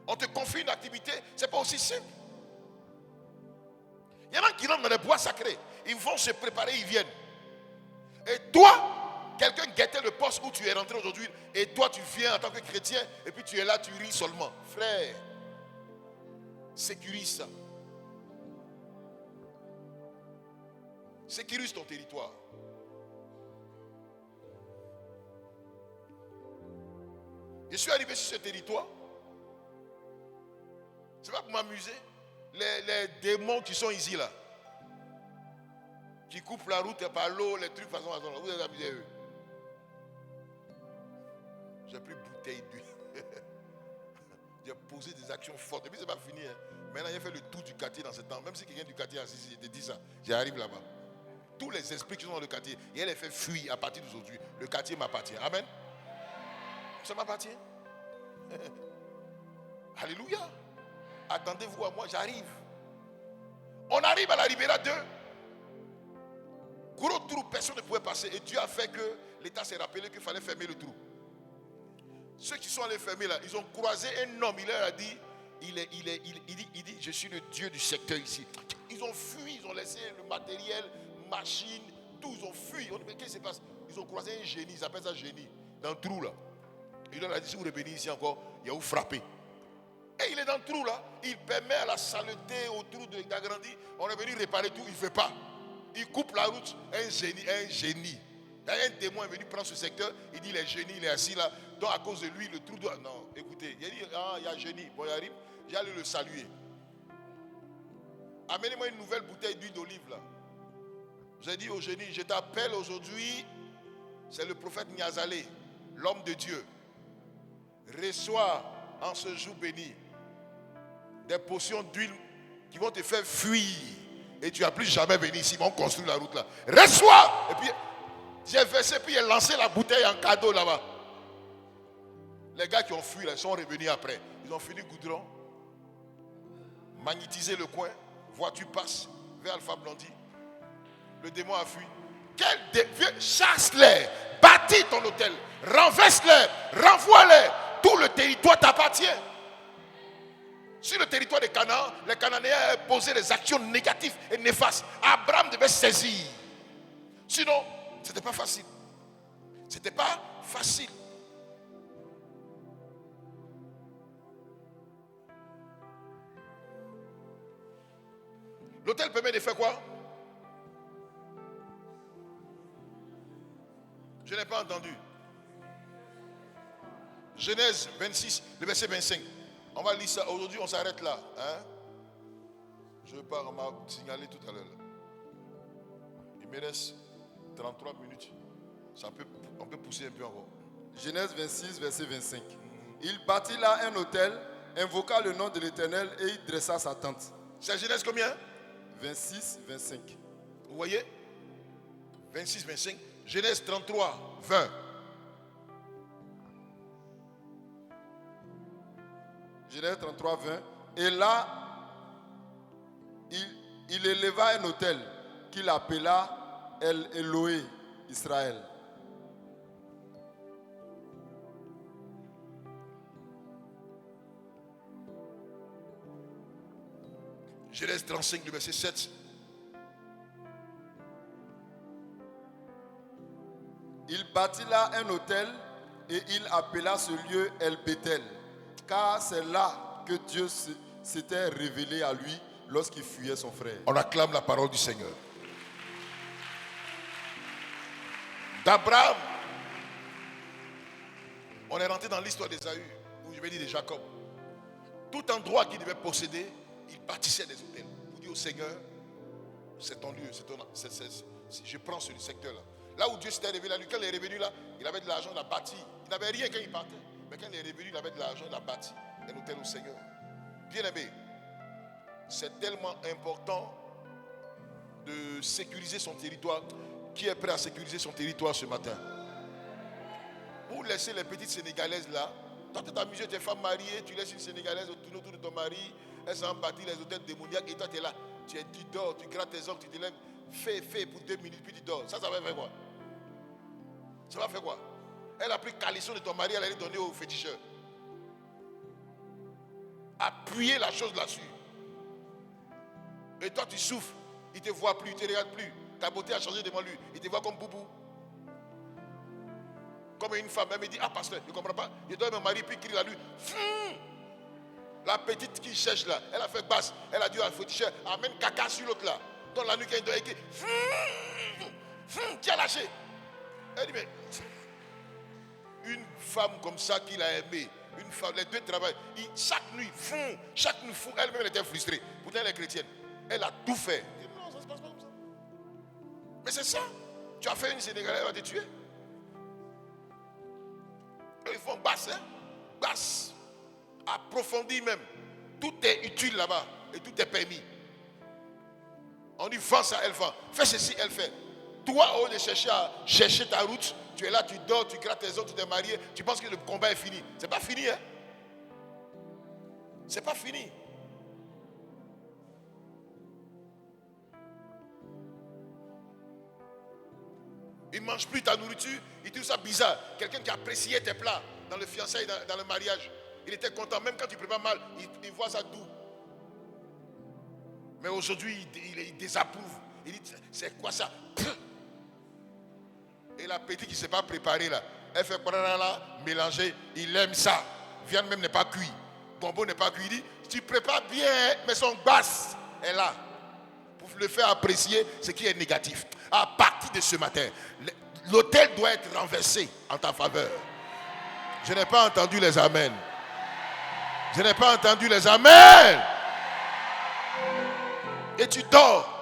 [SPEAKER 1] On te confie une activité, ce n'est pas aussi simple. Il y en a qui rentrent dans les bois sacrés, ils vont se préparer, ils viennent. Et toi, quelqu'un guettait le poste où tu es rentré aujourd'hui, et toi tu viens en tant que chrétien, et puis tu es là, tu ris seulement. Frère, sécurise ça. Sécurise ton territoire. Je suis arrivé sur ce territoire. C'est pas pour m'amuser. Les démons qui sont ici là, qui coupent la route par l'eau, les trucs façon. Vous êtes amusés eux. J'ai pris bouteille d'huile. J'ai posé des actions fortes. Et puis c'est pas fini. Maintenant j'ai fait le tour du quartier dans ce temps. Même si quelqu'un du quartier a assisté, je te dis ça. J'arrive là-bas. Tous les esprits qui sont dans le quartier, et elle les fait fuir à partir d'aujourd'hui. Le quartier m'appartient. Amen. Ça m'appartient. Alléluia. Attendez-vous à moi, j'arrive. On arrive à la Ribera 2. Gros trou, personne ne pouvait passer. Et Dieu a fait que l'État s'est rappelé qu'il fallait fermer le trou. Ceux qui sont allés fermer là, ils ont croisé un homme, il leur a dit, il dit, je suis le Dieu du secteur ici. Ils ont fui, ils ont laissé le matériel, machine, tout, ils ont fui. On dit, mais qu'est-ce qui se passe? Ils ont croisé un génie, ils appellent ça génie, dans le trou là. Il leur a dit, si vous revenez ici encore, il y a où frapper. Et il est dans le trou là, il permet à la saleté, au trou d'agrandir. On est venu réparer tout, il ne fait pas. Il coupe la route, un génie. Un témoin est venu prendre ce secteur, il dit, les génies, il est assis là. Donc à cause de lui, le trou doit... Non, écoutez, il a dit, il y a un génie. Bon, il arrive, j'allais le saluer. Amenez-moi une nouvelle bouteille d'huile d'olive là. J'ai dit au génie, je t'appelle aujourd'hui, c'est le prophète Niazalé, l'homme de Dieu. Reçois en ce jour béni des potions d'huile qui vont te faire fuir. Et tu n'as plus jamais venu ici, ils vont construire la route là. Reçois! Et puis, j'ai versé, puis j'ai lancé la bouteille en cadeau là-bas. Les gars qui ont fui là, ils sont revenus après. Ils ont fini goudron, magnétisé le coin, voiture passe vers Alpha Blondie. Le démon a fui. Chasse-les, bâtis ton hôtel, renverse-les, renvoie-les. Tout le territoire t'appartient. Sur le territoire de Canaan, les Cananéens ont posé des actions négatives et néfastes. Abraham devait saisir. Sinon, ce n'était pas facile. C'était pas facile. L'autel permet de faire quoi? Je n'ai pas entendu. Genèse 26, le verset 25. On va lire ça. Aujourd'hui, on s'arrête là. Hein? Je pars, on m'a signalé tout à l'heure. Il me reste 33 minutes. On peut pousser un peu encore.
[SPEAKER 3] Genèse 26, verset 25. Il bâtit là un autel, invoqua le nom de l'Éternel et il dressa sa tente.
[SPEAKER 1] C'est Genèse combien?
[SPEAKER 3] 26, 25.
[SPEAKER 1] Vous voyez? 26, 25. Genèse 33, 20.
[SPEAKER 3] Genèse 33, 20. Et là, il éleva un autel qu'il appela El Eloé Israël.
[SPEAKER 1] Genèse 35, le verset 7.
[SPEAKER 3] Il bâtit là un autel et il appela ce lieu El Bethel, car c'est là que Dieu s'était révélé à lui lorsqu'il fuyait son frère.
[SPEAKER 1] On acclame la parole du Seigneur. D'Abraham, on est rentré dans l'histoire d'Ésaü, ou je vais dire de Jacob. Tout endroit qu'il devait posséder, il bâtissait des hôtels. Pour dire au Seigneur, c'est ton lieu, je prends ce secteur-là. Là où Dieu s'était révélé à lui, quand il est revenu là, il avait de l'argent, il a bâti. Il n'avait rien quand il partait. Mais quand il est revenu, il avait de l'argent, il a bâti un hôtel au Seigneur. Bien aimé, c'est tellement important de sécuriser son territoire. Qui est prêt à sécuriser son territoire ce matin? Pour laisser les petites Sénégalaises là, toi tu t'amuses, tes femmes mariées, tu laisses une Sénégalaise tourner autour de ton mari, elle s'en bâtit les hôtels démoniaques et toi tu es là, tu dors, tu grattes tes ongles, tu te lèves, fais pour 2 minutes puis tu dors. Ça va faire quoi? Ça va faire quoi? Elle a pris calisson de ton mari, elle allait donner au féticheur. Appuyer la chose là-dessus. Et toi tu souffres, il ne te voit plus, il ne te regarde plus. Ta beauté a changé devant lui. Il te voit comme boubou. Comme une femme, elle me dit, ah pasteur, je ne comprends pas. Je donne mon mari, puis il crie à lui. La petite qui cherche là, elle a fait basse. Elle a dit à féticheur, amène caca sur l'autre là. Dans la nuit, quand il doit écrire, qui a lâché? Elle dit, mais une femme comme ça qu'il a aimée, une femme, les deux travaillent. Chaque nuit, elle-même elle était frustrée. Pourtant, elle est chrétienne. Elle a tout fait. Non, ça ne se passe pas comme ça. Mais c'est ça. Tu as fait une Sénégalaise, elle va te tuer. Ils font basse, hein? Basse. Approfondie même. Tout est utile là-bas. Et tout est permis. On dit vends ça, elle vend. Fais ceci, elle fait. Toi, au lieu de chercher ta route, tu es là, tu dors, tu grattes tes os, tu t'es marié. Tu penses que le combat est fini. C'est pas fini, hein? C'est pas fini. Il ne mange plus ta nourriture, il trouve ça bizarre. Quelqu'un qui appréciait tes plats dans le fiançailles, dans le mariage, il était content. Même quand tu prépares mal, il voit ça doux. Mais aujourd'hui, il désapprouve. Il dit, c'est quoi ça? Et la petite qui ne s'est pas préparée là, elle fait mélanger, il aime ça. Viande même n'est pas cuit. Gombo n'est pas cuit. Il dit, tu prépares bien, mais son basse est là. Pour le faire apprécier ce qui est négatif. À partir de ce matin, l'autel doit être renversé en ta faveur. Je n'ai pas entendu les amens. Je n'ai pas entendu les amens. Et tu dors.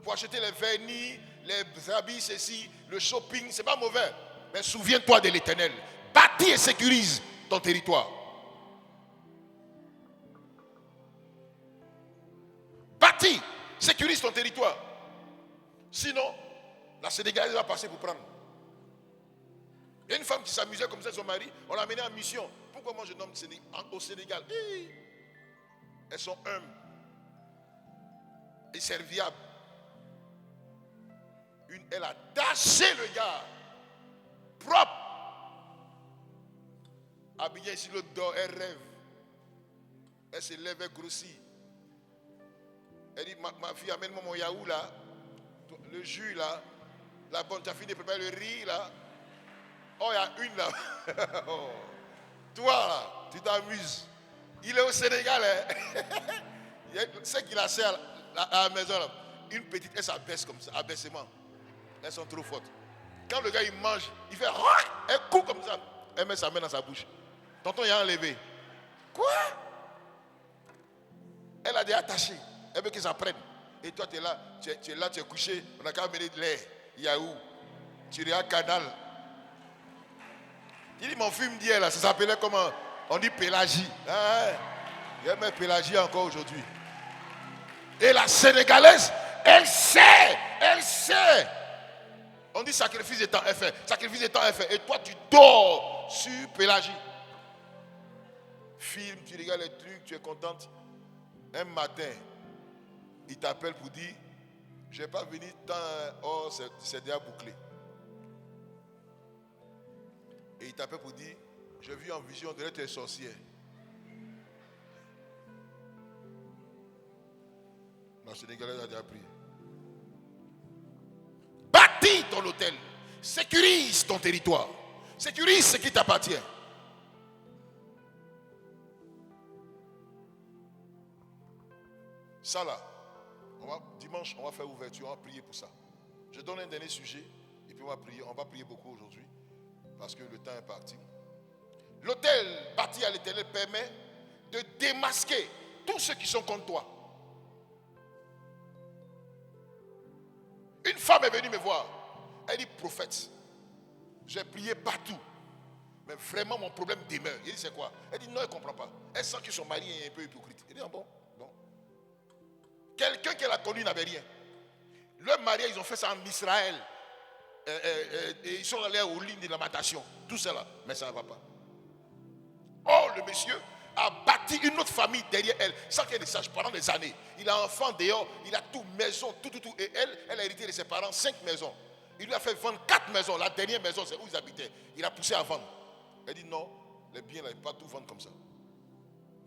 [SPEAKER 1] Pour acheter les vernis, les habits, ceci, le shopping, c'est pas mauvais. Mais souviens-toi de l'Éternel. Bâtis et sécurise ton territoire. Bâtis, sécurise ton territoire. Sinon, la Sénégalaise va passer pour prendre. Il y a une femme qui s'amusait comme ça, son mari, on l'a amenée en mission. Pourquoi moi je nomme au Sénégal? Elles sont humbles et serviables. Elle a taché le gars, propre. Habillée ici, l'autre dort, elle rêve. Elle se lève, elle grossit. Elle dit, ma fille, amène-moi mon yaourt là, le jus là, la bonne, tu as fini de préparer le riz là. Oh, il y a une là. Oh. Toi là, tu t'amuses. Il est au Sénégal. Hein? C'est qu'il a serre à la maison là. Une petite, elle s'abaisse comme ça, abaissement. Elles sont trop fortes. Quand le gars il mange, il fait, elle coupe comme ça. Elle met sa main dans sa bouche. Tonton, il a enlevé. Quoi? Elle a des attachés. Elle veut qu'ils apprennent. Et toi, tu es là, tu es couché. On n'a qu'à amener de l'air. Il y a où? Tu regardes Canal. Il dit, mon film d'hier, là, ça s'appelait comment? On dit Pélagie. Ah, il y a même Pélagie encore aujourd'hui. Et la Sénégalaise, elle sait. On dit sacrifice de temps est fait. Sacrifice de temps est fait. Et toi, tu dors sur Pélagie. Film, tu regardes les trucs, tu es contente. Un matin, il t'appelle pour dire, je n'ai pas venu tant, oh, c'est déjà bouclé. Et il t'appelle pour dire, j'ai vu en vision, de tu es sorcière. La Sénégalaise a déjà pris. Bâtis ton hôtel. Sécurise ton territoire. Sécurise ce qui t'appartient. Ça là, dimanche, on va faire ouverture, on va prier pour ça. Je donne un dernier sujet et puis on va prier beaucoup aujourd'hui parce que le temps est parti. L'autel bâti à l'Éternel permet de démasquer tous ceux qui sont contre toi. Une femme est venue me voir. Elle dit, prophète, j'ai prié partout. Mais vraiment mon problème demeure. Il dit, c'est quoi? Elle dit, non, elle ne comprend pas. Elle sent que son mari est un peu hypocrite. Elle dit, ah bon? Non. Quelqu'un qu'elle a connu n'avait rien. Leur mariage, ils ont fait ça en Israël. Et ils sont allés aux lignes de lamentation. Tout cela. Mais ça ne va pas. Oh, le monsieur a bâti une autre famille derrière elle, sans qu'elle ne sache, pendant des années. Il a un enfant dehors, il a tout, maison, tout. Et elle a hérité de ses parents 5 maisons. Il lui a fait vendre 4 maisons. La dernière maison, c'est où ils habitaient. Il a poussé à vendre. Elle dit non, les biens, là, il ne peut pas tout vendre comme ça.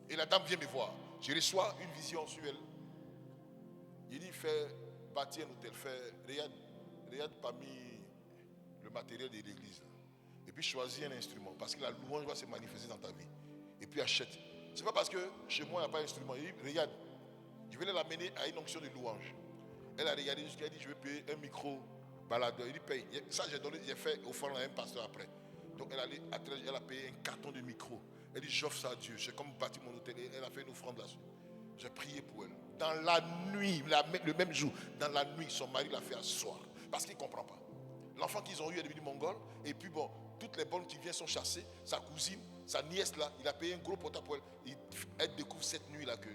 [SPEAKER 1] Et la dame vient me voir. Je reçois une vision sur elle. Il dit, fais bâtir un hôtel, regarde parmi le matériel de l'église. Et puis choisis un instrument, parce que la louange va se manifester dans ta vie. Et puis achète. Ce n'est pas parce que chez moi, il n'y a pas d'instrument. Il dit, regarde, je vais l'amener à une onction de louange. Elle a regardé jusqu'à elle dit, je vais payer un micro baladeur. Il dit, paye. Ça, j'ai fait offrande à un pasteur après. Donc, elle a payé un carton de micro. Elle dit, j'offre ça à Dieu. J'ai comme bâti mon hôtel. Elle a fait une offrande là-dessus. J'ai prié pour elle. Dans la nuit, le même jour, dans la nuit, son mari l'a fait asseoir. Parce qu'il ne comprend pas. L'enfant qu'ils ont eu est devenu mongol. Et puis bon, toutes les bonnes qui viennent sont chassées. Sa cousine, sa nièce là, il a payé un gros portable pour elle. Elle découvre cette nuit là que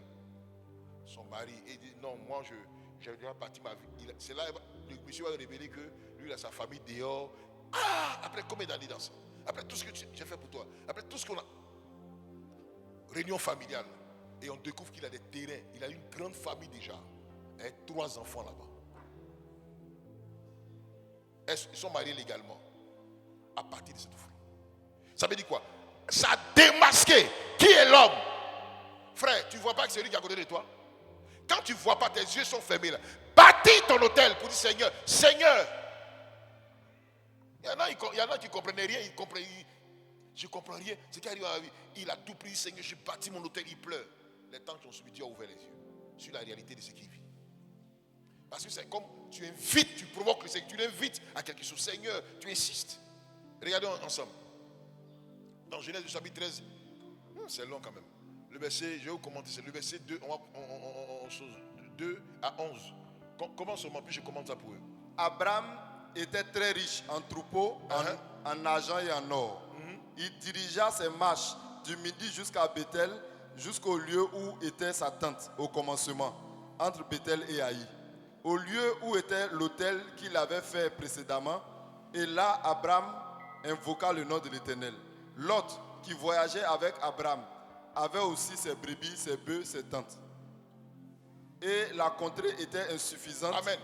[SPEAKER 1] son mari, et dit non, moi j'ai déjà bâti ma vie. C'est là le monsieur va révéler que lui il a sa famille dehors. Ah, après combien d'années dans ça? Après tout ce que j'ai fait pour toi, après tout ce qu'on a. Réunion familiale. Et on découvre qu'il a des terrains. Il a une grande famille déjà. Et 3 enfants là-bas. Ils sont mariés légalement. À partir de cette offrande. Ça veut dire quoi? Ça a démasqué qui est l'homme. Frère, tu ne vois pas que c'est lui qui est à côté de toi? Quand tu ne vois pas, tes yeux sont fermés là. Bâtis ton hôtel pour dire Seigneur, Seigneur. Il y en a qui ne comprenaient rien. Je ne comprends rien. C'est qui arrive à la vie. Il a tout pris, Seigneur, j'ai bâti mon hôtel, il pleure. Les temps qui ont suivi, Dieu a ouvert les yeux sur la réalité de ce qu'il vit. Parce que c'est comme tu invites, tu provoques le Seigneur, tu l'invites à quelque chose. Seigneur, tu insistes. Regardons ensemble. Dans Genèse chapitre 13, c'est long quand même. Le verset, je vais vous commenter, c'est le verset 2, 2 à 11. Commence seulement, puis je commente ça pour eux.
[SPEAKER 3] Abraham était très riche en troupeaux, en argent et en or. Il dirigea ses marches du midi jusqu'à Bethel, jusqu'au lieu où était sa tente au commencement, entre Bethel et Haï. Au lieu où était l'autel qu'il avait fait précédemment, et là Abraham invoqua le nom de l'Éternel. Lot, qui voyageait avec Abraham, avait aussi ses brebis, ses bœufs, ses tentes. Et la contrée était insuffisante.
[SPEAKER 1] Amen.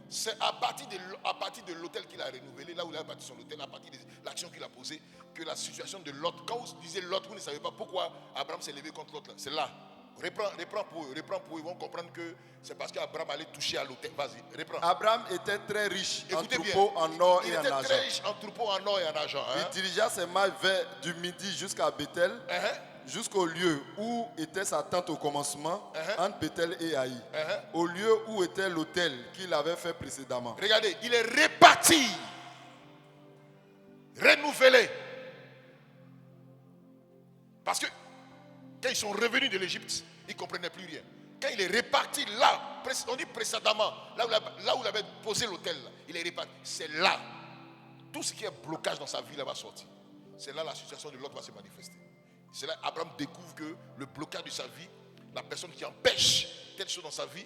[SPEAKER 1] C'est à partir de l'hôtel qu'il a renouvelé, là où il a bâti son hôtel, à partir de l'action qu'il a posée, que la situation de Lot, quand vous disiez Lot, vous ne savez pas pourquoi Abraham s'est levé contre Lot. Là. C'est là. Reprends pour eux. Ils vont comprendre que c'est parce qu'Abraham allait toucher à l'hôtel. Vas-y, reprends.
[SPEAKER 3] Abraham était très riche.
[SPEAKER 1] Écoutez
[SPEAKER 3] en troupeaux, en or et en argent.
[SPEAKER 1] Il était très riche en troupeaux, en or et en argent.
[SPEAKER 3] Il dirigea ses marches du midi jusqu'à Bethel, jusqu'au lieu où était sa tente au commencement, entre Bethel et Haï. Au lieu où était l'autel qu'il avait fait précédemment.
[SPEAKER 1] Regardez, il est réparti, renouvelé. Parce que quand ils sont revenus de l'Égypte, ils ne comprenaient plus rien. Quand il est réparti là, on dit précédemment, là où il avait posé l'autel, il est réparti. C'est là. Tout ce qui est blocage dans sa vie là va sortir. C'est là la situation de l'autre va se manifester. C'est là Abraham découvre que le blocage de sa vie, la personne qui empêche telle chose dans sa vie,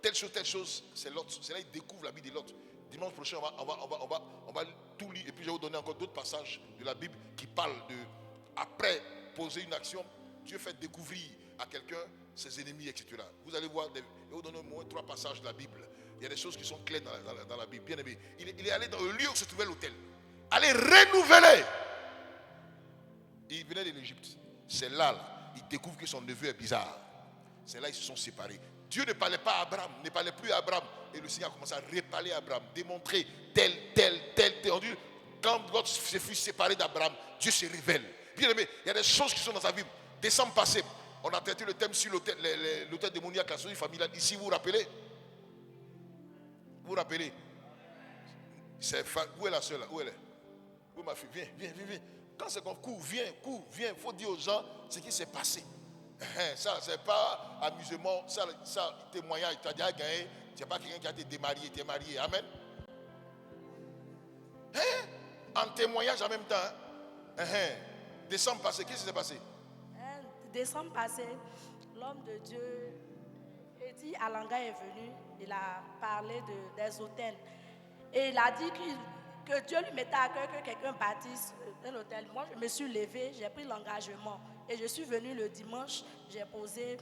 [SPEAKER 1] telle chose, c'est l'autre. C'est là qu'il découvre la vie de l'autre. Dimanche prochain, on va tout lire. Et puis je vais vous donner encore d'autres passages de la Bible qui parlent de, après poser une action, Dieu fait découvrir à quelqu'un ses ennemis, etc. Vous allez voir, je vais vous donner au moins 3 passages de la Bible. Il y a des choses qui sont claires dans la Bible. Bien aimé, il est allé dans le lieu où se trouvait l'autel. Aller renouveler. Il venait de l'Égypte. C'est là, il découvre que son neveu est bizarre. C'est là ils se sont séparés. Dieu ne parlait pas à Abraham, ne parlait plus à Abraham. Et le Seigneur a commencé à reparler à Abraham, démontrer tel. On dit, quand l'autre se fut séparé d'Abraham, Dieu se révèle. Bien aimé, il y a des choses qui sont dans sa vie. Décembre passé, on a traité le thème sur l'autel démoniaque, la société familiale. Ici, vous vous rappelez? Vous vous rappelez? Où est la soeur là? Où elle est? Où est ma fille? Viens. Quand c'est qu'on court, viens. Il faut dire aux gens ce qui s'est passé. Ça, c'est pas amusement. Ça témoignage, tu as déjà gagné. Tu n'as pas quelqu'un qui a été démarié, tu es marié. Amen. En témoignage en même temps. Décembre passé, qu'est-ce qui s'est passé?
[SPEAKER 4] Décembre passé, l'homme de Dieu, Eddie Alanga est venu. Il a parlé des hôtels. Et il a dit que Dieu lui mettait à cœur que quelqu'un bâtisse un hôtel. Moi, je me suis levée, j'ai pris l'engagement. Et je suis venue le dimanche, j'ai posé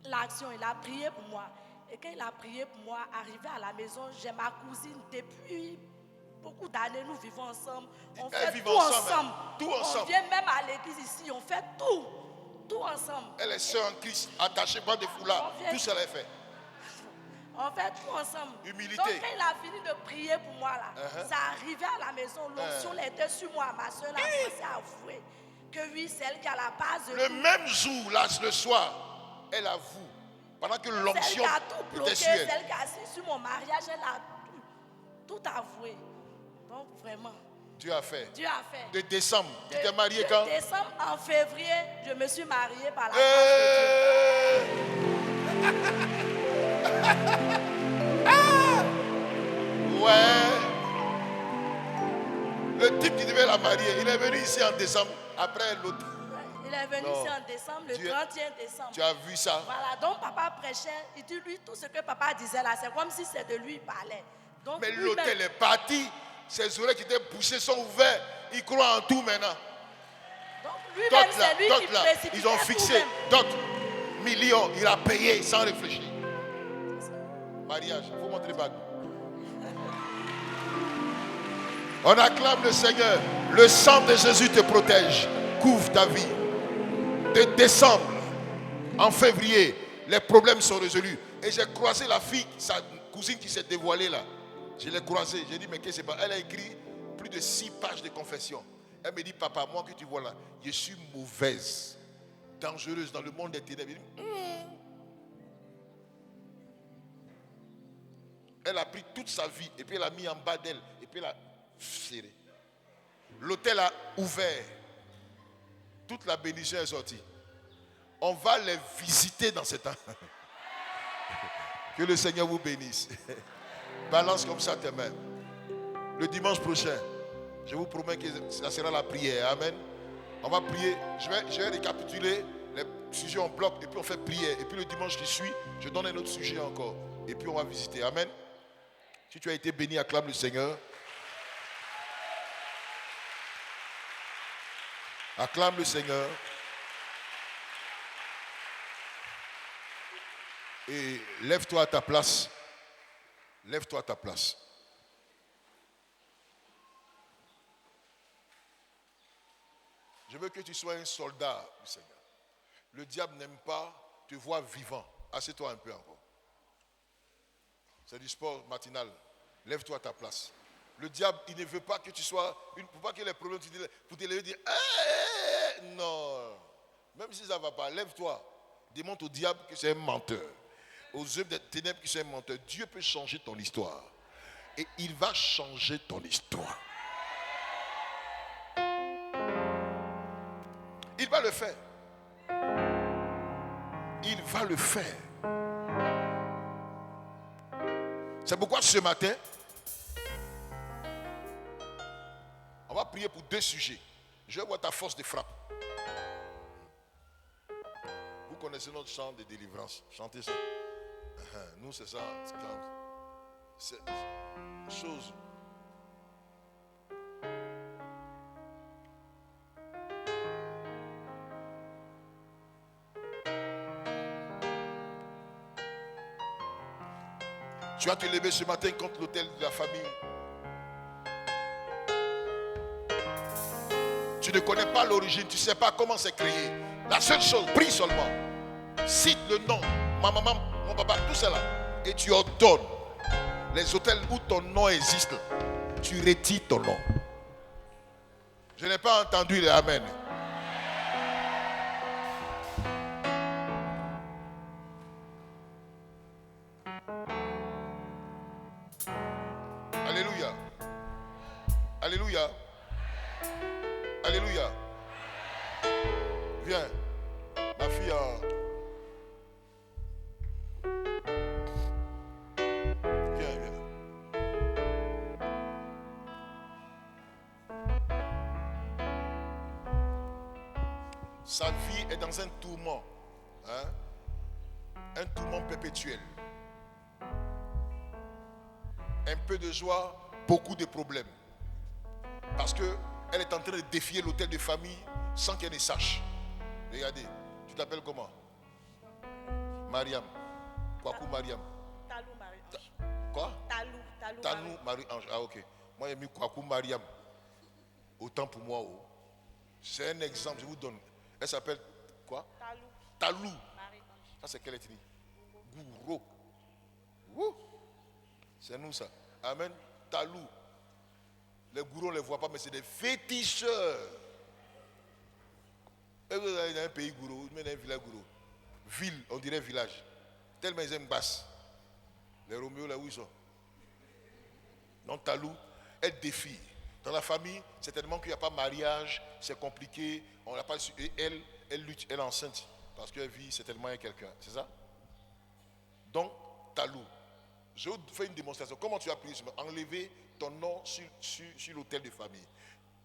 [SPEAKER 4] l'action. Il a prié pour moi. Et quand il a prié pour moi, arrivé à la maison, j'ai ma cousine depuis beaucoup d'années, nous vivons ensemble. On fait tout ensemble. On vient même à l'église ici, on fait tout ensemble.
[SPEAKER 1] Elle est sœur en Christ, attachée par des foulards. Tout ça l'a fait.
[SPEAKER 4] On fait tout ensemble.
[SPEAKER 1] Humilité.
[SPEAKER 4] Donc quand il a fini de prier pour moi là, ça arrivait à la maison, l'onction était sur moi. Ma soeur a commencé à avouer que oui, c'est elle qui a la base de
[SPEAKER 1] le
[SPEAKER 4] tout.
[SPEAKER 1] même jour, là, le soir, elle avoue. Pendant que l'onction était sur elle.
[SPEAKER 4] Celle qui a assis sur mon mariage, elle a tout avoué. Donc vraiment.
[SPEAKER 1] Dieu a fait. De décembre. Tu t'es marié quand?
[SPEAKER 4] De décembre, en février, je me suis mariée par la grâce de Dieu.
[SPEAKER 1] Ouais. Le type qui devait la marier, il est venu ici en décembre, après l'autre.
[SPEAKER 4] Il est venu ici en décembre, le 31 décembre.
[SPEAKER 1] Tu as vu ça?
[SPEAKER 4] Voilà, donc papa prêchait, il dit lui, tout ce que papa disait là, c'est comme si c'est de lui il parlait. Donc,
[SPEAKER 1] mais l'hôtel est parti, ses oreilles qui étaient bouchées sont ouvertes, il croit en tout maintenant.
[SPEAKER 4] Donc lui-même, c'est lui qui précipitait.
[SPEAKER 1] Ils ont fixé d'autres millions, il a payé sans réfléchir. Mariage, il faut montrer bague. On acclame le Seigneur. Le sang de Jésus te protège, couvre ta vie. De décembre, en février, les problèmes sont résolus. Et j'ai croisé la fille, sa cousine qui s'est dévoilée là. Je l'ai croisée, j'ai dit mais qu'est-ce que c'est pas? Elle a écrit plus de 6 pages de confession. Elle me dit papa, moi que tu vois là, je suis mauvaise, dangereuse dans le monde des ténèbres. Elle a pris toute sa vie et puis elle a mis en bas d'elle et puis elle a serré. L'hôtel a ouvert. Toute la bénédiction est sortie. On va les visiter dans ce temps. Que le Seigneur vous bénisse. Balance comme ça tes mains. Le dimanche prochain, je vous promets que ça sera la prière. Amen. On va prier. Je vais récapituler les sujets en bloc et puis on fait prière. Et puis le dimanche qui suit, je donne un autre sujet encore. Et puis on va visiter. Amen. Si tu as été béni, acclame le Seigneur. Acclame le Seigneur. Et lève-toi à ta place. Lève-toi à ta place. Je veux que tu sois un soldat du Seigneur. Le diable n'aime pas te voir vivant. Assieds-toi un peu encore. C'est du sport matinal. Lève-toi à ta place. Le diable, il ne veut pas que tu sois pour pas que les problèmes pour te lever et dire non. Même si ça ne va pas, lève-toi. Démontre au diable que c'est un menteur. Aux œuvres des ténèbres que c'est un menteur. Dieu peut changer ton histoire. Et il va changer ton histoire. Il va le faire. Il va le faire. C'est pourquoi ce matin, on va prier pour 2 sujets. Je veux voir ta force de frappe. Vous connaissez notre chant de délivrance. Chantez ça. Nous, c'est ça. C'est chose. Tu vas te lever ce matin contre l'autel de la famille. Tu ne connais pas l'origine, tu ne sais pas comment c'est créé. La seule chose, prie seulement. Cite le nom, ma maman, mon papa, tout cela. Et tu ordonnes les hôtels où ton nom existe. Tu retires ton nom. Je n'ai pas entendu les amen. Alléluia. Alléluia. Alléluia. Viens. Ma fille Viens. Sa vie est dans un tourment. Un tourment perpétuel. Un peu de joie, beaucoup de problèmes. Parce qu'elle est en train de défier l'hôtel de famille sans qu'elle ne sache. Regardez, tu t'appelles comment? Mariam. Kwaku Mariam.
[SPEAKER 4] Talou Marie-Ange.
[SPEAKER 1] Quoi?
[SPEAKER 4] Talou
[SPEAKER 1] Marie-Ange. Ah ok. Moi j'ai mis Kwaku Mariam. Autant pour moi. Oh. C'est un exemple, je vous donne. Elle s'appelle quoi? Talou.
[SPEAKER 4] Marie-Ange.
[SPEAKER 1] Ça c'est quelle ethnie? Gouro. Ouh. C'est nous ça. Amen. Talou. Les gourous on ne les voit pas, mais c'est des féticheurs. Et vous allez dans un pays gourou, vous mettez un village gourou. Ville, on dirait village. Tellement ils aiment basse. Les Roméo, là où ils sont. Donc Talou, elle défie. Dans la famille, certainement qu'il n'y a pas mariage, c'est compliqué, on n'a pas su. Et elle lutte, elle est enceinte. Parce qu'elle vit certainement avec quelqu'un. C'est ça? Donc, Talou. Je vous fais une démonstration. Comment tu as prié? Enlever ton nom sur l'autel de famille.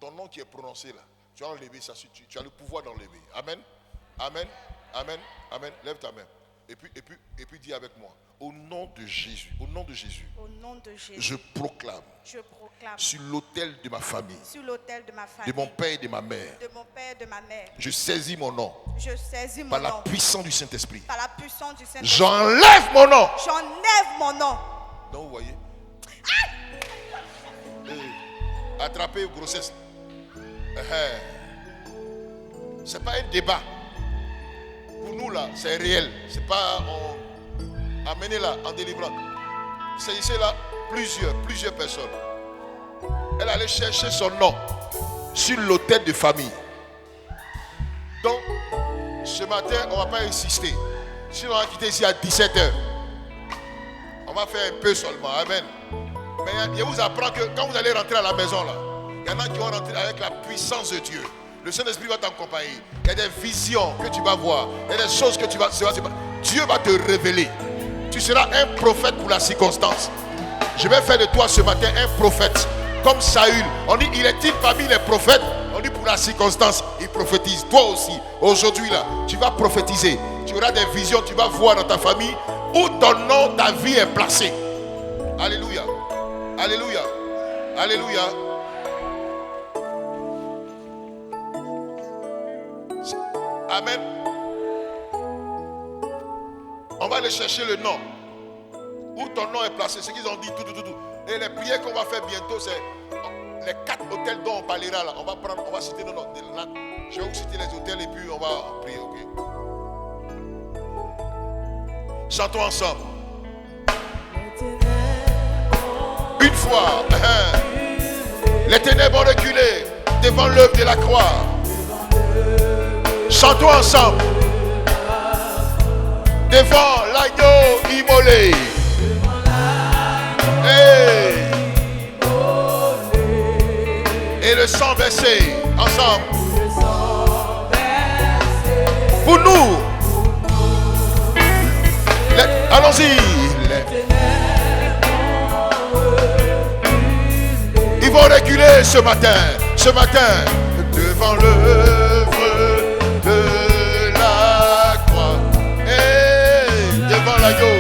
[SPEAKER 1] Ton nom qui est prononcé là. Tu as enlevé ça. Tu as le pouvoir d'enlever. Amen. Amen. Amen. Amen. Lève ta main. Et puis dis avec moi. Au nom de Jésus. Au nom de Jésus.
[SPEAKER 4] Au nom de Jésus.
[SPEAKER 1] Je proclame. Sur l'autel de ma famille.
[SPEAKER 4] Sur l'autel de ma famille.
[SPEAKER 1] De mon père et de ma mère.
[SPEAKER 4] De mon père et de ma mère.
[SPEAKER 1] Je saisis mon nom.
[SPEAKER 4] Je saisis mon
[SPEAKER 1] par
[SPEAKER 4] nom.
[SPEAKER 1] la puissance du Saint-Esprit.
[SPEAKER 4] Par la puissance du Saint-Esprit.
[SPEAKER 1] J'enlève mon nom.
[SPEAKER 4] J'enlève mon nom.
[SPEAKER 1] Donc vous voyez. Attraper grossesse. C'est pas un débat. Pour nous là, c'est réel. C'est pas amener là en délivrant. C'est ici là plusieurs personnes. Elle allait chercher son nom sur l'autel de famille. Donc, ce matin, on ne va pas insister. Sinon, on va quitter ici à 17h. On va faire un peu seulement. Amen. Mais je vous apprends que quand vous allez rentrer à la maison là, il y en a qui vont rentrer avec la puissance de Dieu. Le Saint-Esprit va t'accompagner. Il y a des visions que tu vas voir. Il y a des choses que tu vas... Dieu va te révéler. Tu seras un prophète pour la circonstance. Je vais faire de toi ce matin un prophète. Comme Saül. On dit, il est-il parmi les prophètes? On dit pour la circonstance, il prophétise. Toi aussi, aujourd'hui là, tu vas prophétiser. Tu auras des visions, tu vas voir dans ta famille où ton nom, ta vie est placée. Alléluia. Alléluia. Alléluia. Amen. On va aller chercher le nom. Où ton nom est placé. Ce qu'ils ont dit, tout. Et les prières qu'on va faire bientôt, c'est les 4 hôtels dont on parlera là. On va citer nos noms. Je vais vous citer les hôtels et puis on va prier, ok? Chantons ensemble. Une fois, les ténèbres ont reculé devant l'œuvre de la croix. Chantons ensemble. Devant l'agneau immolé. Et le sang versé. Ensemble. Pour nous. Allons-y. vont reculer ce matin, devant l'œuvre de la croix. Et devant l'agneau,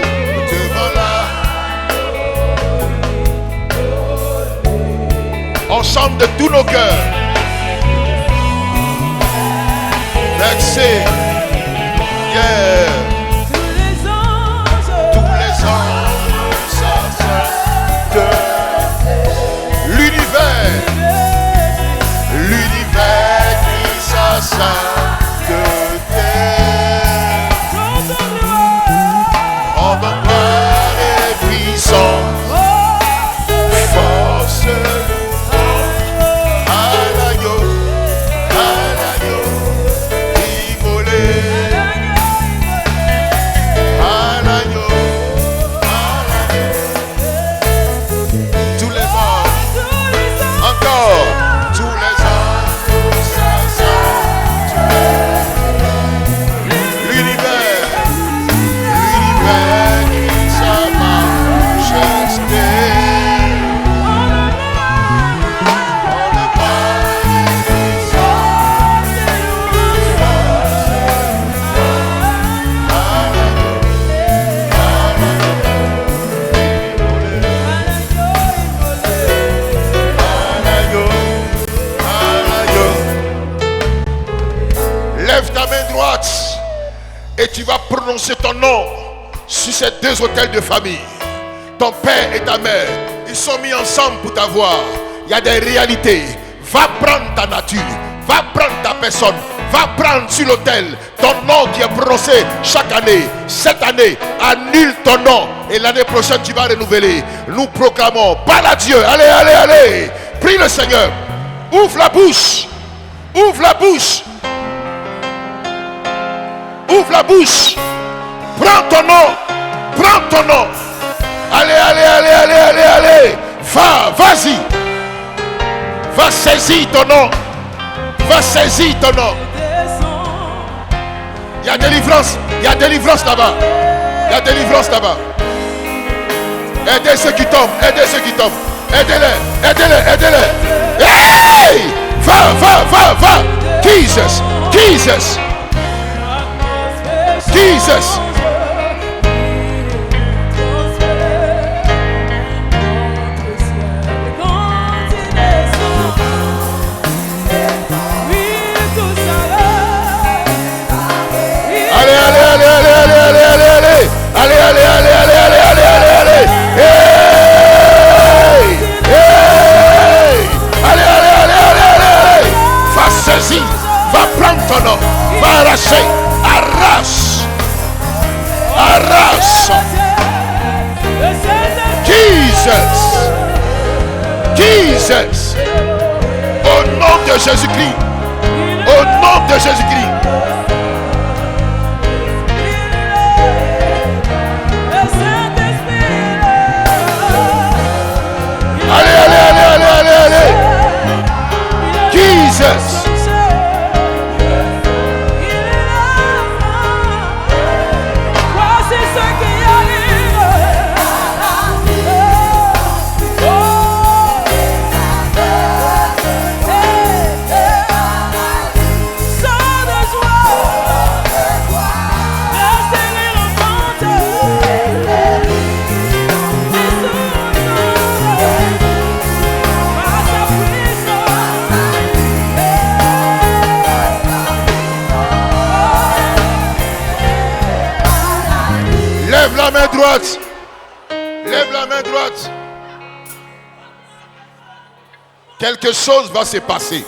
[SPEAKER 1] on chante de tous nos cœurs. Vexé, yeah. Tous les anges s'assemblent de l'univers qui s'assemble en gloire et puissance, force. Et tu vas prononcer ton nom sur ces deux autels de famille. Ton père et ta mère, ils sont mis ensemble pour t'avoir. Il y a des réalités. Va prendre ta nature, va prendre ta personne, va prendre sur l'autel ton nom qui est prononcé chaque année. Cette année, annule ton nom et l'année prochaine tu vas renouveler. Nous proclamons, parle à Dieu. Allez, allez, allez. Prie le Seigneur. Ouvre la bouche. Ouvre la bouche. Ouvre la bouche. Prends ton nom. Prends ton nom. Allez, allez, allez, allez, allez, allez. Vas-y. Va saisir ton nom. Va saisir ton nom. Il y a délivrance. Il y a délivrance là-bas. Il y a délivrance là-bas. Aidez ceux qui tombent. Aidez ceux qui tombent. Aidez-les. Aidez-les. Aidez-les. Hey! Va. Jesus. Jesus. Jesus. Allez, allez, allez, allez, allez, allez, allez, allez. Allez, allez, allez, allez, allez, allez, allez, allez. Hey! Hey! Allez, allez, allez, allez, allez, allez. Va saisir, va prendre ton nom, va arracher, arrache. Arrache. Jesus. Jesus. Au nom de Jésus-Christ. Au nom de Jésus-Christ. Allez, allez, allez, allez, allez, allez. Jesus. Lève la main droite. Lève la main droite. Quelque chose va se passer.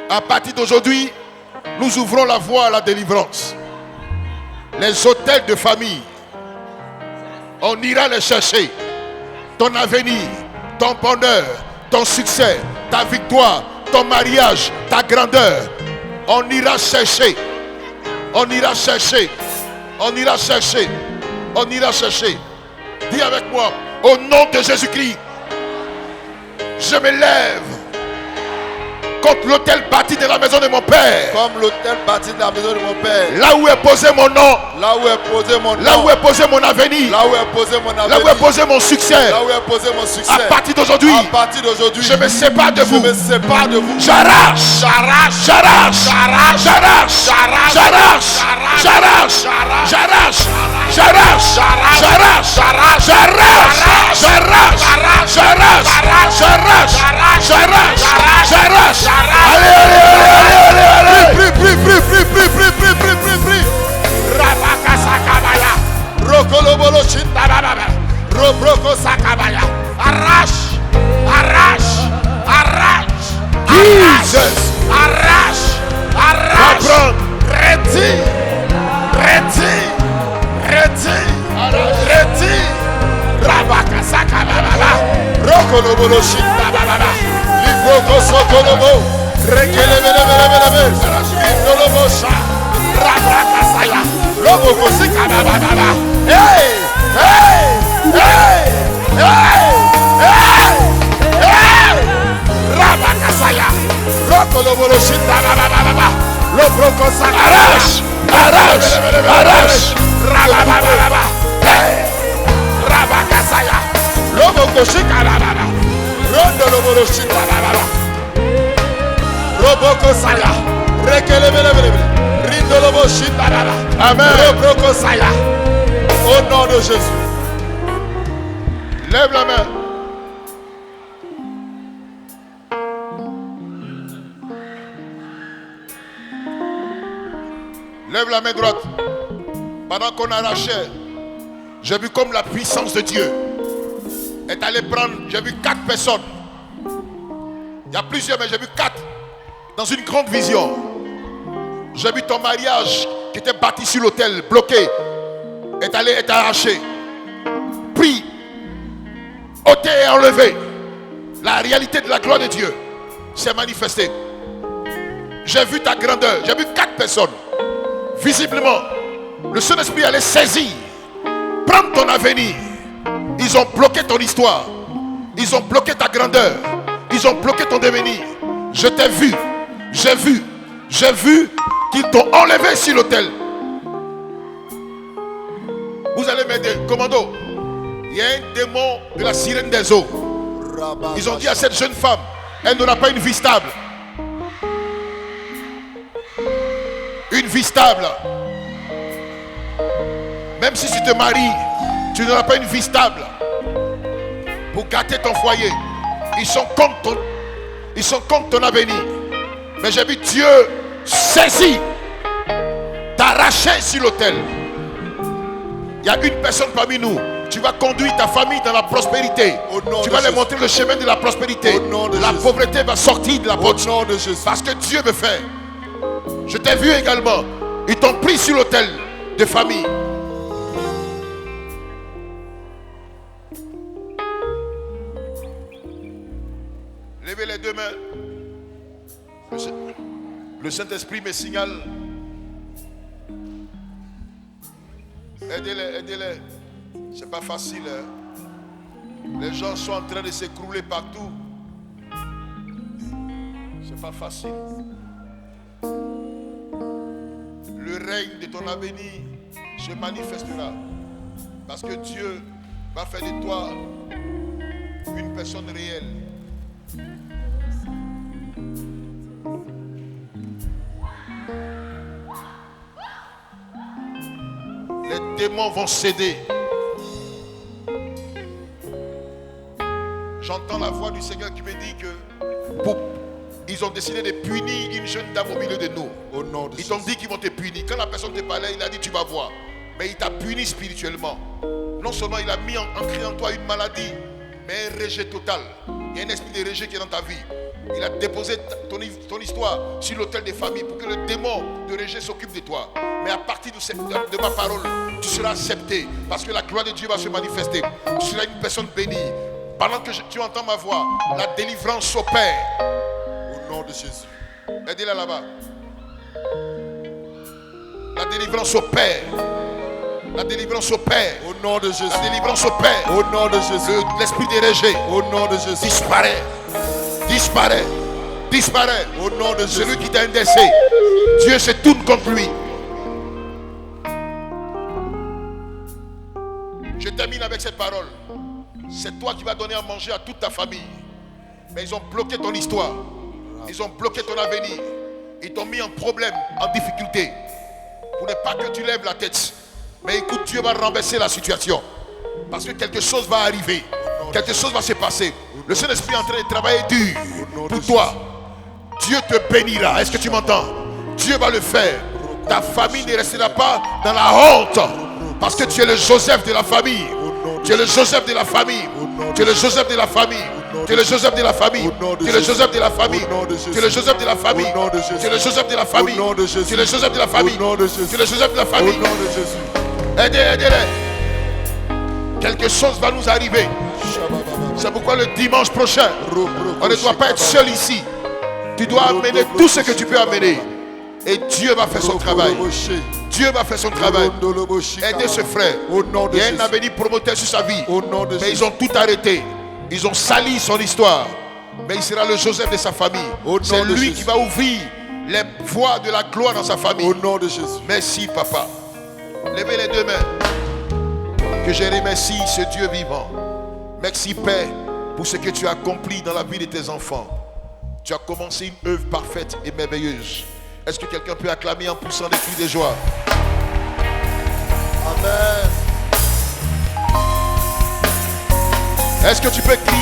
[SPEAKER 1] À partir d'aujourd'hui, nous ouvrons la voie à la délivrance. Les hôtels de famille, on ira les chercher. Ton avenir, ton bonheur, ton succès, ta victoire, ton mariage, ta grandeur. On ira chercher. On ira chercher. On ira chercher. On ira chercher. Dis avec moi, au nom de Jésus-Christ, je me lève Contre l'autel bâti de la maison de mon père.
[SPEAKER 3] Comme l'autel bâti de la maison de mon père.
[SPEAKER 1] Là où est posé mon nom.
[SPEAKER 3] Là où est posé mon nom.
[SPEAKER 1] Là où est posé mon avenir.
[SPEAKER 3] Là où est posé mon avenir.
[SPEAKER 1] Là où est posé mon succès.
[SPEAKER 3] Là où est posé mon succès.
[SPEAKER 1] À partir d'aujourd'hui.
[SPEAKER 3] À partir d'aujourd'hui.
[SPEAKER 1] Je me sépare de vous.
[SPEAKER 3] Je me sépare de vous.
[SPEAKER 1] J'arrache. J'arrache. J'arrache. J'arrache. J'arrache. J'arrache. J'arrache. J'arrache. J'arrache. J'arrache. J'arrache. J'arrache. J'arrache. J'arrache. Allez.
[SPEAKER 3] Prie. Rabaka Sakabaya. Rokolobolo Shintababa. Robroko Sakabaya. Arrache.
[SPEAKER 1] Jesus.
[SPEAKER 3] Arrache. Retire. Rabaka Sakababa. Rokolobolo Shintababa. Libroko Sokolobo. Rekelebelebelebelebe. Indolobo Sha. Rabaka Saya. Roboko Sikababa. Hey. Rabakasaya. Rokolobolo Shintababa. Lobroko Sakababa.
[SPEAKER 1] Arrache.
[SPEAKER 3] Rabababa. Hey. Rabakasaya. Loboko Shikababa. Rondolobolo Shintababa. Roboko Saya. Rekelebelebelebe. Rindolobo Shintababa.
[SPEAKER 1] Amen.
[SPEAKER 3] Robroko Saya. Au nom de Jésus.
[SPEAKER 1] Lève la main. Lève la main droite. Pendant qu'on arrachait, j'ai vu comme la puissance de Dieu est allée prendre, j'ai vu 4 personnes. Il y a plusieurs, mais j'ai vu 4 dans une grande vision. J'ai vu ton mariage qui était bâti sur l'autel, bloqué, est arraché. Prie, ôté et enlevé. La réalité de la gloire de Dieu s'est manifestée. J'ai vu ta grandeur. J'ai vu 4 personnes. Visiblement, le Saint-Esprit allait saisir, prendre ton avenir. Ils ont bloqué ton histoire. Ils ont bloqué ta grandeur. Ils ont bloqué ton devenir. Je t'ai vu. J'ai vu qu'ils t'ont enlevé sur l'autel. Vous allez m'aider. Commando, il y a un démon de la sirène des eaux. Ils ont dit à cette jeune femme, elle n'aura pas une vie stable. Une vie stable. Même si tu te maries, tu n'auras pas une vie stable. Pour gâter ton foyer. Ils sont contre ton avenir. Mais j'ai vu Dieu saisir, t'arracher sur l'autel. Il y a une personne parmi nous. Tu vas conduire ta famille dans la prospérité. Tu vas leur montrer le chemin de la prospérité. La pauvreté va sortir de la porte. Parce que Dieu me fait. Je t'ai vu également. Ils t'ont pris sur l'autel de famille. Levez les deux mains. Le Saint-Esprit me signale. Aidez-les. C'est pas facile. Hein? Les gens sont en train de s'écrouler partout. C'est pas facile. Le règne de ton avenir se manifestera. Parce que Dieu va faire de toi une personne réelle. Les démons vont céder. J'entends la voix du Seigneur qui me dit que ils ont décidé de punir une jeune dame au milieu de nous.
[SPEAKER 3] Au nom de
[SPEAKER 1] Ils t'ont dit qu'ils vont te punir. Quand la personne te parlait, il a dit tu vas voir. Mais il t'a puni spirituellement. Non seulement il a mis ancré en toi une maladie, mais un rejet total. Il y a un esprit de rejet qui est dans ta vie. Il a déposé ton histoire sur l'autel des familles pour que le démon de rejet s'occupe de toi. Mais à partir de ma parole, tu seras accepté. Parce que la gloire de Dieu va se manifester. Tu seras une personne bénie. Pendant que tu entends ma voix, la délivrance s'opère.
[SPEAKER 3] Au nom de Jésus.
[SPEAKER 1] Aidez-la là-bas. La délivrance opère. La délivrance opère.
[SPEAKER 3] Au nom de Jésus.
[SPEAKER 1] La délivrance opère.
[SPEAKER 3] Au nom de Jésus.
[SPEAKER 1] L'esprit de rejet.
[SPEAKER 3] Au nom de Jésus.
[SPEAKER 1] Disparaît. Disparaît. disparaît.
[SPEAKER 3] Au nom de
[SPEAKER 1] Celui
[SPEAKER 3] Jésus.
[SPEAKER 1] qui t'a indexé, Dieu se tourne contre lui. Je termine avec cette parole. C'est toi qui vas donner à manger à toute ta famille. Mais ils ont bloqué ton histoire. Ils ont bloqué ton avenir. Ils t'ont mis en problème, en difficulté. Pour ne pas que tu lèves la tête. Mais écoute, Dieu va renverser la situation. Parce que quelque chose va arriver. Quelque chose va se passer. Le Saint-Esprit est en train de travailler dur pour toi. Dieu te bénira. Est-ce que tu m'entends? Dieu va le faire. Ta famille ne restera pas dans la honte. Parce que tu es le Joseph de la famille. Tu es le Joseph de la famille. Tu es le Joseph de la famille. Tu es le Joseph de la famille. Tu es le Joseph de la famille. Tu es le Joseph de la famille. Tu es le Joseph de la famille. Tu es le Joseph de la famille. Tu es le Joseph de la famille. Aidez-les. Quelque chose va nous arriver. C'est pourquoi le dimanche prochain, on ne doit pas être seul ici. Tu dois amener tout ce que tu peux amener. Et Dieu va faire son travail. Dieu va faire son travail. Aidez ce frère. Il y a un avenir promoteur sur sa vie. Mais ils ont tout arrêté. Ils ont sali son histoire. Mais il sera le Joseph de sa famille. C'est lui qui va ouvrir les voies de la gloire dans sa famille.
[SPEAKER 3] Au nom de Jésus.
[SPEAKER 1] Merci, papa. Levez les deux mains. Que je remercie ce Dieu vivant. Merci, Père, pour ce que tu as accompli dans la vie de tes enfants. Tu as commencé une œuvre parfaite et merveilleuse. Est-ce que quelqu'un peut acclamer en poussant des cris de joie?
[SPEAKER 3] Amen.
[SPEAKER 1] Est-ce que tu peux crier?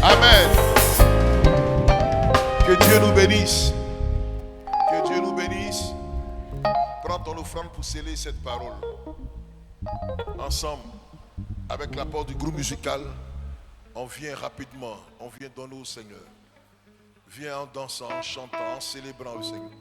[SPEAKER 1] Amen. Que Dieu nous bénisse. Que Dieu nous bénisse. Prends ton offrande pour sceller cette parole. Ensemble, avec l'apport du groupe musical, on vient rapidement, on vient donner au Seigneur. Viens en dansant, en chantant, en célébrant le Seigneur.